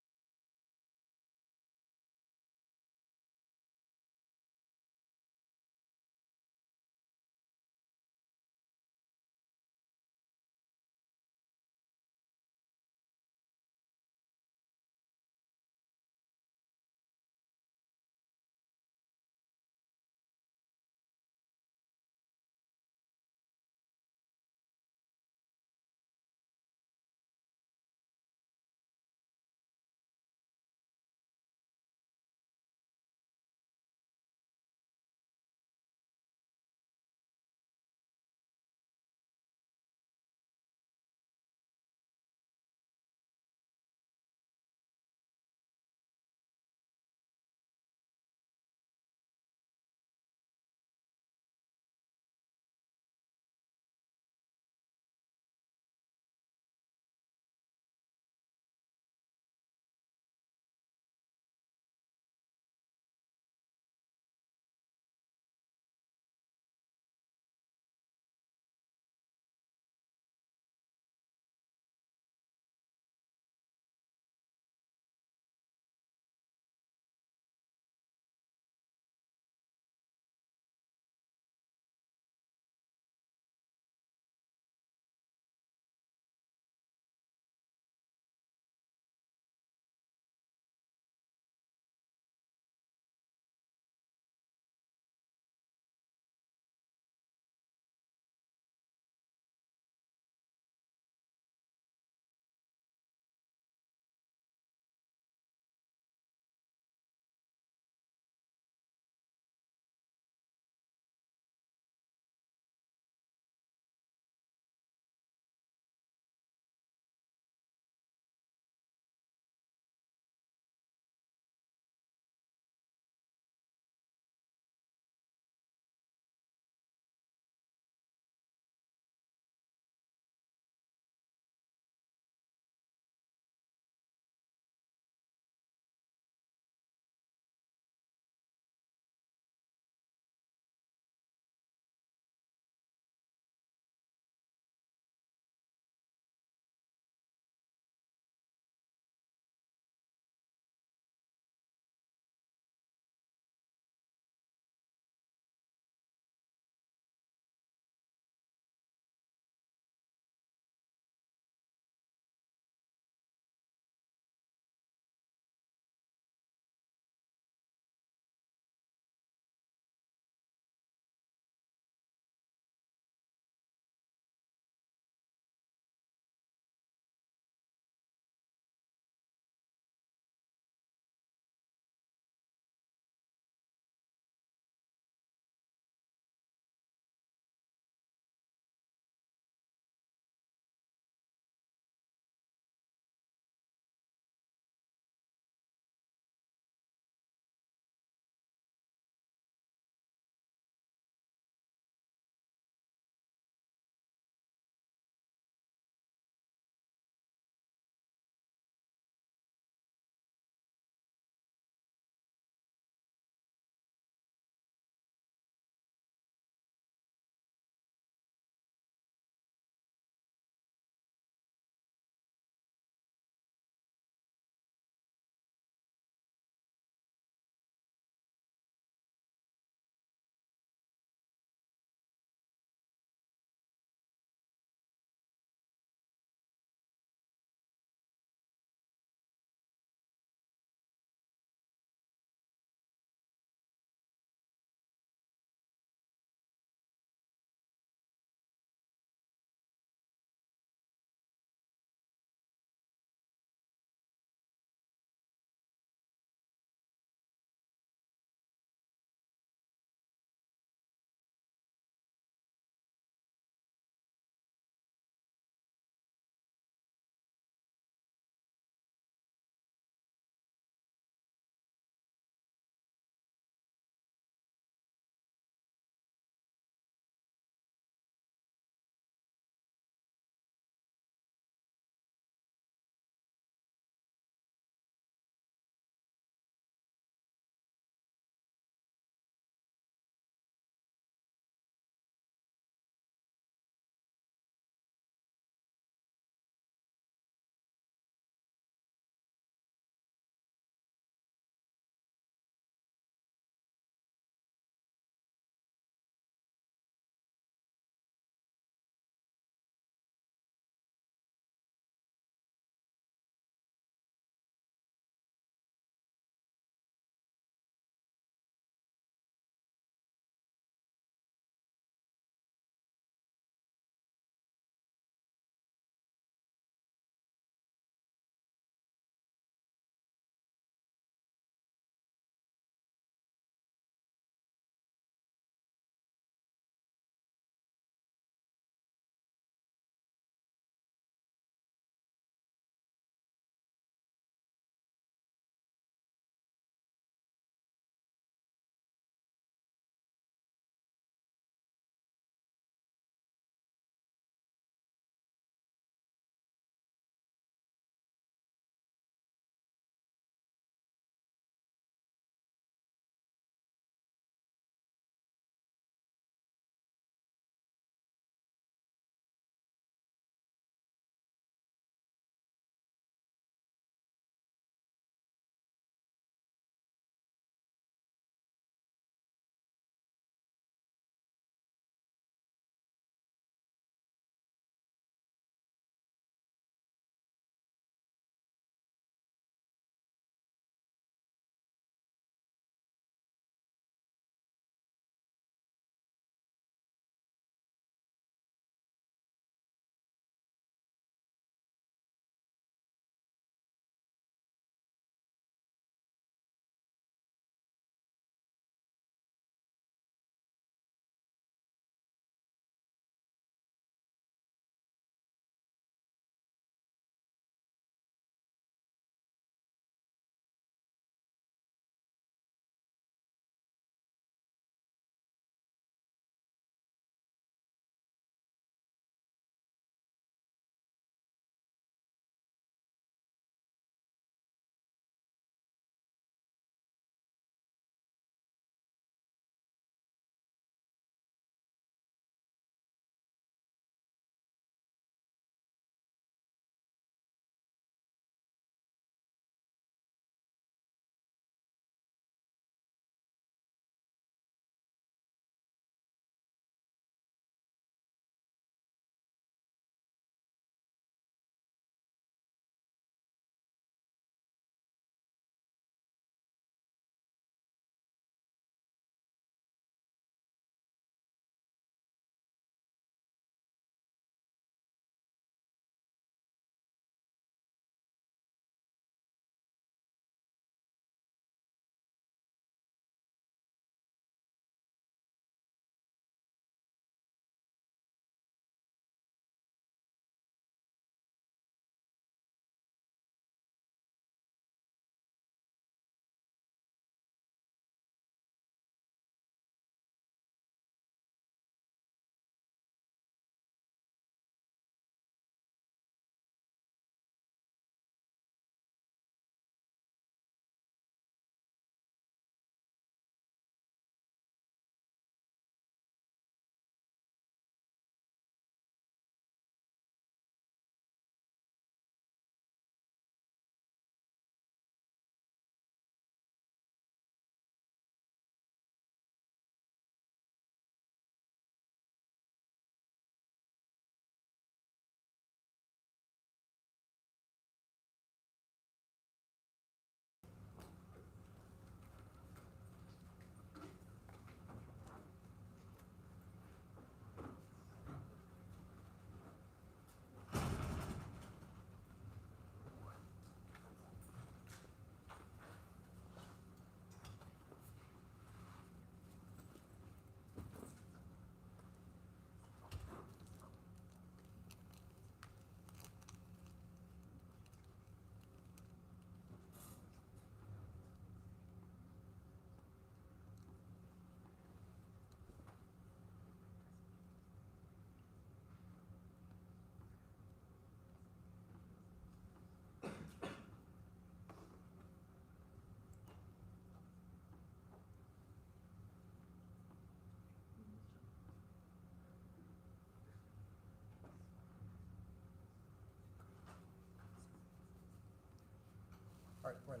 All right, we're in.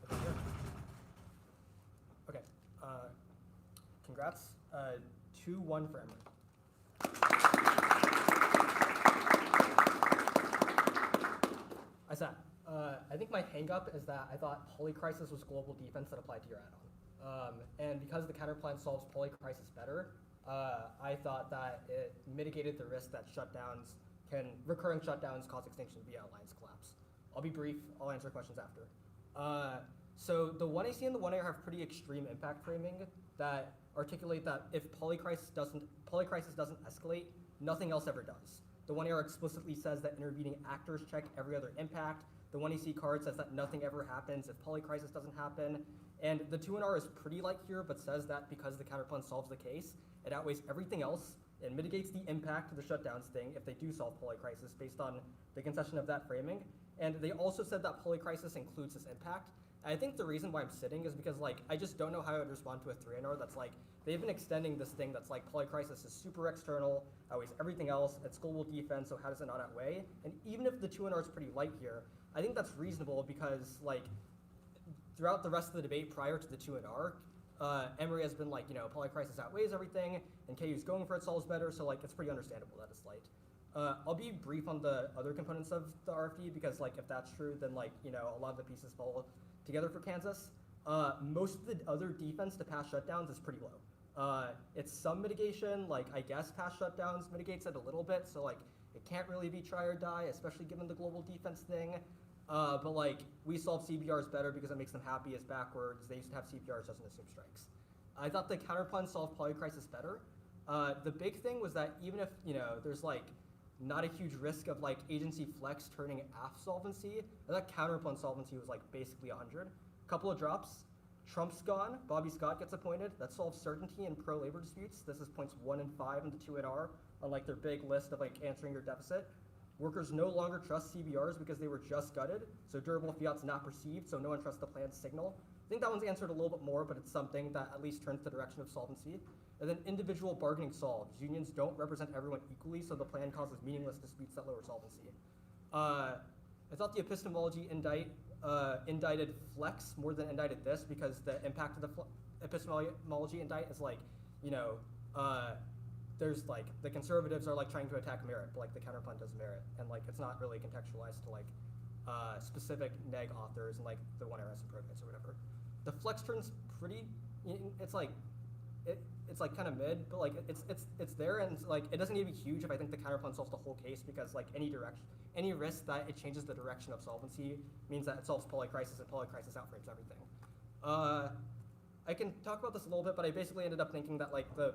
Okay, here. Okay. Congrats. 2-1 for Emory. I sat. I think my hang-up is that I thought Polycrisis was global defense that applied to your add-on. And because the counterplan solves Polycrisis better, I thought that it mitigated the risk that recurring shutdowns cause extinction via alliance collapse. I'll be brief, I'll answer questions after. So the 1AC and the 1AR have pretty extreme impact framing that articulate that if Polycrisis doesn't escalate, nothing else ever does. The 1AR explicitly says that intervening actors check every other impact. The 1AC card says that nothing ever happens if Polycrisis doesn't happen. And the 2NR is pretty light here, but says that because the counterplan solves the case, it outweighs everything else and mitigates the impact of the shutdowns thing if they do solve Polycrisis based on the concession of that framing. And they also said that Polycrisis includes this impact. I think the reason why I'm sitting is because I just don't know how I would respond to a 3NR that's they've been extending this thing that's Polycrisis is super external, outweighs everything else, it's global defense, so how does it not outweigh? And even if the 2NR is pretty light here, I think that's reasonable because throughout the rest of the debate prior to the 2NR, Emory has been Polycrisis outweighs everything, and KU's going for it solves better, so it's pretty understandable that it's light. I'll be brief on the other components of the RFD because if that's true, then a lot of the pieces fall together for Kansas. Most of the other defense to past shutdowns is pretty low. It's some mitigation, I guess past shutdowns mitigates it a little bit, so it can't really be try or die, especially given the global defense thing. But we solve CBRs better because it makes them happy as backwards. They used to have CBRs, doesn't assume strikes. I thought the counterplan solved Polycrisis better. The big thing was that even if there's not a huge risk of agency flex turning AFF solvency, I thought counterplan solvency was basically 100. Couple of drops. Trump's gone. Bobby Scott gets appointed. That solves certainty in pro-labor disputes. This is points 1 and 5 in the 2NR on their big list of answering your deficit. Workers no longer trust CBRs because they were just gutted, so durable fiat's not perceived, so no one trusts the plan's signal. I think that one's answered a little bit more, but it's something that at least turns the direction of solvency. And then individual bargaining solves. Unions don't represent everyone equally, so the plan causes meaningless disputes that lower solvency. I thought the epistemology indicted flex more than indicted this because the impact of the epistemology indict is there's the conservatives are trying to attack merit, but the counterplan does merit, and it's not really contextualized to specific NEG authors and the 1RS and programs or whatever. The flex turn's pretty, it's it's kind of mid, but it's there, and it doesn't need to be huge if I think the counterplan solves the whole case because any risk that it changes the direction of solvency means that it solves Polycrisis, and Polycrisis outframes everything. I can talk about this a little bit, but I basically ended up thinking that the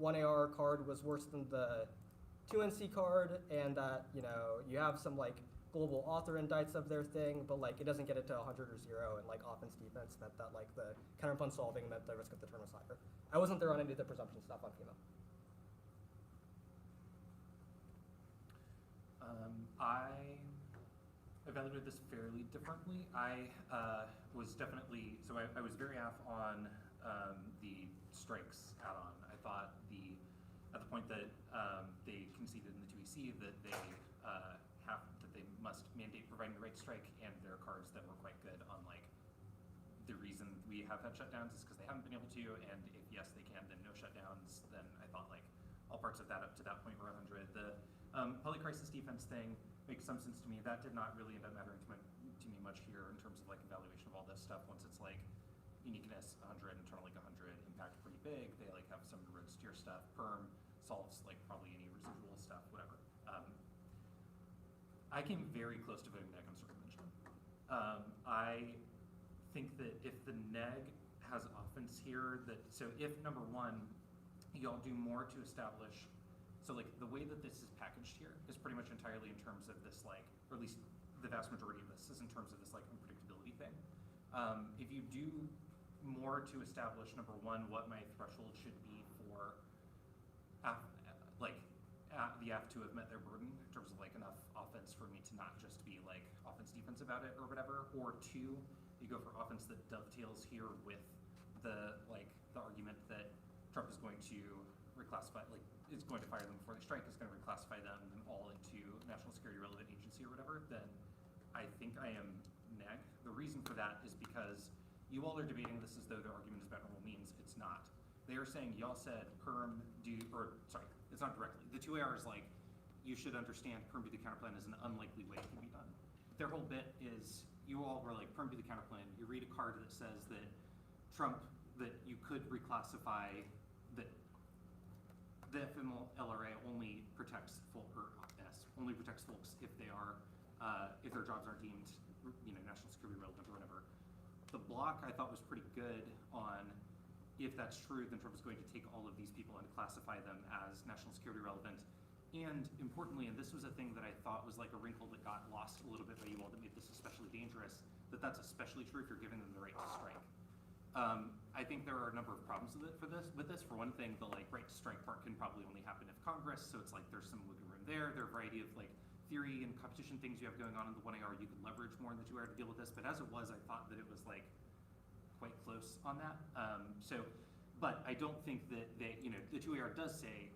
1AR card was worse than the 2NC card, and that you have some global author indicts of their thing, but it doesn't get it to 100 or 0, and offense defense meant that the counterplan solving meant the risk of the turn was higher. I wasn't there on any of the presumption stuff on FEMA. I evaluated this fairly differently. I was definitely, so I was very off on the strikes add-on. I thought at the point that they conceded in the 2EC that they they must mandate providing the right to strike, and there are cards that were quite good on the reason we have had shutdowns is because they haven't been able to, and if yes they can, then no shutdowns. Then I thought all parts of that up to that point were 100. The Polycrisis defense thing makes some sense to me. That did not really end up mattering to me much here in terms of evaluation of all this stuff. Once it's uniqueness 100, internal 100, impact pretty big. They have some roots to your stuff. Perm solves probably any residual stuff, whatever. I came very close to voting NEG on circumvention. I think that if the NEG has offense here, so if number one, y'all do more to establish, so the way that this is packaged here is pretty much entirely in terms of this or at least the vast majority of this is in terms of this unpredictability thing. If you do more to establish number one what my threshold should be for the AF to have met their burden in terms of enough offense for me to not just be offense defense about it or whatever, or two, you go for offense that dovetails here with the the argument that Trump is going to reclassify, is going to fire them before they strike, is going to reclassify them all into national security relevant agency or whatever, then I think I am neg. The reason for that is because you all are debating this as though the argument is about normal means. It's not. They are saying y'all said perm do, or sorry, it's not directly. The 2AR is like, you should understand perm do the counterplan is an unlikely way it can be done. Their whole bit is, you all were like, perm do the counterplan. You read a card that says that Trump, that you could reclassify, that the FMLRA only protects only protects folks if they are, if their jobs aren't deemed, national security relevant or whatever. The block I thought was pretty good on, if that's true, then Trump is going to take all of these people and classify them as national security relevant. And importantly, and this was a thing that I thought was like a wrinkle that got lost a little bit by you all that made this especially dangerous, that's especially true if you're giving them the right to strike. I think there are a number of problems with this. For one thing, the right to strike part can probably only happen if Congress, so it's like there's some wiggle room there. There are a variety of theory and competition things you have going on in the 1AR you could leverage more in the 2AR to deal with this, but as it was, I thought that it was quite close on that. But I don't think that the 2AR does say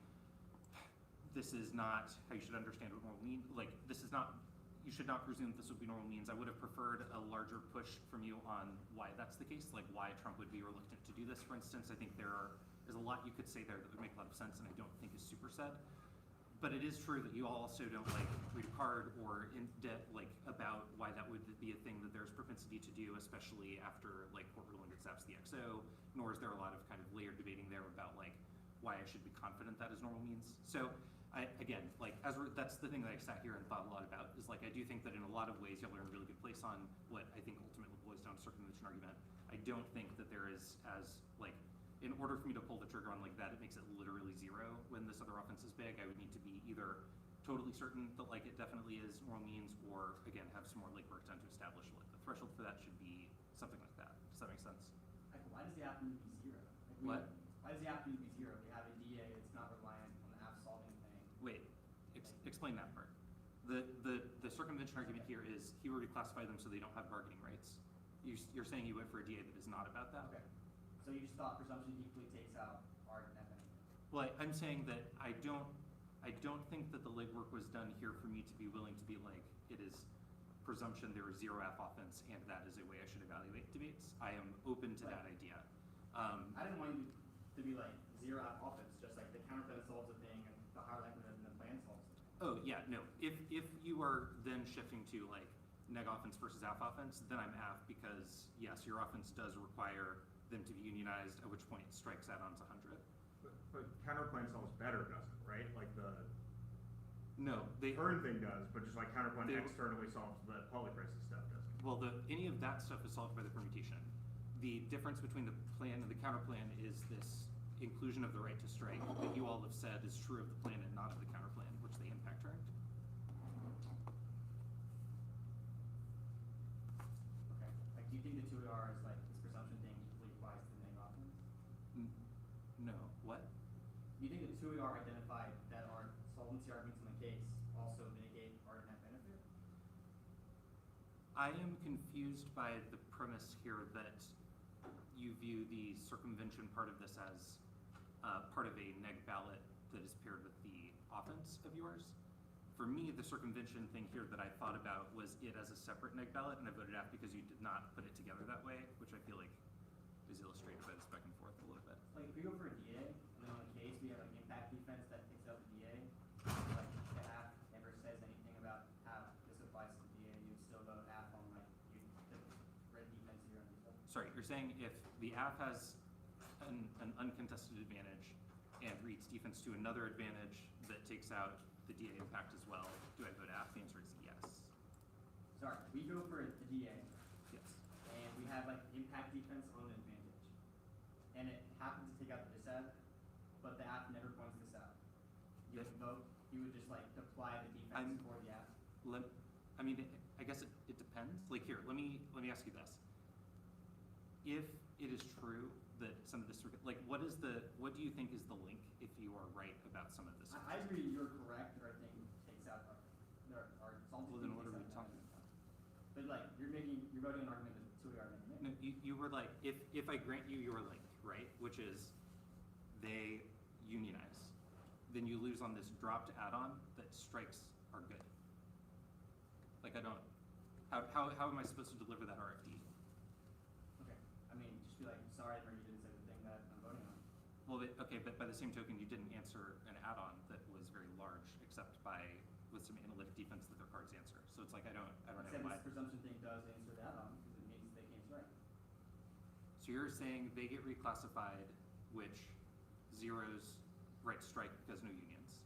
this is not how you should understand what normal means. This is not, you should not presume this would be normal means. I would have preferred a larger push from you on why that's the case, why Trump would be reluctant to do this, for instance. I think there's a lot you could say there that would make a lot of sense and I don't think is super said. But it is true that you all also don't read a card or in depth about why that would be a thing that there's propensity to do, especially after court ruling that zaps the XO, nor is there a lot of kind of layered debating there about why I should be confident that is normal means. So that's the thing that I sat here and thought a lot about is I do think that in a lot of ways y'all are in a really good place on what I think ultimately boils down to circumvention argument. I don't think that there is in order for me to pull the trigger on that, it makes it literally zero when this other offense is big. I would need to be either totally certain that it definitely is moral means, or again have some more legwork done to establish the threshold for that should be something like that. Does that make sense? Why does the app need to be zero? What? Why does the app need to be zero? We have a DA that's not reliant on the app solving thing. Wait, explain that part. The circumvention argument here is he would reclassify them so they don't have bargaining rights. You're saying you went for a DA that is not about that? Okay. So you just thought presumption equally takes out art and FNA? Well, I'm saying that I don't think that the legwork was done here for me to be willing to be it is presumption there is zero F offense and that is a way I should evaluate debates. I am open to that idea. I didn't want you to be zero F offense, just the counterplan solves a thing and the higher likelihood and the plan solves it. Oh yeah, no. If you are then shifting to neg offense versus F offense, then I'm F because yes, your offense does require them to be unionized, at which point strikes add-ons 100. But counterplan solves better, doesn't it, right? No, the earn thing does, but just counterplan externally solves the polycrisis stuff, doesn't it? Well, any of that stuff is solved by the permutation. The difference between the plan and the counterplan is this inclusion of the right to strike that you all have said is true of the plan and not of the counterplan, which they impact turn. Okay. Do you think the 2AR is this presumption thing equally applies to the neg offense? No. What? Do you think the 2AR identified that our solvency arguments in the case also mitigate art and net benefit? I am confused by the premise here that you view the circumvention part of this as part of a neg ballot that is paired with the offense of yours. For me, the circumvention thing here that I thought about was it as a separate neg ballot, and I voted F because you did not put it together that way, which I feel is illustrated by this back and forth a little bit. If we go for a DA, and then on the case we have impact defense that picks up the DA, the app never says anything about how this applies to the DA, you'd still vote app on the red defense here on the Sorry, you're saying if the app has an uncontested advantage and reads defense to another advantage that takes out the DA impact as well, do I vote app? The answer is yes. Sorry, we go for a DA. Yes. And we have impact defense on an advantage. And it happens to take out the disav, but the app never points this out. You would vote, you would just apply the defense for the app. I guess it depends. Here, let me ask you this. If it is true that some of this, what do you think is the link if you are right about some of this? I agree you're correct, or I think takes out our solvency. Well, then what are we talking about? But you're voting an argument that 2AR making. No, you were if I grant you your link, right, which is they unionize, then you lose on this dropped add-on that strikes are good. How am I supposed to deliver that RFD? Okay, I mean, just be like, sorry, or you didn't say the thing that I'm voting on. Well, okay, but by the same token, you didn't answer an add-on that was very large, except with some analytic defense that their cards answer. So it's like I don't know Except why. this presumption thing does answer that on because it means they can't strike. So you're saying they get reclassified, which zeros right to strike because no unions.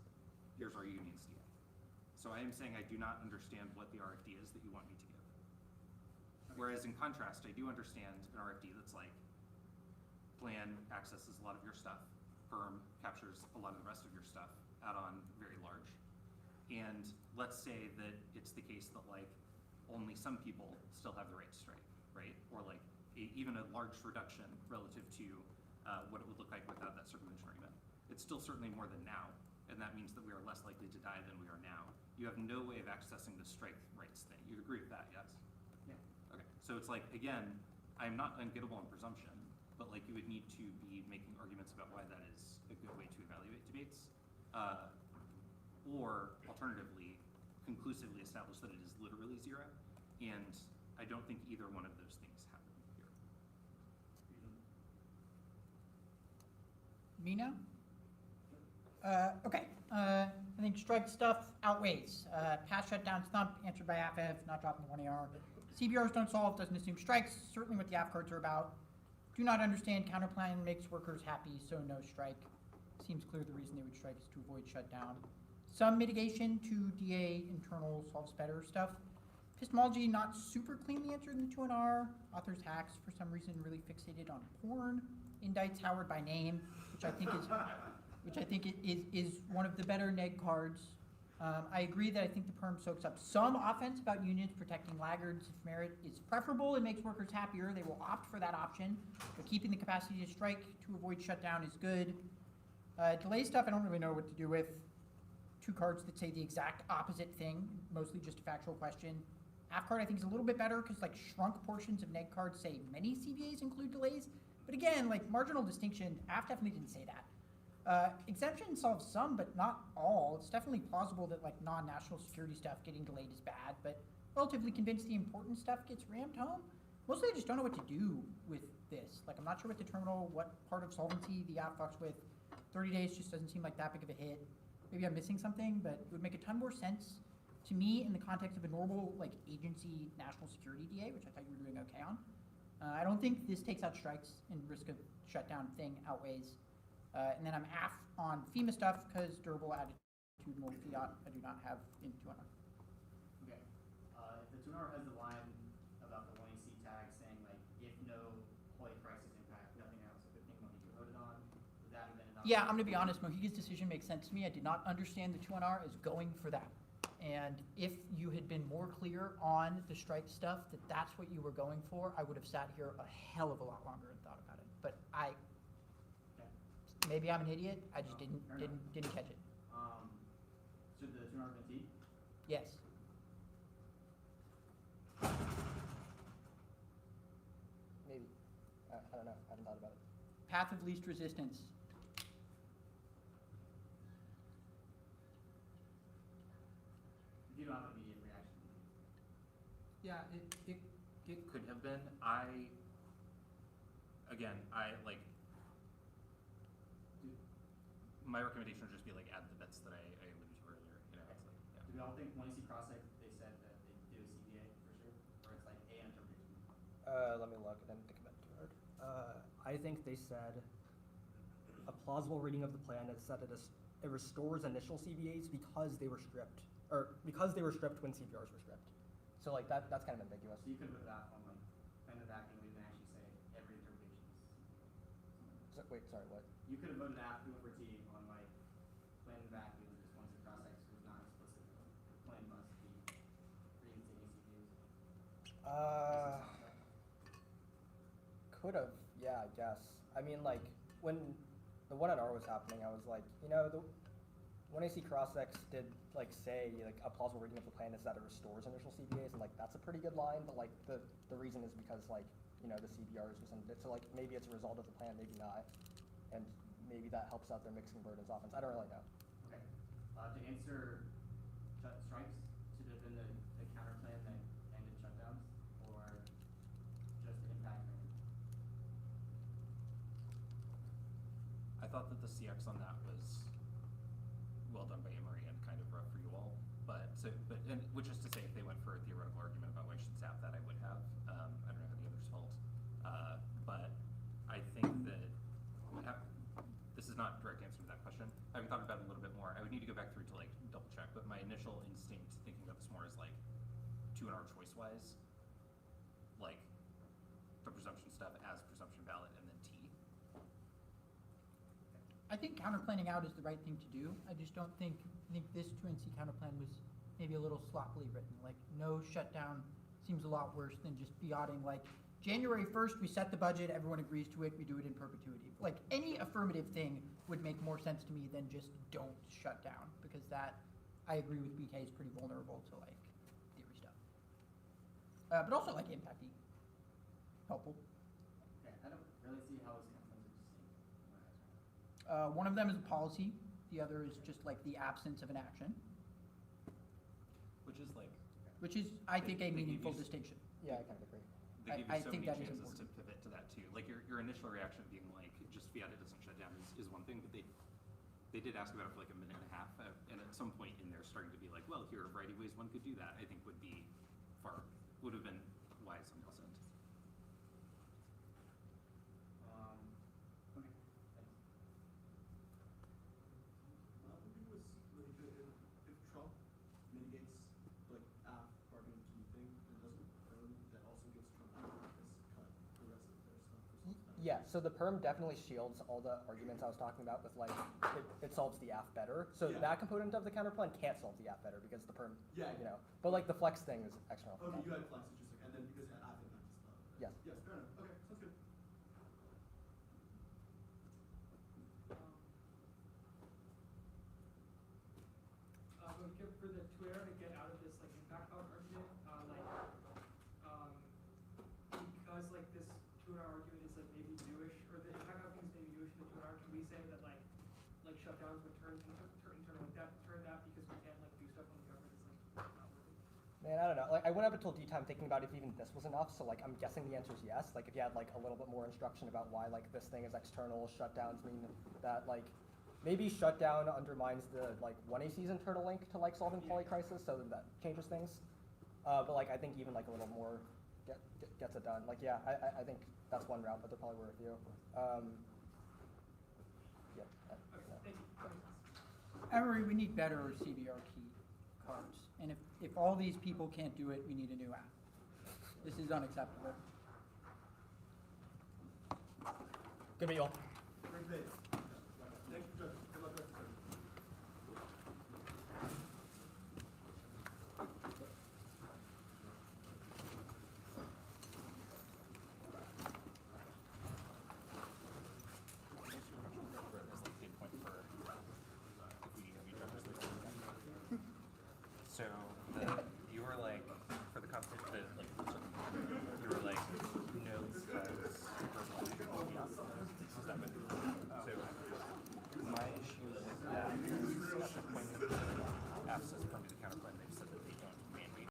Here's our unions DA. So I am saying I do not understand what the RFD is that you want me to give. Whereas in contrast, I do understand an RFD that's like, plan accesses a lot of your stuff, firm captures a lot of the rest of your stuff, add-on very large. And let's say that it's the case that like only some people still have the right to strike, right? Or like even a large reduction relative to what it would look like without that circumvention argument. It's still certainly more than now, and that means that we are less likely to die than we are now. You have no way of accessing the strike rights thing. You'd agree with that, yes? Yeah. Okay, so it's like, again, I'm not ungettable on presumption, but like you would need to be making arguments about why that is a good way to evaluate debates. Or alternatively, conclusively establish that it is literally zero, and I don't think either one of those things happen here. Me now? Okay. I think strike stuff outweighs. Pass shutdown stump answered by AFF, not dropping the 1AR. CBRs don't solve, doesn't assume strikes, certainly what the AF cards are about. Do not understand counterplan makes workers happy, so no strike. Seems clear the reason they would strike is to avoid shutdown. Some mitigation to DA internal solves better stuff. Epistemology not super cleanly answered in the 2NR. Authors hacks for some reason really fixated on porn. Indicts Howard by name, which I think is one of the better NEG cards. I agree that I think the perm soaks up some offense about unions protecting laggards. If merit is preferable and makes workers happier, they will opt for that option. But keeping the capacity to strike to avoid shutdown is good. Delay stuff I don't really know what to do with. Two cards that say the exact opposite thing, mostly just a factual question. AF card I think is a little bit better because like shrunk portions of NEG cards say many CBAs include delays. But again, like marginal distinction, AF definitely didn't say that. Exemption solves some, but not all. It's definitely plausible that like non-national security stuff getting delayed is bad, but relatively convinced the important stuff gets rammed home. Mostly I just don't know what to do with this. Like I'm not sure what the terminal, what part of solvency the AF fucks with. 30 days just doesn't seem like that big of a hit. Maybe I'm missing something, but it would make a ton more sense to me in the context of a normal like agency national security DA, which I thought you were doing okay on. I don't think this takes out strikes and risk of shutdown thing outweighs. And then I'm AF on FEMA stuff because durable attitudinal fiat I do not have in 2NR. Okay. If the 2NR has the line about the 1AC tag saying like, if no holy crisis impact, nothing else, a good thing Mohiga voted on, would that have been enough? Yeah, I'm gonna be honest, Mohiga's decision makes sense to me. I did not understand the 2NR as going for that. And if you had been more clear on the strike stuff, that that's what you were going for, I would have sat here a hell of a lot longer and thought about it. But maybe I'm an idiot. I just didn't catch it. Should the 2NR have been T? Yes. Maybe. I don't know. I haven't thought about it. Path of least resistance. You don't have an immediate reaction. Yeah, it could have been. My recommendation would just be like add the bits that I alluded to earlier. You know, it's like, yeah. Do we all think 1AC cross-sec, they said that they do a CBA for sure? Or it's like A interpretation? Let me look. I didn't think about it too hard. I think they said a plausible reading of the plan is that it restores initial CBAs because they were stripped, or because they were stripped when CBRs were stripped. So like that's kind of ambiguous. So you could put that on like plan of acting, we didn't actually say every interpretation is. So, wait, sorry, what? You could have voted after over T on like plan of acting, just once the cross-sex was not explicit. The plan must be reinstating CBAs. Could have, yeah, I guess. I mean, like, when the 1NR was happening, I was like, you know, the 1AC cross-sex did, like, say, like, a plausible reading of the plan is that it restores initial CBAs, and, like, that's a pretty good line, but, like, the reason is because, like, you know, the CBRs was in, so, like, maybe it's a result of the plan, maybe not, and maybe that helps out their mixing burdens offense. I don't really know. Okay. To answer strikes, should have been the counter plan that ended shutdown. thought that the CX on that was well done by Emory and kind of rough for you all. Which is to say, if they went for a theoretical argument about why you should zap that, I would have. I don't know how the others felt. But I think that this is not a direct answer to that question. I've thought about it a little bit more. I would need to go back through to like double check, but my initial instinct thinking about this more is like 2-hour choice wise, like the presumption stuff as presumption ballot and then T. I think counterplanning out is the right thing to do. I just don't think, I think this 2NC counterplan was maybe a little sloppily written. Like, no shutdown seems a lot worse than just fiating, like, January 1st, we set the budget, everyone agrees to it, we do it in perpetuity. Like, any affirmative thing would make more sense to me than just don't shut down, because that, I agree with BK, is pretty vulnerable to, like, theory stuff. But also, like, impact-y. Helpful. Okay, I don't really see how those counterplans are distinct. One of them is a policy, the other is just, like, the absence of an action, Which is like, which is, I think, a They give meaningful you- distinction. Yeah, I kind of agree. they give you I so think many that is chances to important. pivot to that too. Like your initial reaction being like, just fiat it doesn't shut down is one thing, but they did ask about it for like a minute and a half, and at some point in there starting to be like, well, here are a variety of ways one could do that, I think would have been wise on y'all's end. Okay, thanks. I think it was really good if Trump mitigates like bargaining key thing and doesn't earn, that also gives Trump because cut the rest of their stuff. Yeah, so the perm definitely shields all the arguments I was talking about with like, it solves the AF better. So Yeah. that component of the counterplan can't solve the AF better because the perm, Yeah. you know. But like the flex thing is external. Okay, you had flex, it's just like, and then because I think that's Yes. yes, fair enough. Okay, sounds good. For the Twitter to get out of this like impact out argument, because like this 2-hour argument is like maybe newish, or the impact out thing is maybe newish to the 2-hour, can we say that like shutdowns would turn like that, turn that because we can't like do stuff on the government is like not working? Man, I don't know. Like I went up until D time thinking about if even this was enough. So like I'm guessing the answer is yes. Like if you had like a little bit more instruction about why like this thing is external, shutdowns mean that like maybe shutdown undermines the like 1AC internal link to like solving polycrisis, so that changes things. But like I think even like a little more gets it done. Like yeah, I think that's one route, but there probably were a few. Yeah. Thank you. Emory, we need better CBR key cards. And if all these people can't do it, we need a new app. This is unacceptable. Good meet you all. Great debate.